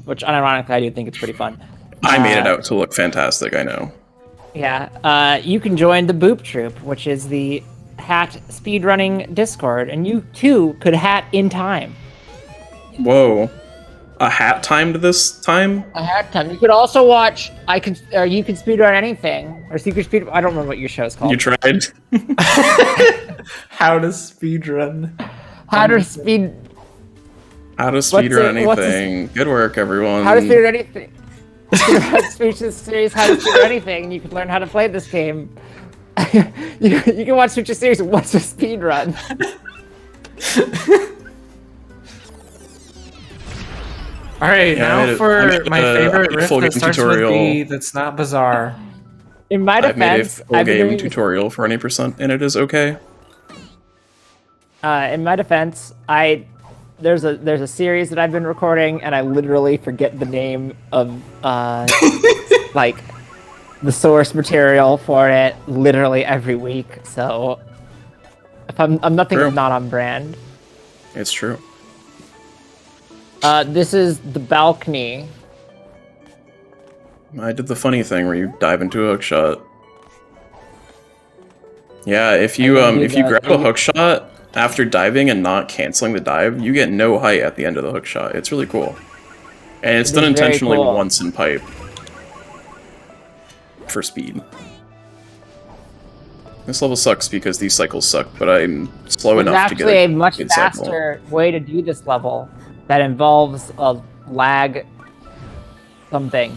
Which, unironically, I do think it's pretty fun. I made it out to look fantastic, I know. Yeah, you can join the Boop Troop, which is the hat speedrunning Discord, and you too could hat in time. Whoa. A hat timed this time? A hat time. You could also watch. You can speedrun anything, or secret speed. I don't remember what your show's called. You tried? How to speedrun. How to speed. How to speedrun What's anything. Good work, everyone. How to speedrun anything. Speeches series. How to speedrun anything, and you can learn how to play this game. you can watch Switch's series. What's a speedrun? All right, Yeah, I now made for my favorite riff full that game starts tutorial. with B that's not bizarre. In my I've made a defense, full I've been game doing tutorial for any percent, and it is okay. in my defense, there's a series that I've been recording, and I literally forget the name of like the source material for it literally every week. So if I'm nothing True. if not on brand. It's true. This is the balcony. I did the funny thing where you dive into a hook shot. Yeah, if you grab a hook shot after diving and not canceling the dive, you get no height at the end of the hook shot. It's really cool. And it's It done is very intentionally cool. once in pipe. For speed. This level sucks because these cycles suck, but I'm slow There's enough to get actually a a much good cycle. faster way to do this level that involves a lag something.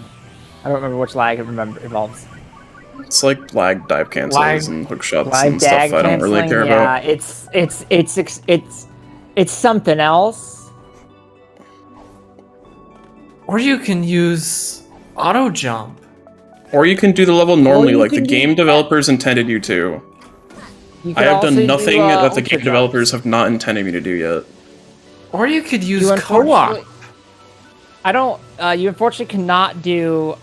I don't remember which lag it involves. It's like lag dive cancels Lag- and hook shots Lag and stuff dag I don't really canceling, care yeah, about. it's something else. Or you can use auto jump. Or you can do the level normally, you like the can do game that. developers intended you to. You I can have also done do, nothing that the ultra game jumps. developers have not intended me to do yet. Or you could use You co-op. unfortunately, I don't. You unfortunately cannot do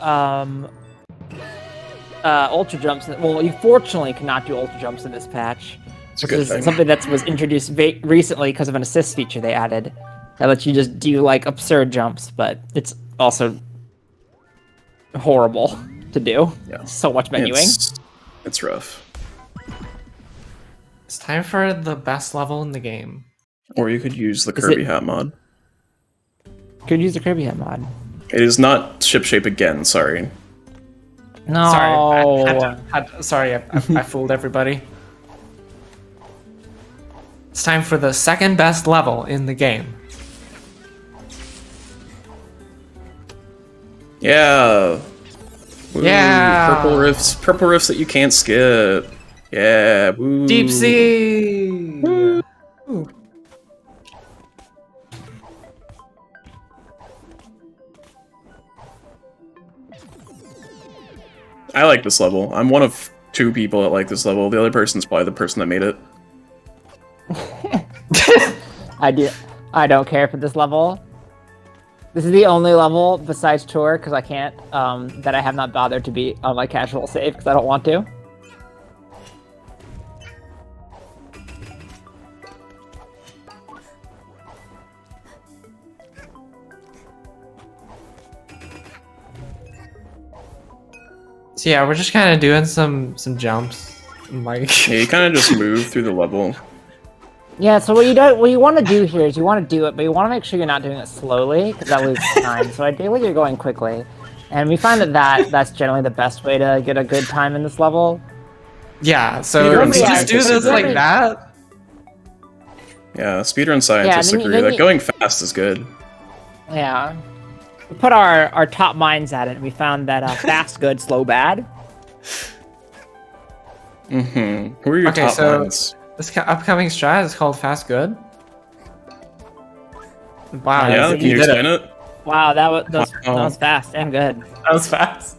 ultra jumps. Well, you fortunately cannot do ultra jumps in this patch, It's a which good is thing. something that was introduced recently because of an assist feature they added that lets you just do like absurd jumps, but it's also horrible to do. Yeah. So much menuing. It's rough. It's time for the best level in the game. Or you could use the Is Kirby it- hat mod. Could use the Kirby Head mod. It is not ship shape again, sorry. No. Sorry, I fooled everybody. It's time for the second best level in the game. Yeah. Woo, Yeah. Purple riffs that you can't skip. Yeah. Woo. Deep sea. Woo. I like this level. I'm one of 2 people that like this level. The other person's probably the person that made it. I don't care for this level. This is the only level besides Tour, because I can't, that I have not bothered to be on my casual save because I don't want to. So yeah, we're just kind of doing some jumps, like. Yeah, you kind of just move through the level. Yeah, so what you want to do here is you want to do it, but you want to make sure you're not doing it slowly, because that loses time. So ideally you're going quickly. And we find that's generally the best way to get a good time in this level. Yeah, so Speedrun if you just do scientists this like agree. that. Yeah, speedrun scientists then you- agree then that you- going fast is good. Yeah. We put our top minds at it, and we found that fast good, slow bad. Mm-hmm. Who are your Okay, top so- lines? This upcoming strat is called Fast Good. Wow, Yeah, so can you did explain it? Wow, that was Wow. fast and good. That was fast.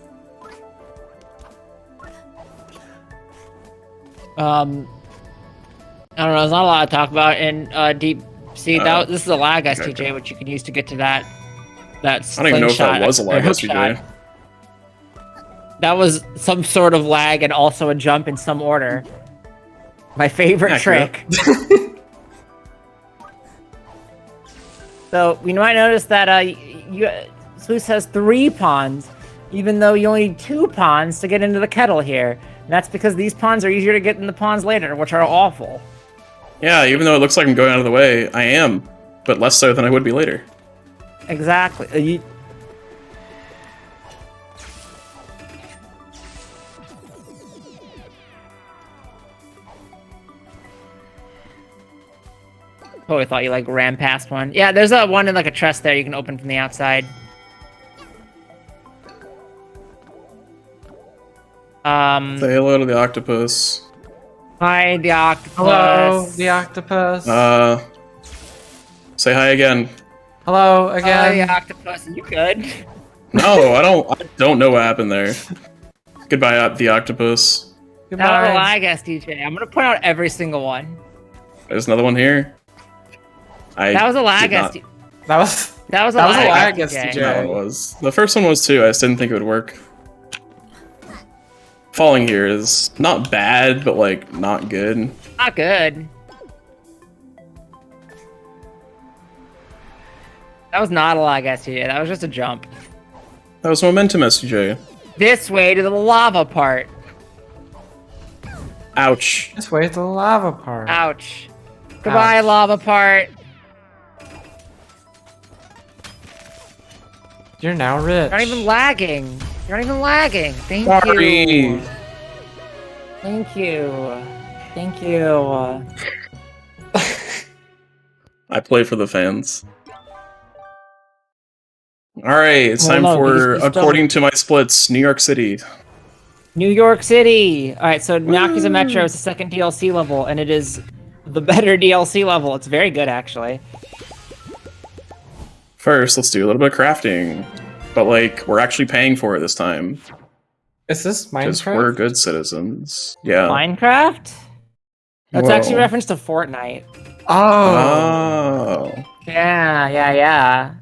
I don't know. There's not a lot to talk about in Deep Sea. This is a lag STJ, which you can use to get to that. I don't even know if that was a lag hook SVJ. shot. That was some sort of lag and also a jump in some order. My favorite Accurate. trick. So you might notice that Sluice has 3 pawns, even though you only need 2 pawns to get into the kettle here. And that's because these pawns are easier to get than the pawns later, which are awful. Yeah, even though it looks like I'm going out of the way, I am, but less so than I would be later. Exactly. Totally thought you like ran past one. Yeah, there's a one in like a chest there you can open from the outside. Say hello to the octopus. Hi, the octopus. Hello, the octopus. Say hi again. Hello Hi, again. the octopus. You good? No, I don't know what happened there. Goodbye, the octopus. That was a Goodbye. lag SDJ. I'm gonna point out every single one. There's another one here. That was a lag did not- SDJ. That was That was a that was a lag lag SDJ. SDJ. That one was. The first one was too. I just didn't think it would work. Falling here is not bad, but like not good. Not good. That was not a lag SDJ. That was just a jump. That was momentum SJ. This way to the lava part. Ouch. just wait till the lava part. Ouch. Goodbye, Ouch. lava part. You're now rich. You're not even lagging. You're not even lagging. Thank Sorry. you. Thank you. Thank you. I play for the fans. Alright, it's Well, time no, for, you still- according to my splits, New York City. New York City. All right, so Yakuza Metro is the second DLC level, and it is the better DLC level. It's very good, actually. First, let's do a little bit of crafting. But like, we're actually paying for it this time. Is this Because we're Minecraft? good citizens. Yeah. Minecraft? That's actually Whoa. reference to Fortnite. Oh. Oh. Yeah.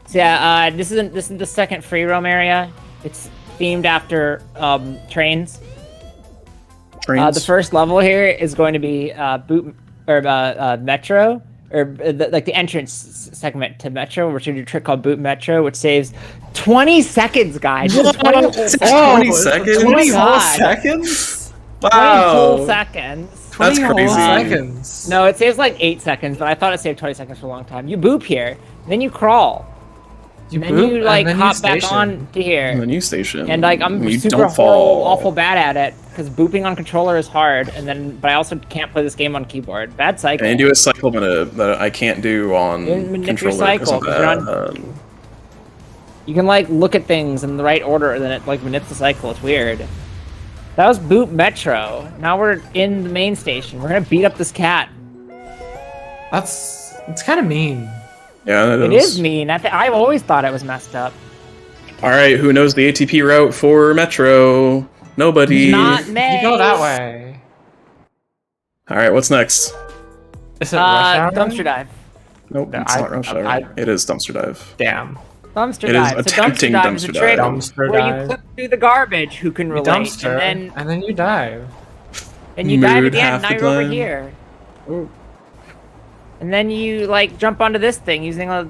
So yeah, this is the second free roam area. It's themed after trains. Trains. The first level here is going to be Metro, or like the entrance segment to Metro, which is a trick called Boot Metro, which saves 20 seconds, guys. 20 whole seconds. 20 seconds? 20 whole God. seconds? 20 Wow. whole seconds. 20 whole crazy. seconds. No, it saves like 8 seconds, but I thought it saved 20 seconds for a long time. You boop here, then you crawl. You And then boop, you like and then you hop back station. on to here. The new station. And like I'm You super don't fall. awful bad at it because booping on controller is hard, but I also can't play this game on keyboard. Bad cycle. And you do a cycle that I can't do on You manipulate controller. cycle, 'cause you're That. You can like look at things in the right order, and then it like manipulates the cycle. It's weird. That was Boot Metro. Now we're in the main station. We're gonna beat up this cat. It's kind of mean. Yeah, It is mean. I've always thought it was messed up. All right, who knows the ATP route for Metro? Nobody. Not me. You go that way. All right, what's next? Is it rush hour? Dumpster dive. Nope, No, it's not Rush Hour. I- It is Dumpster Dive. Damn. Dumpster It is dive. a So tempting dumpster dive is a dumpster trick dive. Dumpster where dive. you clip through the garbage. Who can You relate? dumpster, And then you dive. you dive Mood again. half Now the you're over time. here. And then you like jump onto this thing using a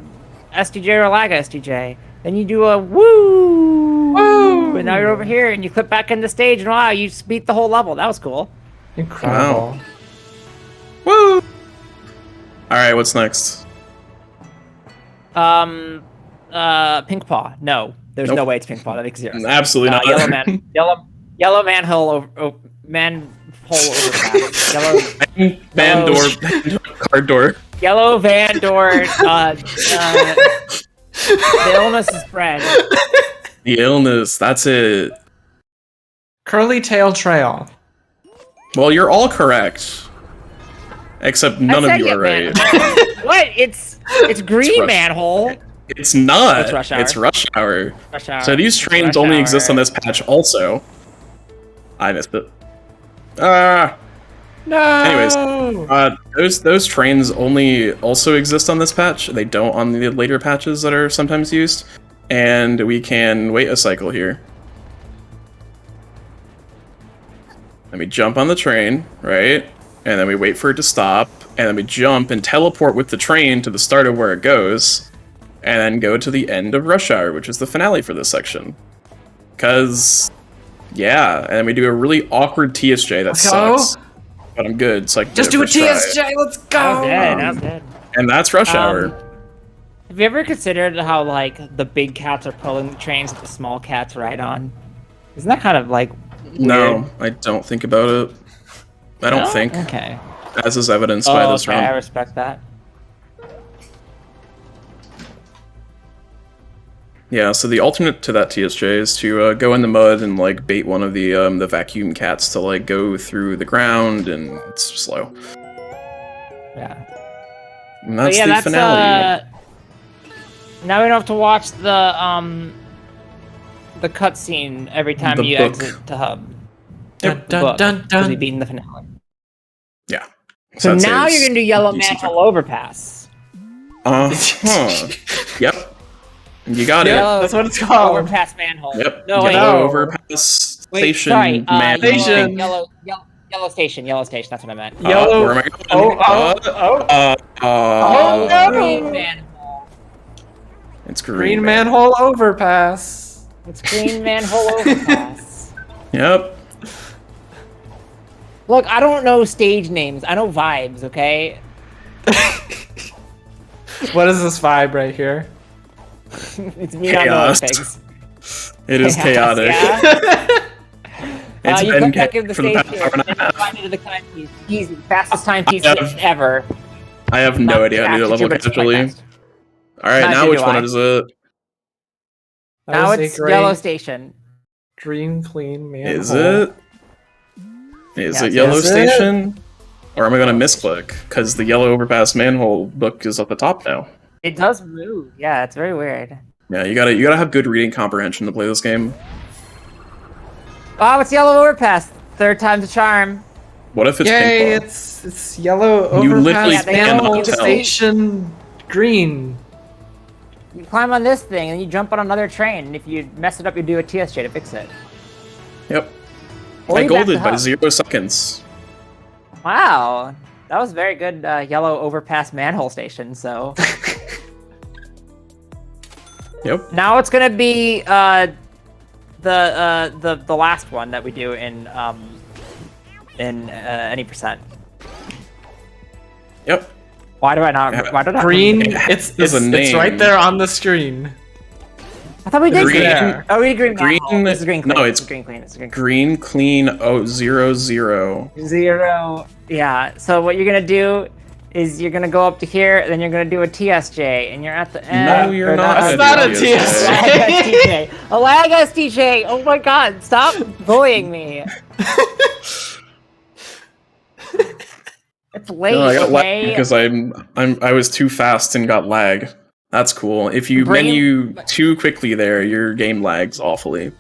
SDJ or a lag SDJ. Then you do a woo, Woo! and now you're over here, and you clip back in the stage, and wow, you beat the whole level. That was cool. Incredible. Woo! All right, what's next? Pink Paw. No, there's Nope. no way it's Pink Paw. That makes zero sense. Absolutely not. Yellow man, yellow manhole manhole overpass. Van door, card door. Yellow van door. The illness is spread. The illness. That's it. Curly Tail Trail. Well, you're all correct, except none I of said you are right. What? It's green Rush. manhole. It's not. It's Rush Hour. It's Rush Hour. Rush Hour. So these trains Rush only Hour. exist on this patch. Also, I missed it. No. Anyways, those trains only also exist on this patch. They don't on the later patches that are sometimes used. And we can wait a cycle here. Then we jump on the train, right? And then we wait for it to stop. And then we jump and teleport with the train to the start of where it goes. And then go to the end of Rush Hour, which is the finale for this section. Because, yeah. And then we do a really awkward TSJ that Let's go. sucks. But I'm good, so I can Just get do a it first try. TSJ. Let's go. That was dead. That was dead. And that's Rush Hour. Have you ever considered how like the big cats are pulling the trains that the small cats ride on? Isn't that kind of like No, weird? I don't think about it. I don't No? think, Okay. as is evidenced by this okay, I round. respect that. Yeah, so the alternate to that TSJ is to go in the mud and like bait one of the vacuum cats to like go through the ground, and it's slow. Yeah. And that's But yeah, the finale. Now we don't have to watch the cutscene every time The you book. exit to hub. Dun, The dun, book, dun, 'cause dun. we beat in the finale. Yeah. So that now saves you're gonna do Yellow DC Manhole Overpass. Huh. Yep. You got it. Yellow That's what it's called. Overpass manhole. Yep. No, wait. Yellow No. overpass Wait, station. sorry. man. Station. Yellow station. Yellow station. That's what I meant. Yellow. Where am I going? Oh no. Green manhole. It's Green man. manhole overpass. It's green manhole overpass. Yep. Look, I don't know stage names. I know vibes. Okay. What is this vibe right here? It's me not knowing Chaos. things. It is chaotic. Yeah. It's you been come back chaotic in the for the station past hour and a and half. find into the timepiece. Easy, fastest timepiece have- ever. I have no idea how to do the level but it's quite casually. fast. Alright, Neither now do which one I. is it? That Now was a it's great Yellow Station. Green clean manhole. Is it? Is Yeah, it Yellow is it? Station? Or am I going to misclick? Because the Yellow Overpass Manhole book is at the top now. It does move. Yeah, it's very weird. Yeah, you gotta have good reading comprehension to play this game. Oh, it's yellow overpass. Third time's a charm. What if it's Yay! pink ball? It's yellow You overpass literally cannot panel tell. station green. You climb on this thing and you jump on another train. And if you mess it up, you do a TSJ to fix it. Yep. Or I you back golded the by hub. 0 seconds. Wow, that was very good. Yellow overpass manhole station. So Yep. now it's gonna be the last one that we do in any percent. Yep. Why do I not? Yeah. Why did I? Green. It It's has a it's right name. there on the screen. I thought we did Green- green. Oh, we did green. green- manhole. This is green. Clean. no, This it's is green clean. It's green. Green clean 000. 0. Yeah. So what you're gonna do is you're gonna go up to here, then you're gonna do a TSJ, and you're at the end. No, you're or not. That's gonna not do a TSJ. TSJ. A lag STJ. Oh my God! Stop bullying me. It's late. No, I got lag okay? because I was too fast and got lag. That's cool. If you Bring- menu too quickly there, your game lags awfully.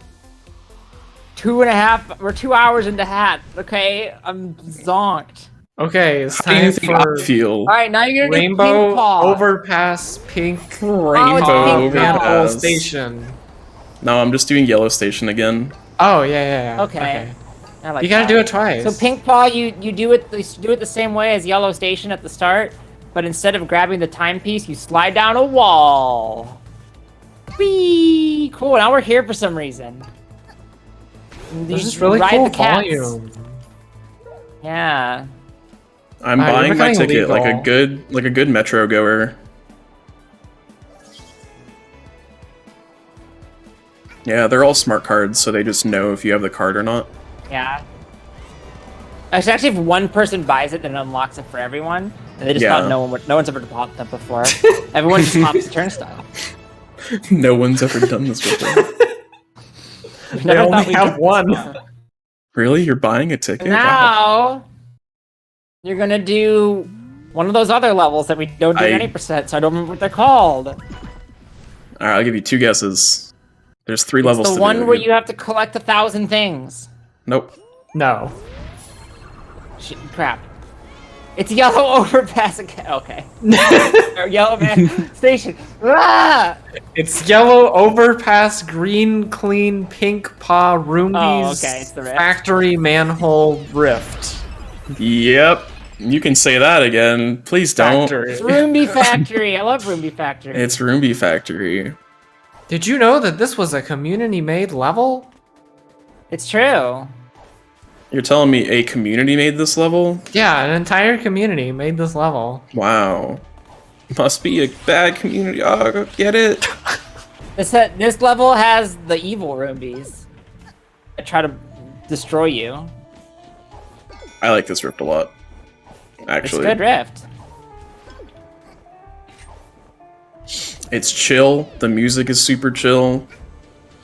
2.5. We're 2 hours into hat. Okay, I'm zonked. Okay, it's How do you time think for I feel? All right, now you're gonna do Rainbow pink paw. Overpass Pink Rainbow it's pink Manhole overpass. Station. No, I'm just doing yellow station again. Oh yeah. Okay. I like You gotta that. do it twice. So pink paw, you do it the same way as yellow station at the start, but instead of grabbing the timepiece, you slide down a wall. Whee! Cool. Now we're here for some reason. There's You this really ride cool the cats. volume. Yeah. I'm Alright, buying you're my becoming ticket like legal. a good metro goer. Yeah, they're all smart cards, so they just know if you have the card or not. Yeah. Actually, if one person buys it, then it unlocks it for everyone, and they just Yeah. thought no one's ever bought them before. Everyone just hops the turnstile. No one's ever done this before. We They never only thought we'd have do one. this. Really? You're buying a ticket? Wow. Now you're gonna do one of those other levels that we don't do I- any percent, so I don't remember what they're called. Alright, I'll give you 2 guesses. There's 3 It's levels the to one do. where you have to collect 1,000 things. Nope. No. Shit, crap. It's yellow overpass again. Okay. Or yellow man station. Ah! It's yellow overpass, green clean, pink paw, Roombies, Oh, okay, it's the rift. factory manhole rift. Yep. You can say that again. Please don't. Factory. It's Roomby Factory. I love Roomby Factory. It's Roomby Factory. Did you know that this was a community-made level? It's true. You're telling me a community made this level? Yeah, an entire community made this level. Wow. Must be a bad community. Oh, get it? This level has the evil Roombies that try to destroy you. I like this rift a lot. Actually. It's good rift. It's chill. The music is super chill.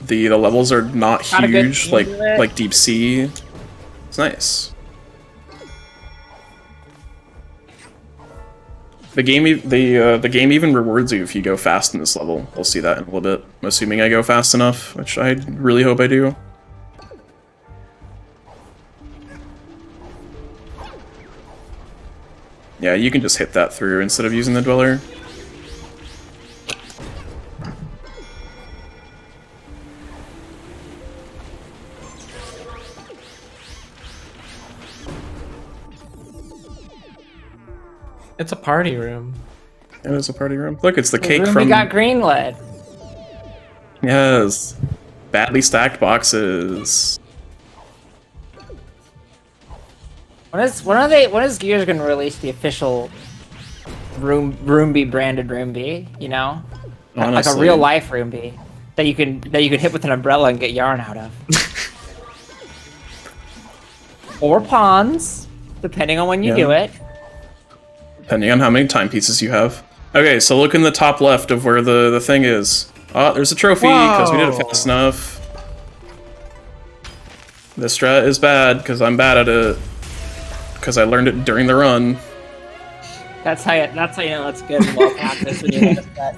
The levels are not Got a good huge theme to it. like Deep Sea. It's nice. The game even rewards you if you go fast in this level. We'll see that in a little bit. I'm assuming I go fast enough, which I really hope I do. Yeah, you can just hit that through instead of using the Dweller. It's a party room. It is a party room. Look, it's the cake Roomby from... got greenlit. Yes. Badly stacked boxes. When is Gears gonna release the official Roomby branded Roomby? You know, like a Honestly. real life Roomby that you can hit with an umbrella and get yarn out of, or pawns, depending on when you Yeah. do it. Depending on how many timepieces you have. Okay, so look in the top left of where the thing is. Oh, there's a trophy, because we did it Whoa. fast enough. This strat is bad, because I'm bad at it. Because I learned it during the run. That's how you know it's good and well practiced when you notice that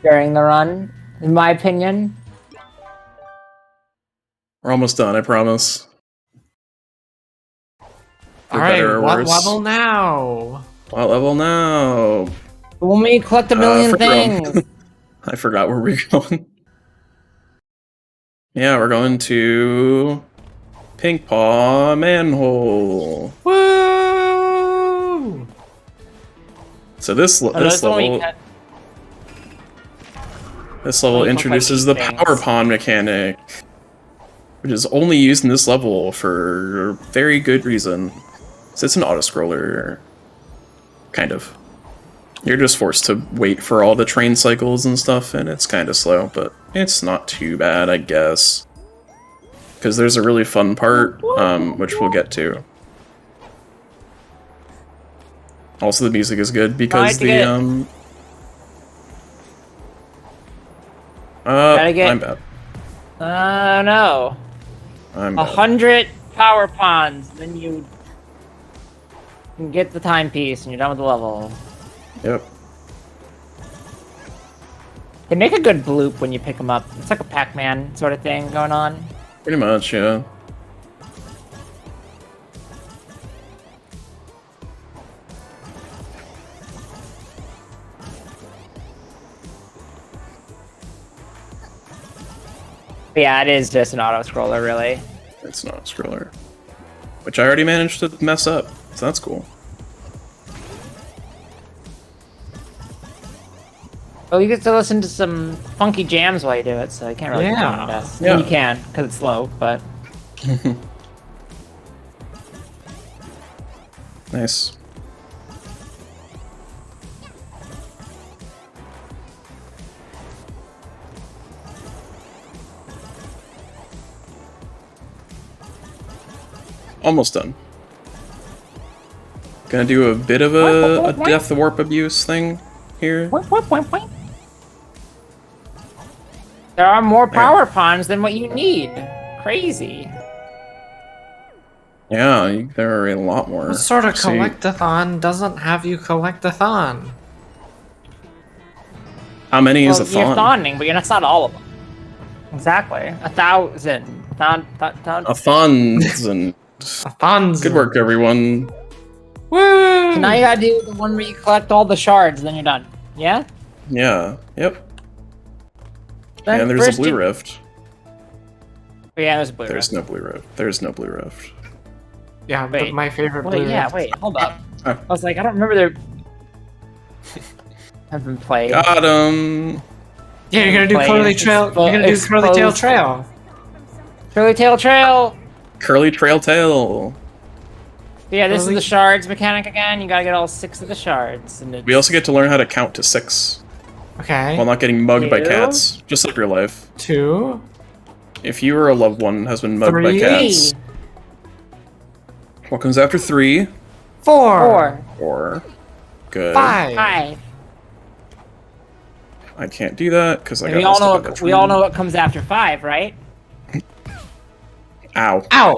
during the run, in my opinion. We're almost done, I promise. For All right, better or what worse. level now? What level now? When we collect a million Free roam. things. I forgot where we're going. Yeah, we're going to Pink Paw Manhole. Woo! So this that's the one you level cut- This level introduces the power pawn mechanic, which is only used in this level for very good reason. So it's an auto-scroller, kind of. You're just forced to wait for all the train cycles and stuff, and it's kind of slow, but it's not too bad, I guess. Because there's a really fun part, which we'll get to. Also, the music is good because I'm bad. No. I'm bad. 100 power pawns, then you can get the timepiece and you're done with the level. Yep. They make a good bloop when you pick them up. It's like a Pac-Man sort of thing going on. Pretty much, yeah. But yeah, it is just an auto-scroller, really. It's not a scroller. Which I already managed to mess up, so that's cool. Oh, you get to listen to some funky jams while you do it, so you can't really complain, I guess. Yeah. You can, because it's slow, but... Nice. Almost done. Gonna do a bit of a death warp abuse thing here. There are more power pawns than what you need. Crazy. Yeah, there are a lot more. What sort of See, collectathon doesn't have you collect a thon? how many is a You're thon? thawning, but that's not all of them. Exactly. 1,000. A thons and A thon's. good work, everyone. Woo! So now you gotta do the one where you collect all the shards, then you're done. Yeah? Yeah. Yep. Then And there's a first blue you- rift. Yeah, there's a blue There's rift. no blue rift. There's no blue rift. Yeah, but Wait. my favorite Wait, blue. yeah, rift. wait, hold up. Ah. I was like, I don't remember there... I've been played. Got him. Yeah, you're gonna do Play Curly Trail. You're gonna do Curly Tail exposed- Trail. Curly Tail Trail! Curly Trail Tail. Yeah, this is Curly- the shards mechanic again. You gotta get all 6 of the shards. And We also get to learn how to count to 6 Okay. while not getting mugged by Ew. cats, just like real life. 2. If you or a loved one has been mugged by 3. cats, what comes after 3? 4. 4. Good. 5. 5. I can't do that because I And got we all messed know up by the we all tree. know what comes after 5, right? Ow. Ow!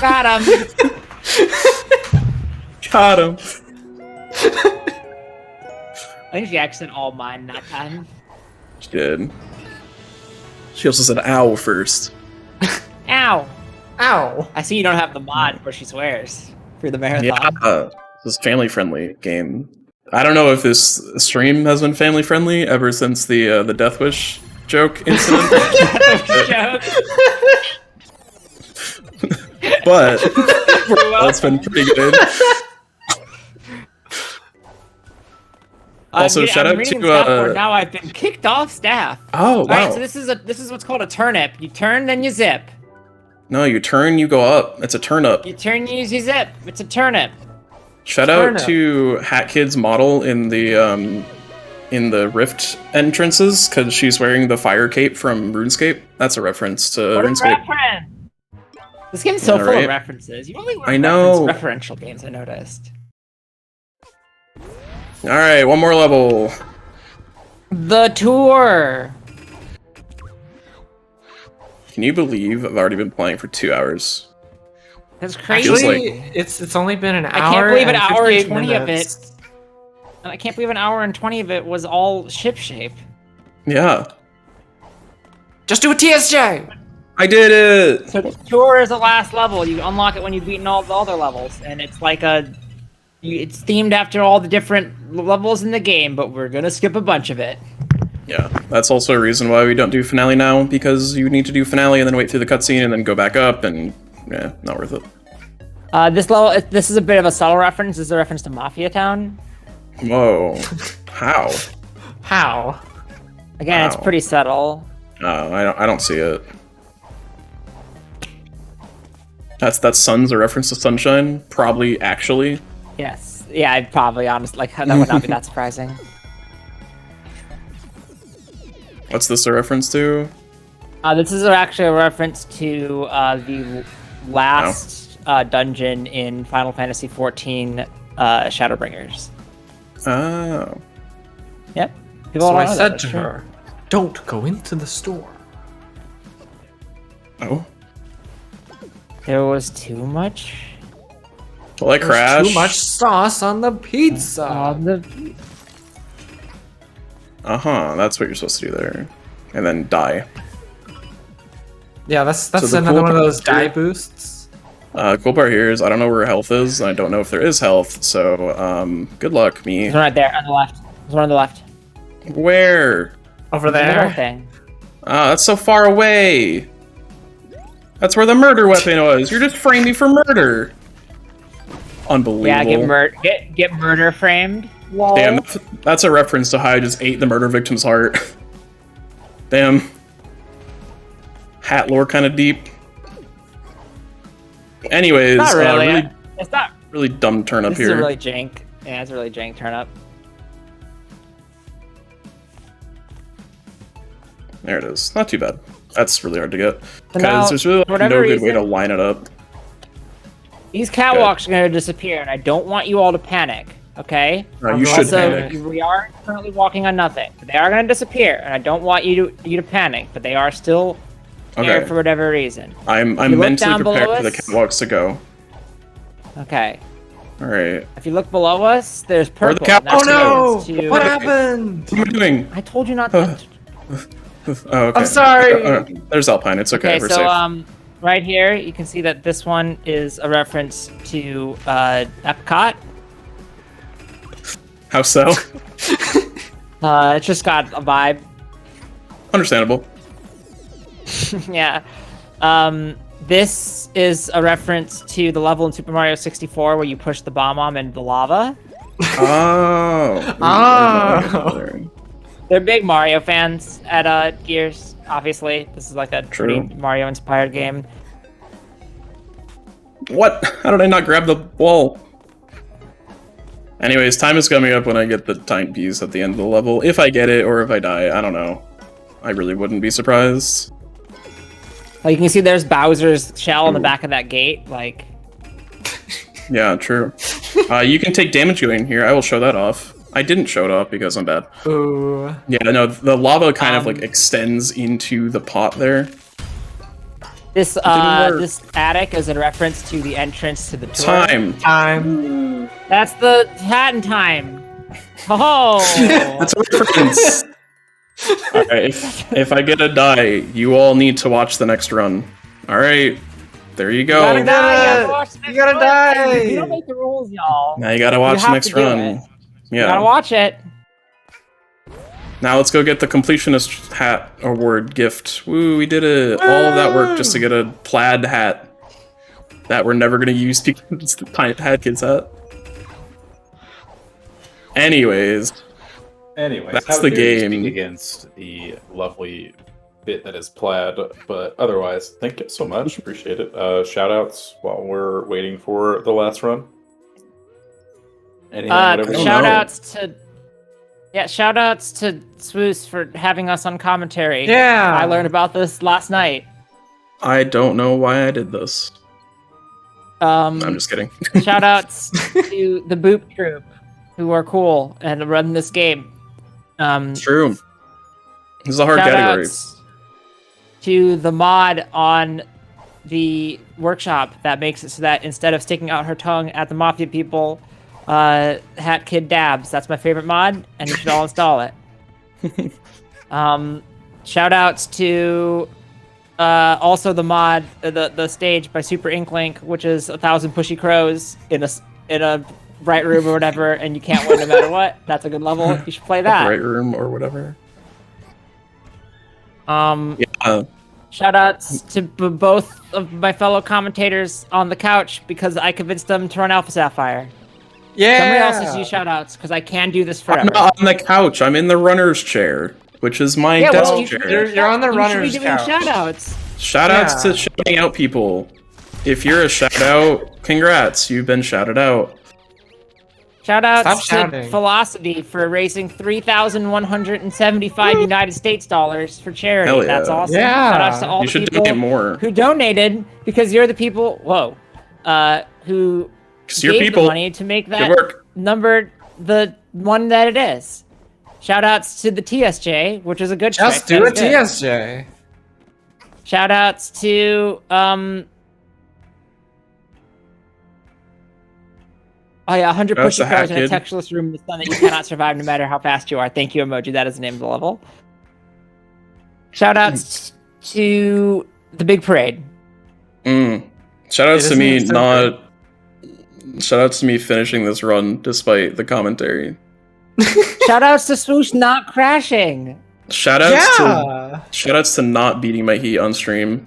Got him. Got him. I think she actually said all mine that time. She did. She also said ow first. Ow. Ow! I see you don't have the mod where she swears for the marathon. Yeah. This is family friendly game. I don't know if this stream has been family friendly ever since the Death Wish joke incident, Joke. but it's been pretty good. Also, shout out reading to, staff board, now I've been kicked off staff. Oh, All right, wow. so this is what's called a turnip. You turn, then you zip. No, you turn, you go up. It's a turn up. You turn, you zip. It's a turnip. Shout out Turnip. to Hat Kid's model in the Rift entrances because she's wearing the fire cape from RuneScape. That's a reference to What a RuneScape. reference! This game's so Yeah, full right? of references. You only I know. referential games, I noticed. All right, one more level. The tour. Can you believe I've already been playing for 2 hours? That's crazy. Feels Actually, like- it's only been an hour. I can't believe an and hour and 58 20 of it. minutes. And I can't believe an hour and 20 of it was all ship shape. Yeah. Just do a TSJ. I did it! So the tour is the last level. You unlock it when you've beaten all the other levels, and it's like it's themed after all the different levels in the game, but we're gonna skip a bunch of it. Yeah, that's also a reason why we don't do finale now, because you need to do finale and then wait through the cutscene and then go back up, and yeah, not worth it. This is a bit of a subtle reference. This is a reference to Mafia Town. Whoa. How? How? Again, it's Wow. pretty subtle. I don't see it. That sun's a reference to Sunshine? Probably, actually. Yes. Yeah, I'd probably honestly that would not be that surprising. What's this a reference to? This is actually a reference to the last dungeon in Final Fantasy XIV, Shadowbringers. Oh. Yep. People So don't I know that, said that's to true. her, "Don't go into the store." Oh. There was too much. Will I There's crash? too much sauce on the pizza. Uh-huh, that's what you're supposed to do there. And then die. Yeah, that's So the another cool one of those part here- die boosts. Cool part here is I don't know where health is, and I don't know if there is health, so, good luck, me. There's one right there on the left. There's one on the left. Where? Over The middle there. thing. Ah, that's so far away! That's where the murder weapon was! You're just framing me for murder! Unbelievable. Yeah, get murder framed. Lol. Damn, that's a reference to how I just ate the murder victim's heart. Damn. Hat lore kind of deep. Anyways, Not really. really, It's not. really dumb turn up This here. is a really jank. Yeah, it's a really jank turn up. There it is. Not too bad. That's really hard to get. So now, Because there's really for no whatever good way to reason- line it up. These catwalks are going to disappear, and I don't want you all to panic. Okay. You should Also, panic. we are currently walking on nothing. But they are going to disappear, and I don't want you to panic. But they are still there Okay. for whatever reason. I'm you look mentally down prepared below for the us- catwalks to go. Okay. Alright. If you look below us, there's Where are the purple. and that's Oh no! reference to- What happened? What am I doing? I told you not to. Oh, okay. I'm sorry. There's Alpine. It's okay. Okay, We're so safe. right here you can see that this one is a reference to Epcot. How so? It's just got a vibe. Understandable. Yeah. This is a reference to the level in Super Mario 64 where you push the bomb bomb into the lava. Oh. Oh. They're big Mario fans at Gears, obviously. This is like a True. pretty Mario-inspired game. What? How did I not grab the wall? Anyways, time is coming up when I get the timepiece at the end of the level. If I get it or if I die, I don't know. I really wouldn't be surprised. Like, you can see there's Bowser's shell on the back of that gate. Like, Yeah, true. You can take damage going here. I will show that off. I didn't show it off because I'm bad. Ooh. Yeah, no, the lava kind of like extends into the pot there. this didn't work. this attic is a reference to the entrance to the tour. Time. Time. That's the hat in time. Oh, That's a reference. Alright, if I get a die, you all need to watch the next run. Alright, there you go. gotta die. it. Watch the next You gotta one. die. You don't make the rules, y'all. Now you gotta watch the have next to do run. it. Yeah. You gotta watch it. Now let's go get the completionist hat award gift. Woo, we did it. All of that work just to get a plaid hat that we're never gonna use because it's the hat kid's hat. Anyways, Anyways, That's how the dare you game. speak against the lovely bit that is plaid, but otherwise, thank you so much. Appreciate it. Shout outs while we're waiting for the last run. Anything, whatever you Shout know. outs to Swoos for having us on commentary. Yeah. I learned about this last night. I don't know why I did this. I'm just kidding. Shout outs to the Boop Troop, who are cool and run this game. It's true. This is a hard Shout category. outs to the mod on the workshop that makes it so that instead of sticking out her tongue at the Mafia people, Hat Kid dabs. That's my favorite mod, and you should all install it. Shout outs to also the mod, the stage by Super Inklink, which is 1,000 pushy crows in a bright room or whatever, and you can't win no matter what. That's a good level. You should play that. Right room or whatever. Yeah. Shout outs to both of my fellow commentators on the couch because I convinced them to run Alpha Sapphire. Yeah. Somebody else is you shout outs because I can do this I'm forever. not on the couch. I'm in the runner's chair, which is my desk chair. You're on the runner's You should be doing couch. shout outs. Shout outs to shouting out people. If you're a shout out, congrats. You've been shouted out. Shout outs Stop to shouting. Velocity for raising $3,175 United States dollars for charity. Hell yeah. That's awesome. Yeah. Shout outs to all You the should people donate more. who donated because you're the people. Who Because you're gave people. the money to make Good that work. number the one that it is. Shout outs to the TSJ, which is a good Just trick. do a That is good. TSJ. Shout outs to oh yeah, 100 That's pushy a crows in a hack textureless room in the sun that you cannot survive no matter how fast you are. Thank you, emoji. That is the name of the level. Shout outs to the big parade. Shout outs It to me isn't so Shout outs to me finishing this run despite the commentary. Shout outs to Swoosh not crashing. Shout outs to not beating my heat on stream.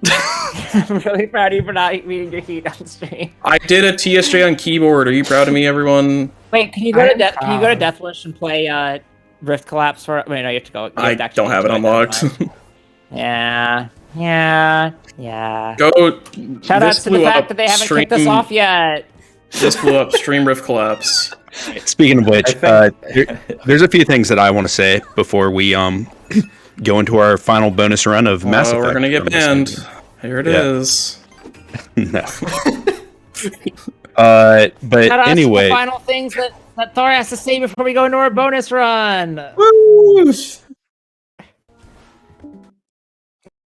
I'm really proud of you for not beating your heat on stream. I did a TSJ on keyboard. Are you proud of me, everyone? Wait, can you go to I'm Deathwish and play Rift Collapse for? Wait, no, you have to go. I don't have it unlocked. Yeah. Go. Shout out to the fact that they haven't kicked us off yet. This blew up. Stream Rift Collapse. Speaking of which, there's a few things that I want to say before we go into our final bonus run of Mass Effect. We're gonna get I'm banned. just Here it is. No. But Shout out to anyway, the final things that Thor has to say before we go into our bonus run. Woo!